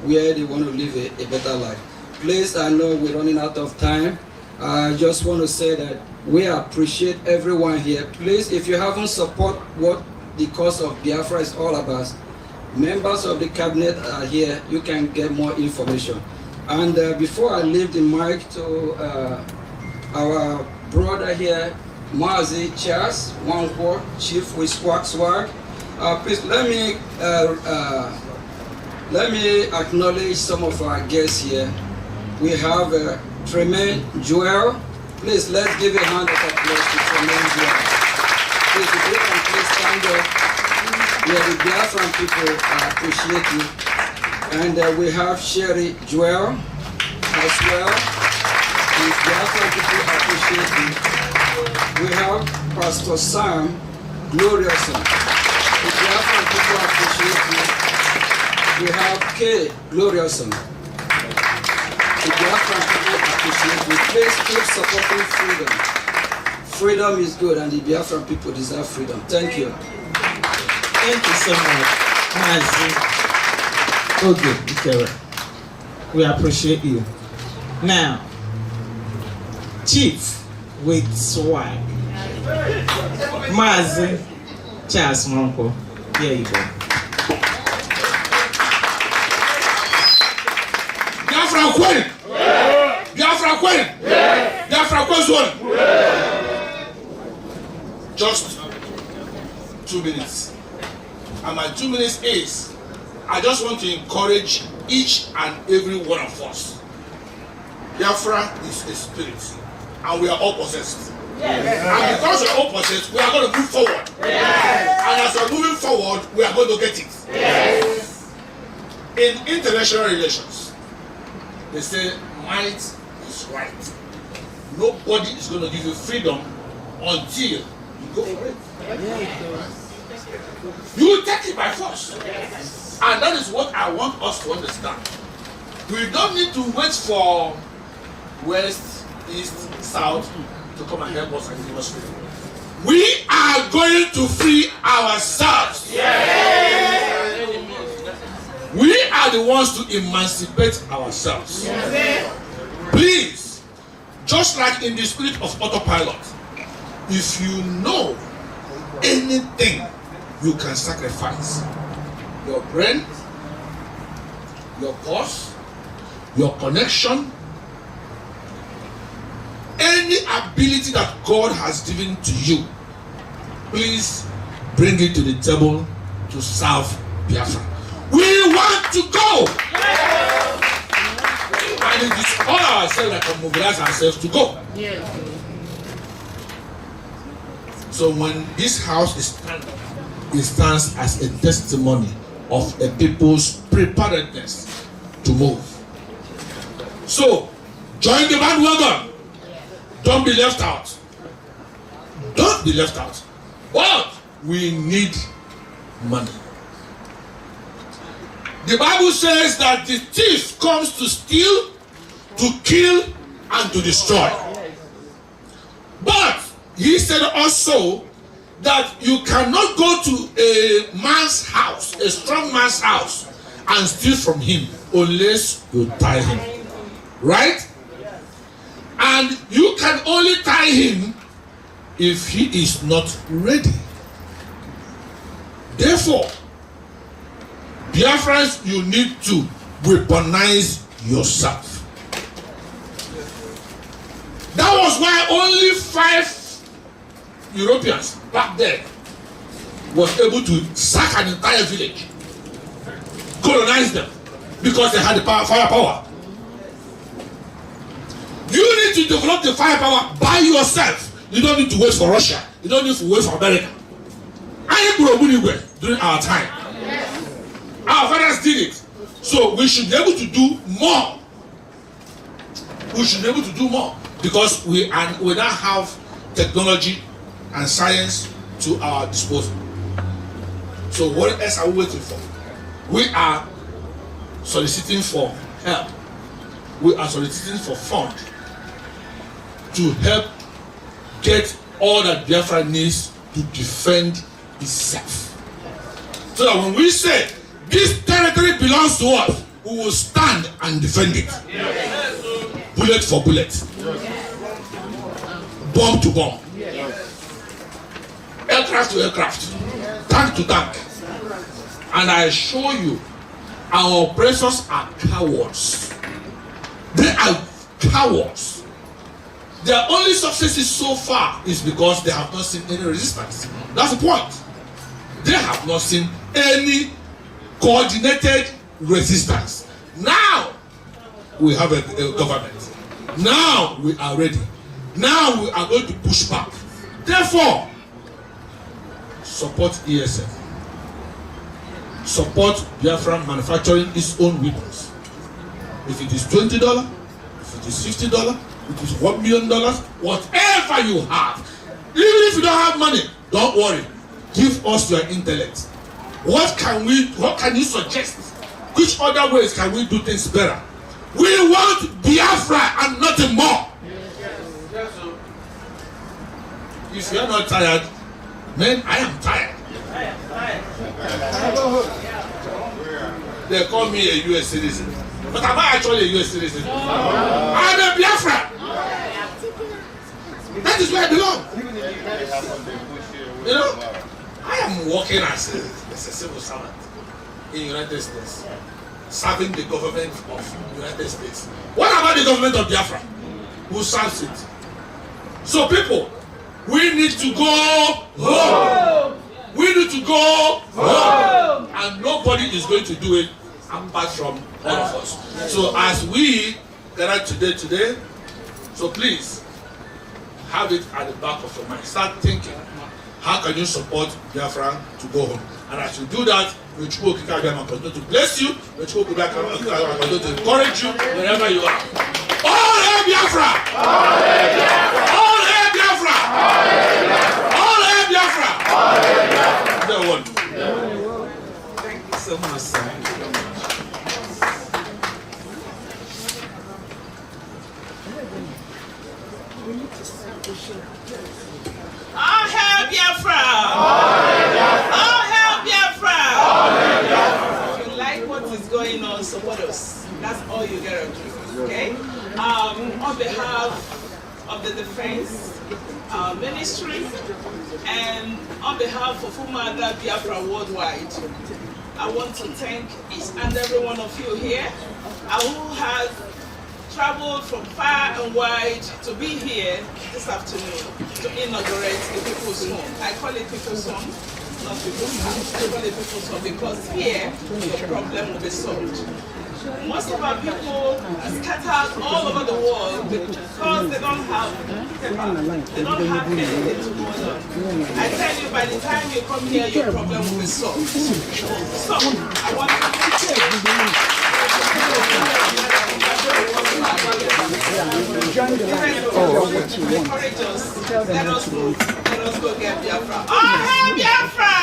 where they want to live a better life. Please, I know we're running out of time. I just want to say that we appreciate everyone here. Please, if you haven't supported what the cause of Biafra is all about, members of the cabinet are here. You can get more information. And before I leave the mic to our brother here, Mazi Charles Wankwo, Chief with Swag, please let me acknowledge some of our guests here. We have Tremaine Joel. Please, let's give a hand of applause to Tremaine Joel. Please, if you can please stand up. Yeah, the Biafran people appreciate you. And we have Sherry Joel as well. The Biafran people appreciate you. We have Pastor Sam Gloriousson. The Biafran people appreciate you. We have Kay Gloriousson. The Biafran people appreciate you. Please keep supporting freedom. Freedom is good, and the Biafran people deserve freedom. Thank you. Thank you so much, Mazi. Okay, we appreciate you. Now, Chief with swag, Mazi Charles Wankwo. Here you go. Biafra Queen! Biafra Queen! Biafra Queen! Just 2 minutes. And my 2 minutes is, I just want to encourage each and every one of us. Biafra is a spirit, and we are all possessed. Yes. And because we are all possessed, we are going to move forward. Yes. And as we are moving forward, we are going to get it. Yes. In international relations, they say might is right. Nobody is going to give you freedom until you go for it. Yes. You take it by force. Yes. And that is what I want us to understand. We don't need to wait for West, East, South to come and help us and give us freedom. We are going to free ourselves. Yes. We are the ones to emancipate ourselves. Yes. Please, just like in the spirit of autopilot, if you know anything you can sacrifice, your brain, your purse, your connection, any ability that God has given to you, please bring it to the table to serve Biafra. We want to go! Yes. And it is all ourselves that can mobilize ourselves to go. Yes. So when this house is standing, it stands as a testimony of a people's preparedness to move. So, join the bandwagon. Don't be left out. Don't be left out. But we need money. The Bible says that the thief comes to steal, to kill, and to destroy. But he said also that you cannot go to a man's house, a strong man's house, and steal from him unless you tie him. Right? And you can only tie him if he is not ready. Therefore, Biafrans, you need to weaponize yourself. That was why only 5 Europeans back then was able to sack an entire village, colonize them, because they had the firepower. need to develop the firepower by yourself. You don't need to wait for Russia. You don't need to wait for America. During our time. Our fathers did it. So we should be able to do more. We should be able to do more because we now have technology and science to our disposal. So what else are we waiting for? We are soliciting for help. We are soliciting for funds to help get all that Biafra needs to defend itself. So that when we say this territory belongs to us, we will stand and defend it. Yes. Bullet for bullet. Yes. Bomb to bomb. Yes. Aircraft to aircraft. Tank to tank. And I assure you, our oppressors are cowards. They are cowards. Their only successes so far is because they have not seen any resistance. That's the point. They have not seen any coordinated resistance. Now we have a government. Now we are ready. Now we are going to push back. Therefore, support ESF. Support Biafra manufacturing its own weapons. If it is $20, if it is $50, it is $1 million, whatever you have. Even if you don't have money, don't worry. Give us your intellect. What can you suggest? Which other ways can we do things better? We want Biafra and nothing more. If you are not tired, man, I am tired. They call me a US citizen. But am I actually a US citizen? I'm a Biafra. That is where I belong. You know, I am working as a civil servant in the United States, serving the government of the United States. What about the government of Biafra? Who serves it? So people, we need to go home. We need to go home. And nobody is going to do it apart from all of us. So as we gather today, so please have it at the back of your mind. Start thinking, how can you support Biafra to go home? And as you do that, we will continue to bless you. We will continue to encourage you wherever you are. All hail Biafra! All hail Biafra! All hail Biafra! All hail Biafra! All hail Biafra! Thank you so much, sir. All hail Biafra! All hail Biafra! All hail Biafra! If you like what is going on, support us. That's all you gotta do, okay? On behalf of the Defense Ministry and on behalf of Umada Biafra Worldwide, I want to thank each and every one of you here who has traveled from far and wide to be here this afternoon to inaugurate the People's Home. I call it People's Home, not People's House. I call it People's Home because here your problem will be solved. Most of our people are scattered all over the world because they don't have paper. They don't have anything to go on. I tell you, by the time you come here, your problem will be solved. So, I want to encourage us. Let us go get Biafra. All hail Biafra!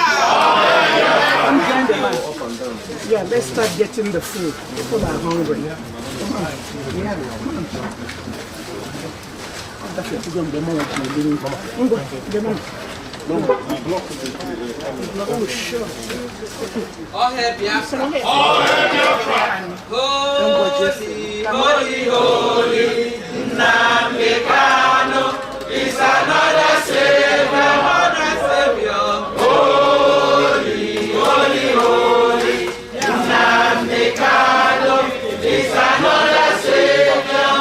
Yeah, let's start getting the food. People are hungry. Come on. Yeah. That's it. We're going to oh, sure. All hail Biafra. All hail Biafra. Holy, holy, holy. Nnamdi Kanu is another savior, another savior. Holy, holy, holy. Nnamdi Kanu is another savior.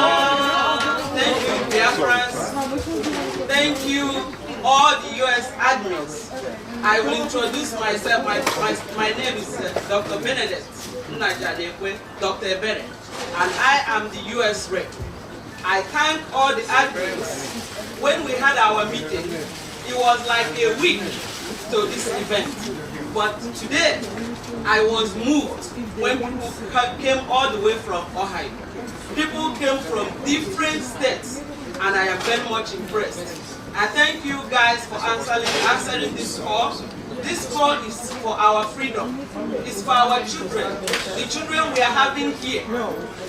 Thank you, Biafrans. Thank you, all the U.S. admins. I will introduce myself. My name is Dr. Benedict Nnajadekwe, Dr. Bennett, and I am the U.S. rep. I thank all the admins. When we had our meeting, it was like a week to this event. But today, I was moved when people came all the way from Ohio. People came from different states, and I am very much impressed. I thank you guys for answering this call. This call is for our freedom. It's for our children. The children we are having here.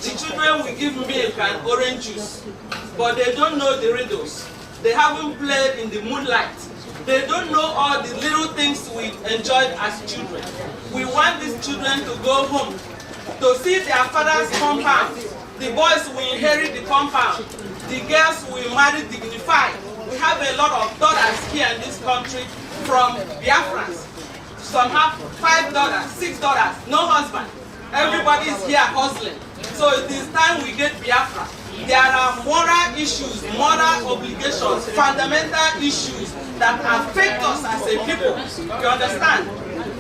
The children we give milk and orange juice. But they don't know the riddles. They haven't played in the moonlight. They don't know all the little things we enjoyed as children. We want these children to go home, to see their father's compound. The boys will inherit the compound. The girls will marry dignified. We have a lot of daughters here in this country from BIAFRANS. Some have $5, $6, no husband. Everybody is here hustling. So it is time we get Biafra. There are moral issues, moral obligations, fundamental issues that affect us as a people. You understand?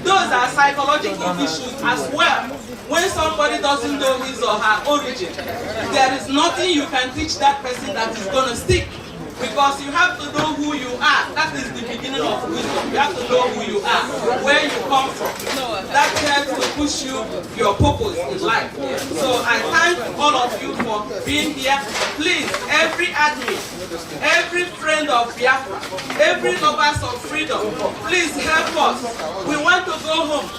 Those are psychological issues as well. When somebody doesn't know his or her origin, there is nothing you can teach that person that is going to stick. Because you have to know who you are. That is the beginning of wisdom. You have to know who you are, where you come from. That helps to push you your purpose in life. So I thank all of you for being here. Please, every admin, every friend of Biafra, every lovers of freedom, please help us. We want to go home.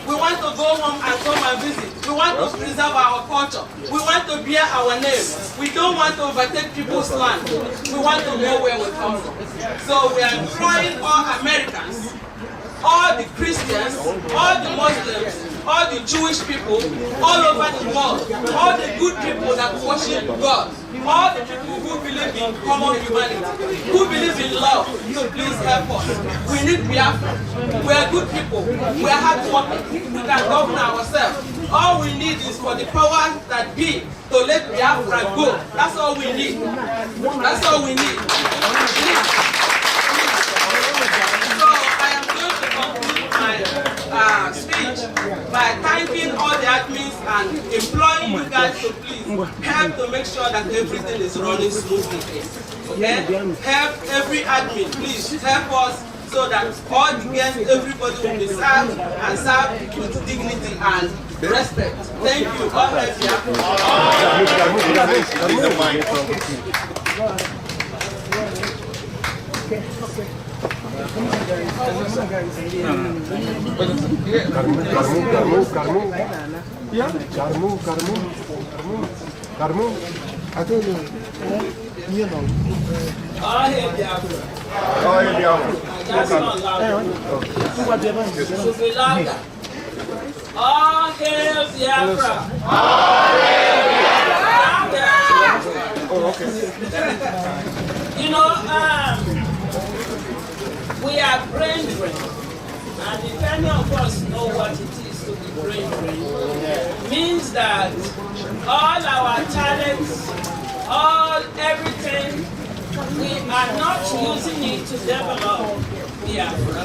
We want to go home and come and visit. We want to preserve our culture. We want to bear our name. We don't want to overtake people's land. We want to know where we come from. So we are imploring all Americans, all the Christians, all the Muslims, all the Jewish people, all over the world, all the good people that worship God, all the people who believe in common humanity, who believe in love, so please help us. We need Biafra. We are good people. We are hardworking. We can govern ourselves. All we need is for the powers that be to let Biafra go. That's all we need. That's all we need. So I am going to conclude my speech by thanking all the admins and imploring you guys to please help to make sure that everything is running smoothly. Okay? Help every admin, please help us so that all the guests, everybody will be served and served with dignity and respect. Thank you. God bless All hail Biafra! All hail Biafra! Oh, okay. You know, we are brain drained, and if any of us know what it is to be brain drained, means that all our talents, everything, we are not using it to develop Biafra.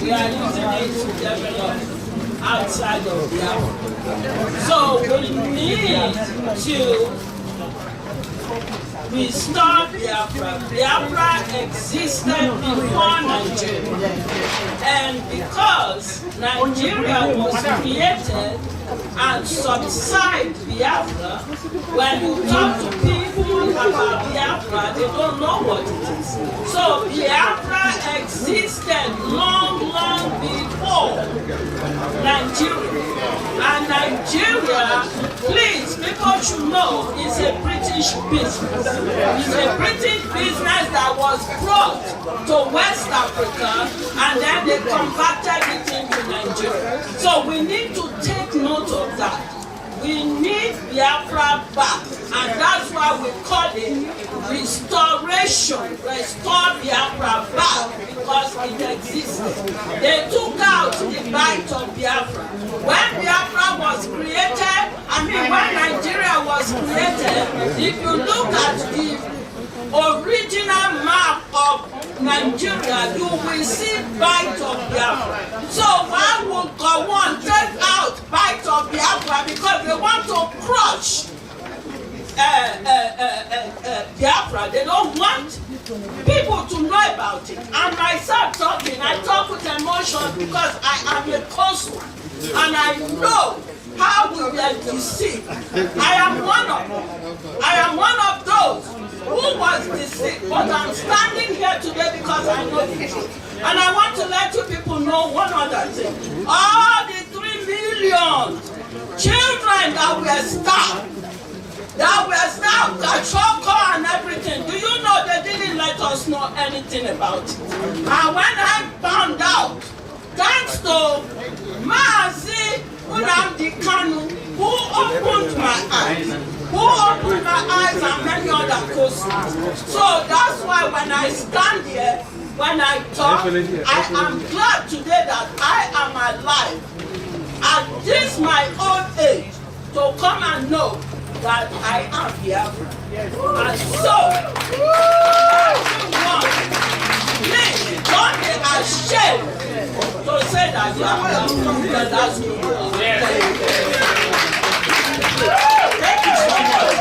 We are using it to develop outside of Biafra. So we need to restore Biafra. Biafra existed before Nigeria. And because Nigeria was created and subside Biafra, when you talk to people about Biafra, they don't know what it is. So Biafra existed long before Nigeria. And Nigeria, please, people should know, is a British business. It's a British business that was brought to West Africa and then they converted it into Nigeria. So we need to take note of that. We need Biafra back, and that's why we call it restoration. Restore Biafra back because it existed. They took out the bite of Biafra. When Biafra was created, when Nigeria was created, if you look at the original map of Nigeria, you will see bite of Biafra. So why would Gowon take out bite of Biafra? Because they want to crush Biafra. They don't want people to know about it. And myself talking, I talk with emotion because I am a consular and I know how we were deceived. I am one of those who was deceived, but I'm standing here today because I know the truth. And I want to let you people know one other thing. All the 3 million children that were starved, Choco and everything. Do you know they didn't let us know anything about it? And when I found out, thanks to Mazi Unamdi Kanu, who opened my eyes and many other questions. So that's why when I stand here, when I talk, I am glad today that I am alive at this my old age to come and know that I am here. And so, everyone, please don't be ashamed to say that you are welcome. That's good. Thank you so much.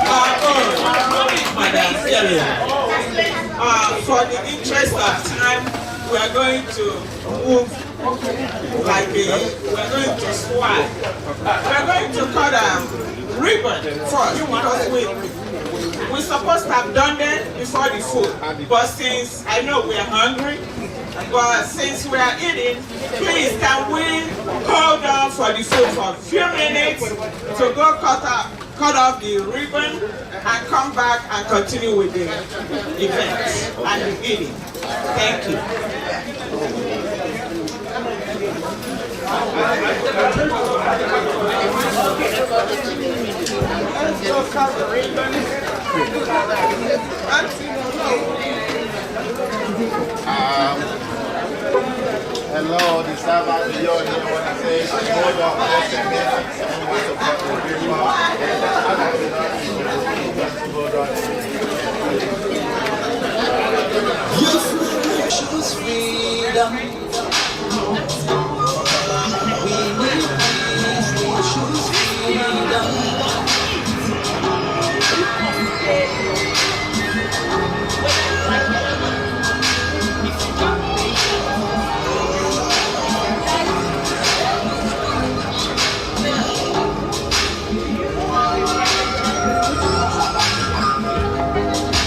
For the interest of time, we are going to move we're going to swap. We're going to cut a ribbon first because we're supposed to have done that before the food. But since I know we're hungry, but since we are eating, please can we hold on for the food for a few minutes to go cut off the ribbon and come back and continue with the event and the eating. Thank you. Hello, the servers beyond here want to say, hold on, just a minute. Choose freedom. We need peace. We choose freedom.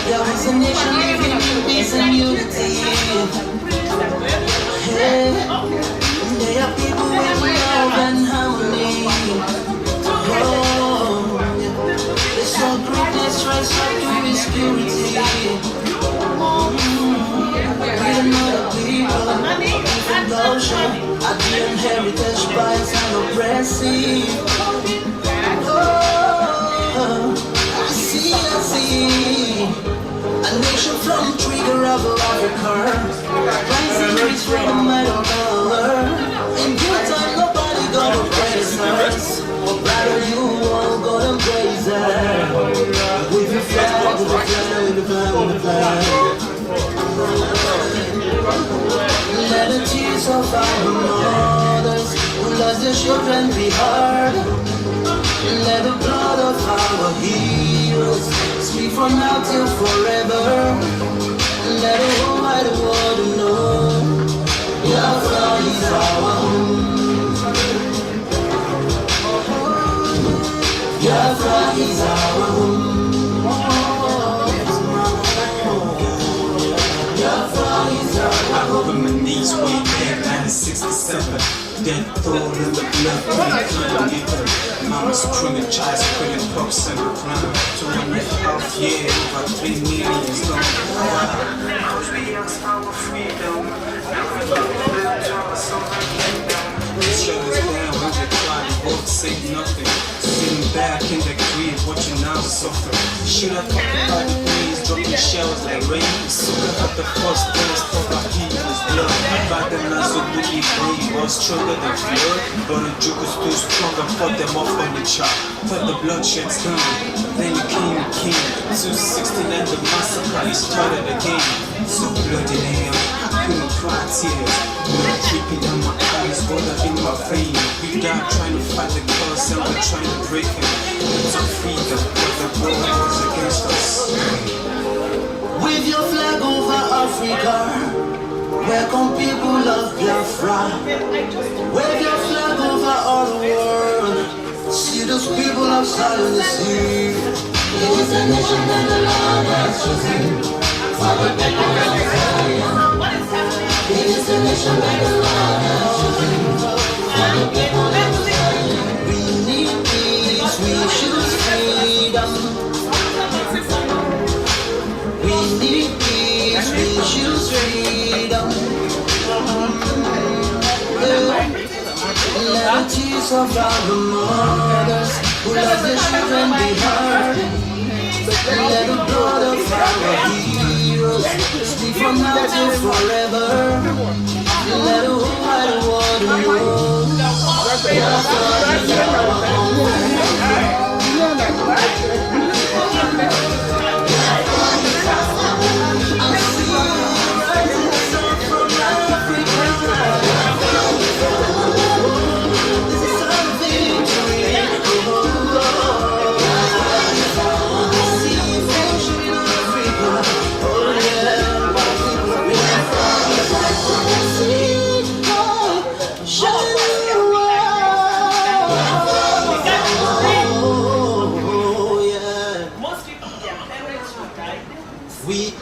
There was a nation living in peace and unity. Hey, they are people with love and harmony. Oh, they saw greatness rise up to insecurity. We're another people, different culture, a different heritage, bias and oppressive. Oh, I see. A nation from the trigger of Africa, rising race from the might of color. In due time, nobody gonna praise us. Rather you all gonna praise us. With the flag, with the flag, with the flag, with the flag. Let the tears of our mothers who lost their children be heard. Let the blood of our heroes speak from now till forever. Let the whole wide world know Biafra is our home. Biafra is our home. Biafra is our home. I rode on my knees way back 1967. Dead thrown in the blood, Mama's screaming, child screaming, pups and the ground. 2.5 years, over 3 million is gone. Cause we asked our freedom, never lived to our sovereign. Shut us down when they try to both say nothing. Sitting back in the grave, watching now suffer. Should I talk about the breeze, dropping shells like rain? Soon at the first place, talk about people's blood. Back then I so booty brave, was stronger than flood. But the juke was too strong and fought them off on the chart. Thought the bloodshed's done, then you came the king. 269 the massacre, he started again. So bloody hell. couldn't cry tears. Blood dripping down my eyes, water in my vein. We died trying to fight the cause and we're trying to break him. To freedom, but the world was against us. Wave your flag over Africa. Welcome people of Biafra. Wave your flag over all the world. See those people outside on the sea. It is the nation that the Lord has chosen. For the people of Zion. It is the nation that the Lord has chosen. For the people of Zion. We need peace, we choose freedom. We need peace, we choose freedom. Let the tears of our mothers who lost their children be heard. Let the blood of our heroes speak from now till forever. Let the whole wide world know Biafra is our we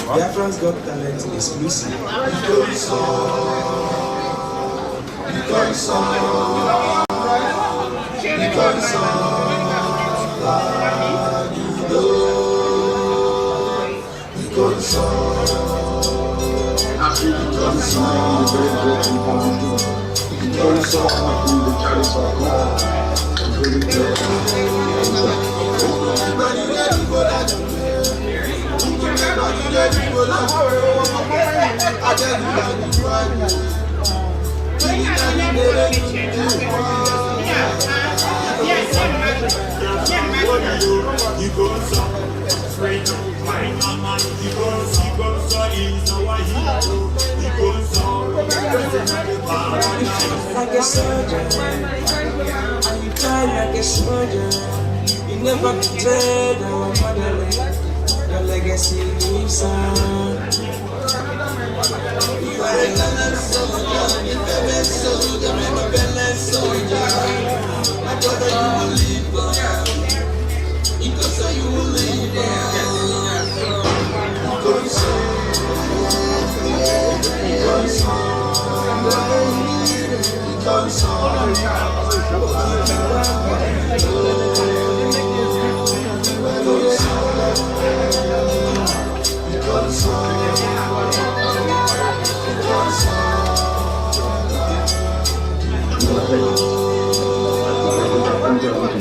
BIAFRANS Got Talent exclusive. Like a soldier, and you cry like a soldier. You never betrayed our motherland. Your legacy lives on. You are a gallant soldier, a brave soldier, a rebellious soldier. My brother, you will live on. Because you will live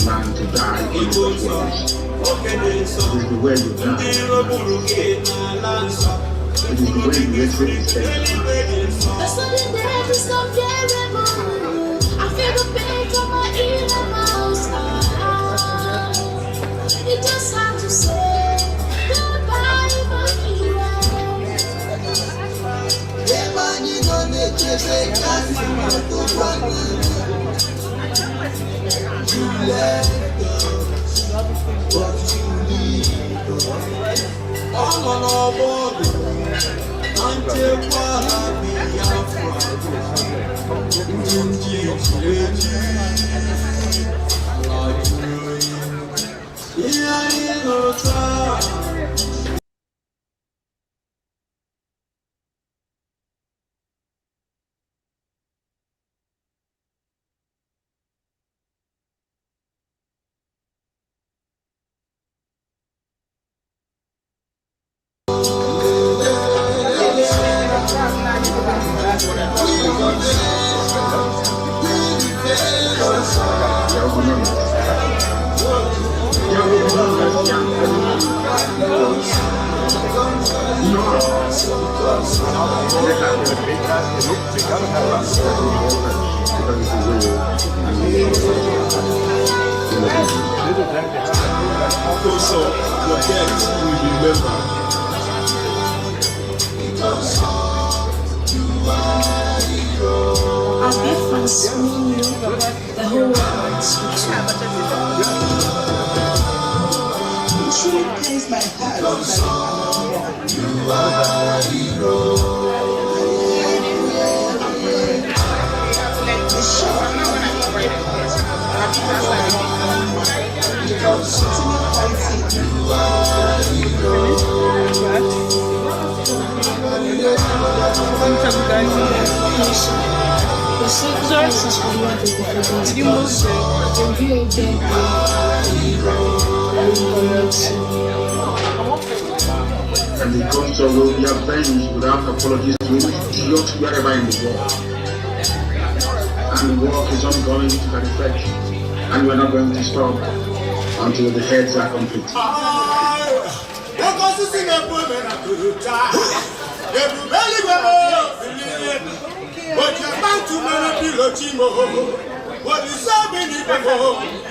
man to die in the world. It is the way you die. It is the way you respect the the sudden death is unbearable. I feel the pain from my inner mouth. You just have to say goodbye, my hero. You left us, but you leave us. I'm on our border. Until Also, your death will be remembered. As BIAFRANS mean you, the whole world speaks you. It truly pains my heart that you are a hero. The success for you and the culture will be avenged without apologies to idiots wherever in the world. And the work is ongoing to that effect, and we're not going to stop until the heads are complete. But you're about to what is happening before?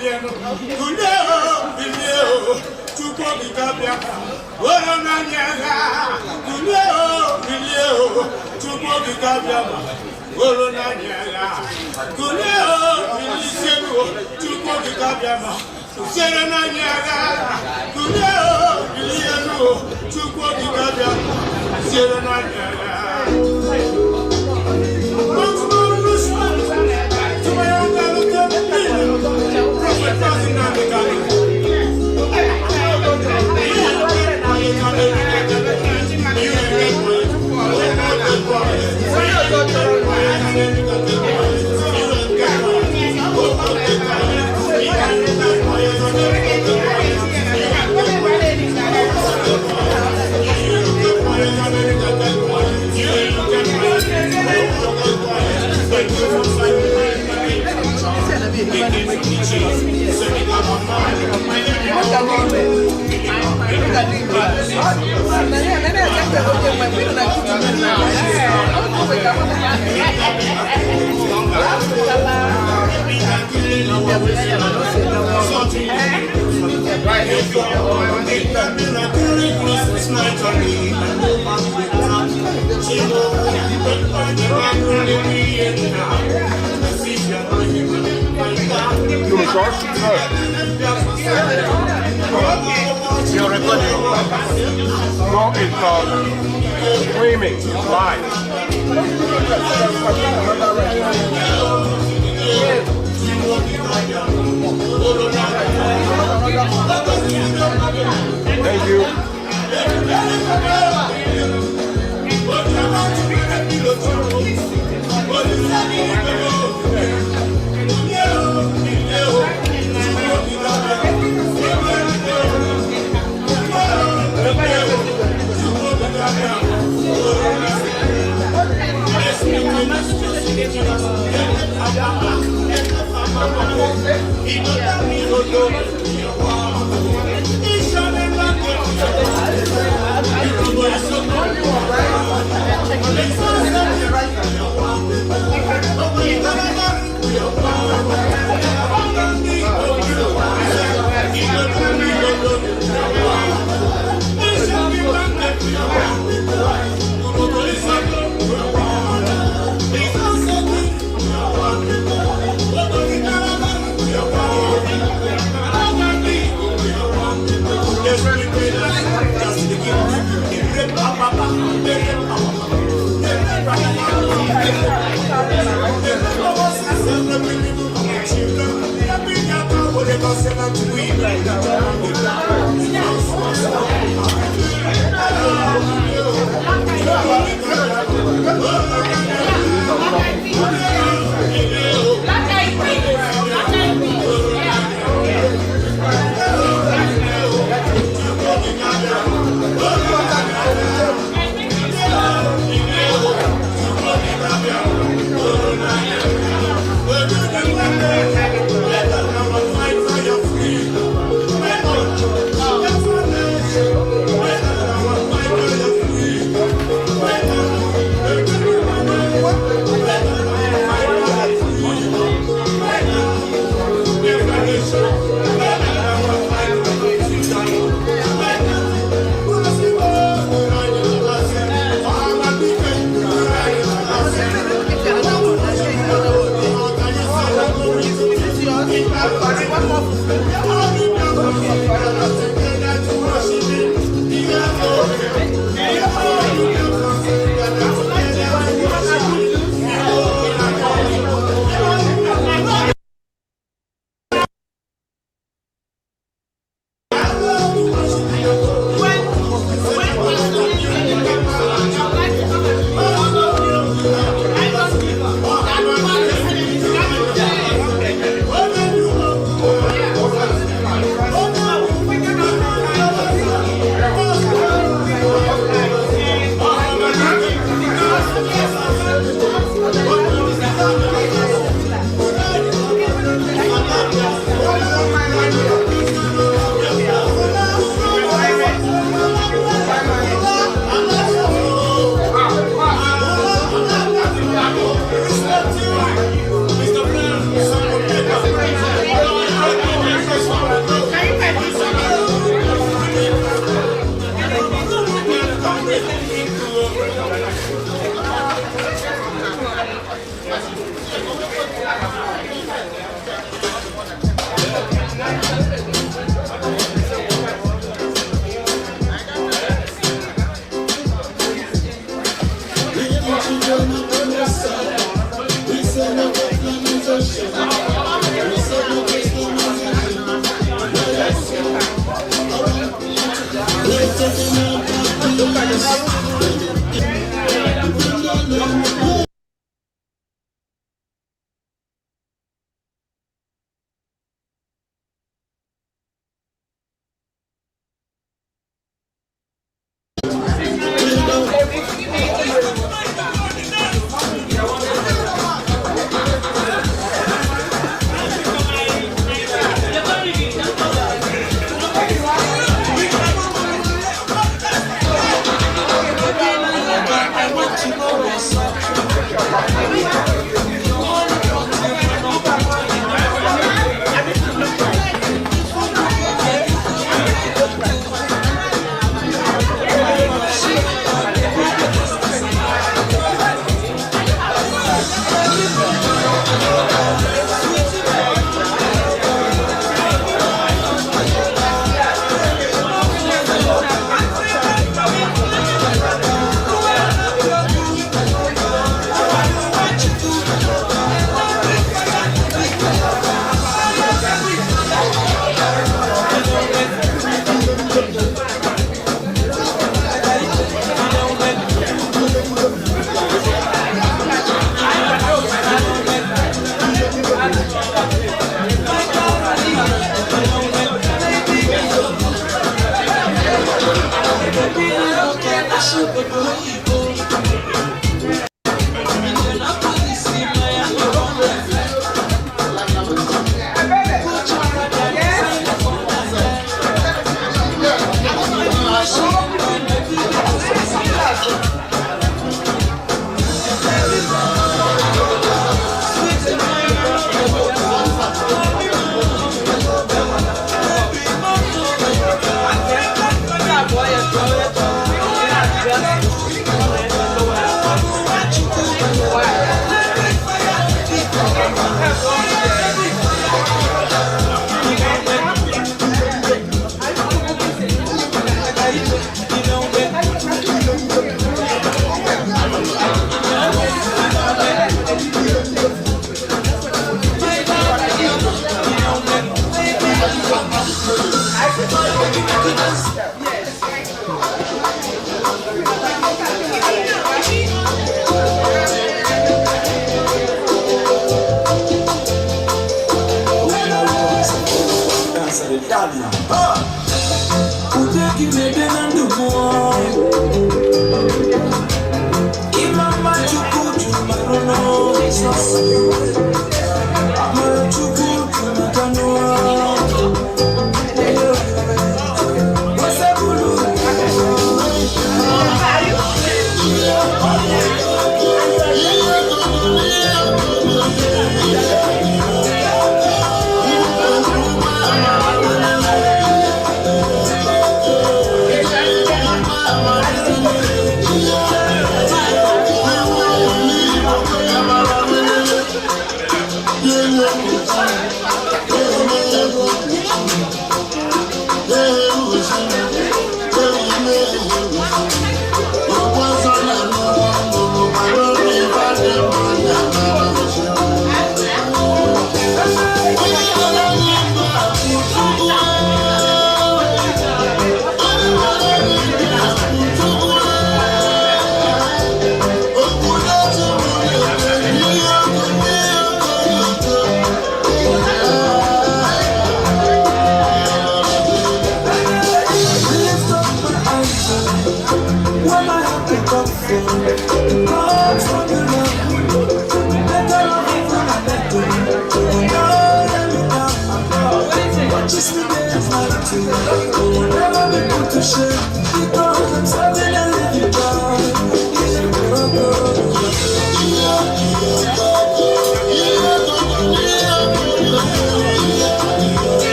You're recording. No, it's streaming live. Thank you.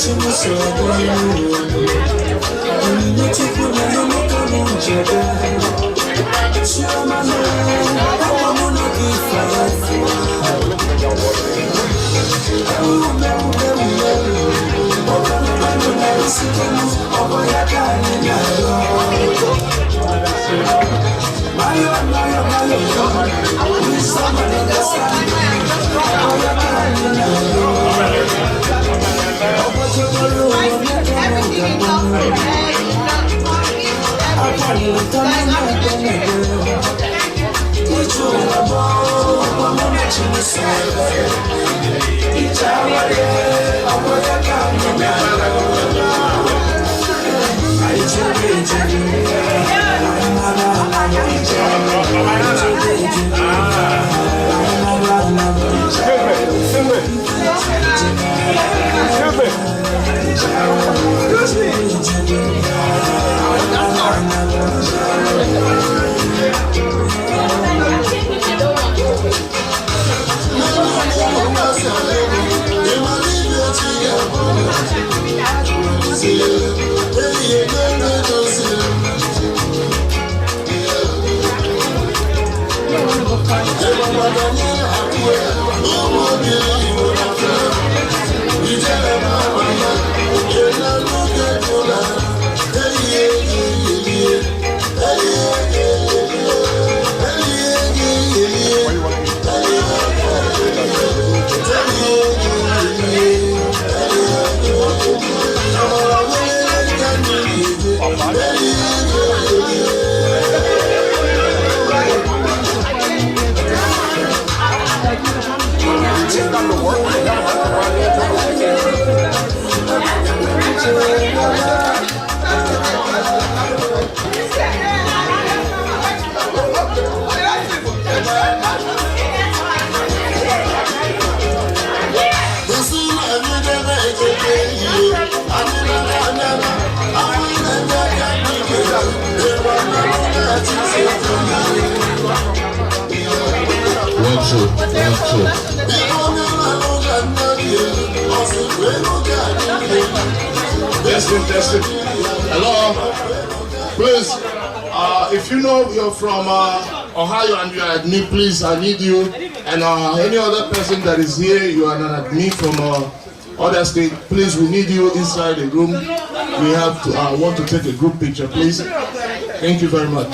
Chimusa Testing. Hello. Please, if you know you're from Ohio and you are admin, please, I need you. And any other person that is here, you are an admin from other state, please, we need you inside the room. We have to want to take a group picture, please. Thank you very much.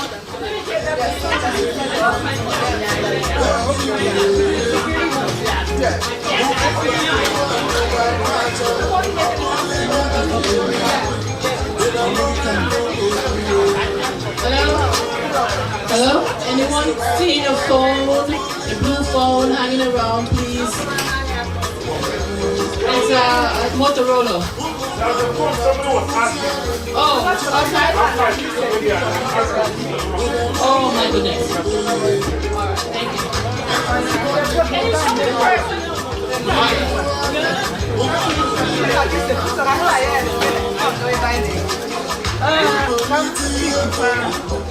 Hello? Anyone seeing a phone, a blue phone hanging around, please? It's a Motorola. Oh, outside? Oh my goodness. Alright, thank you.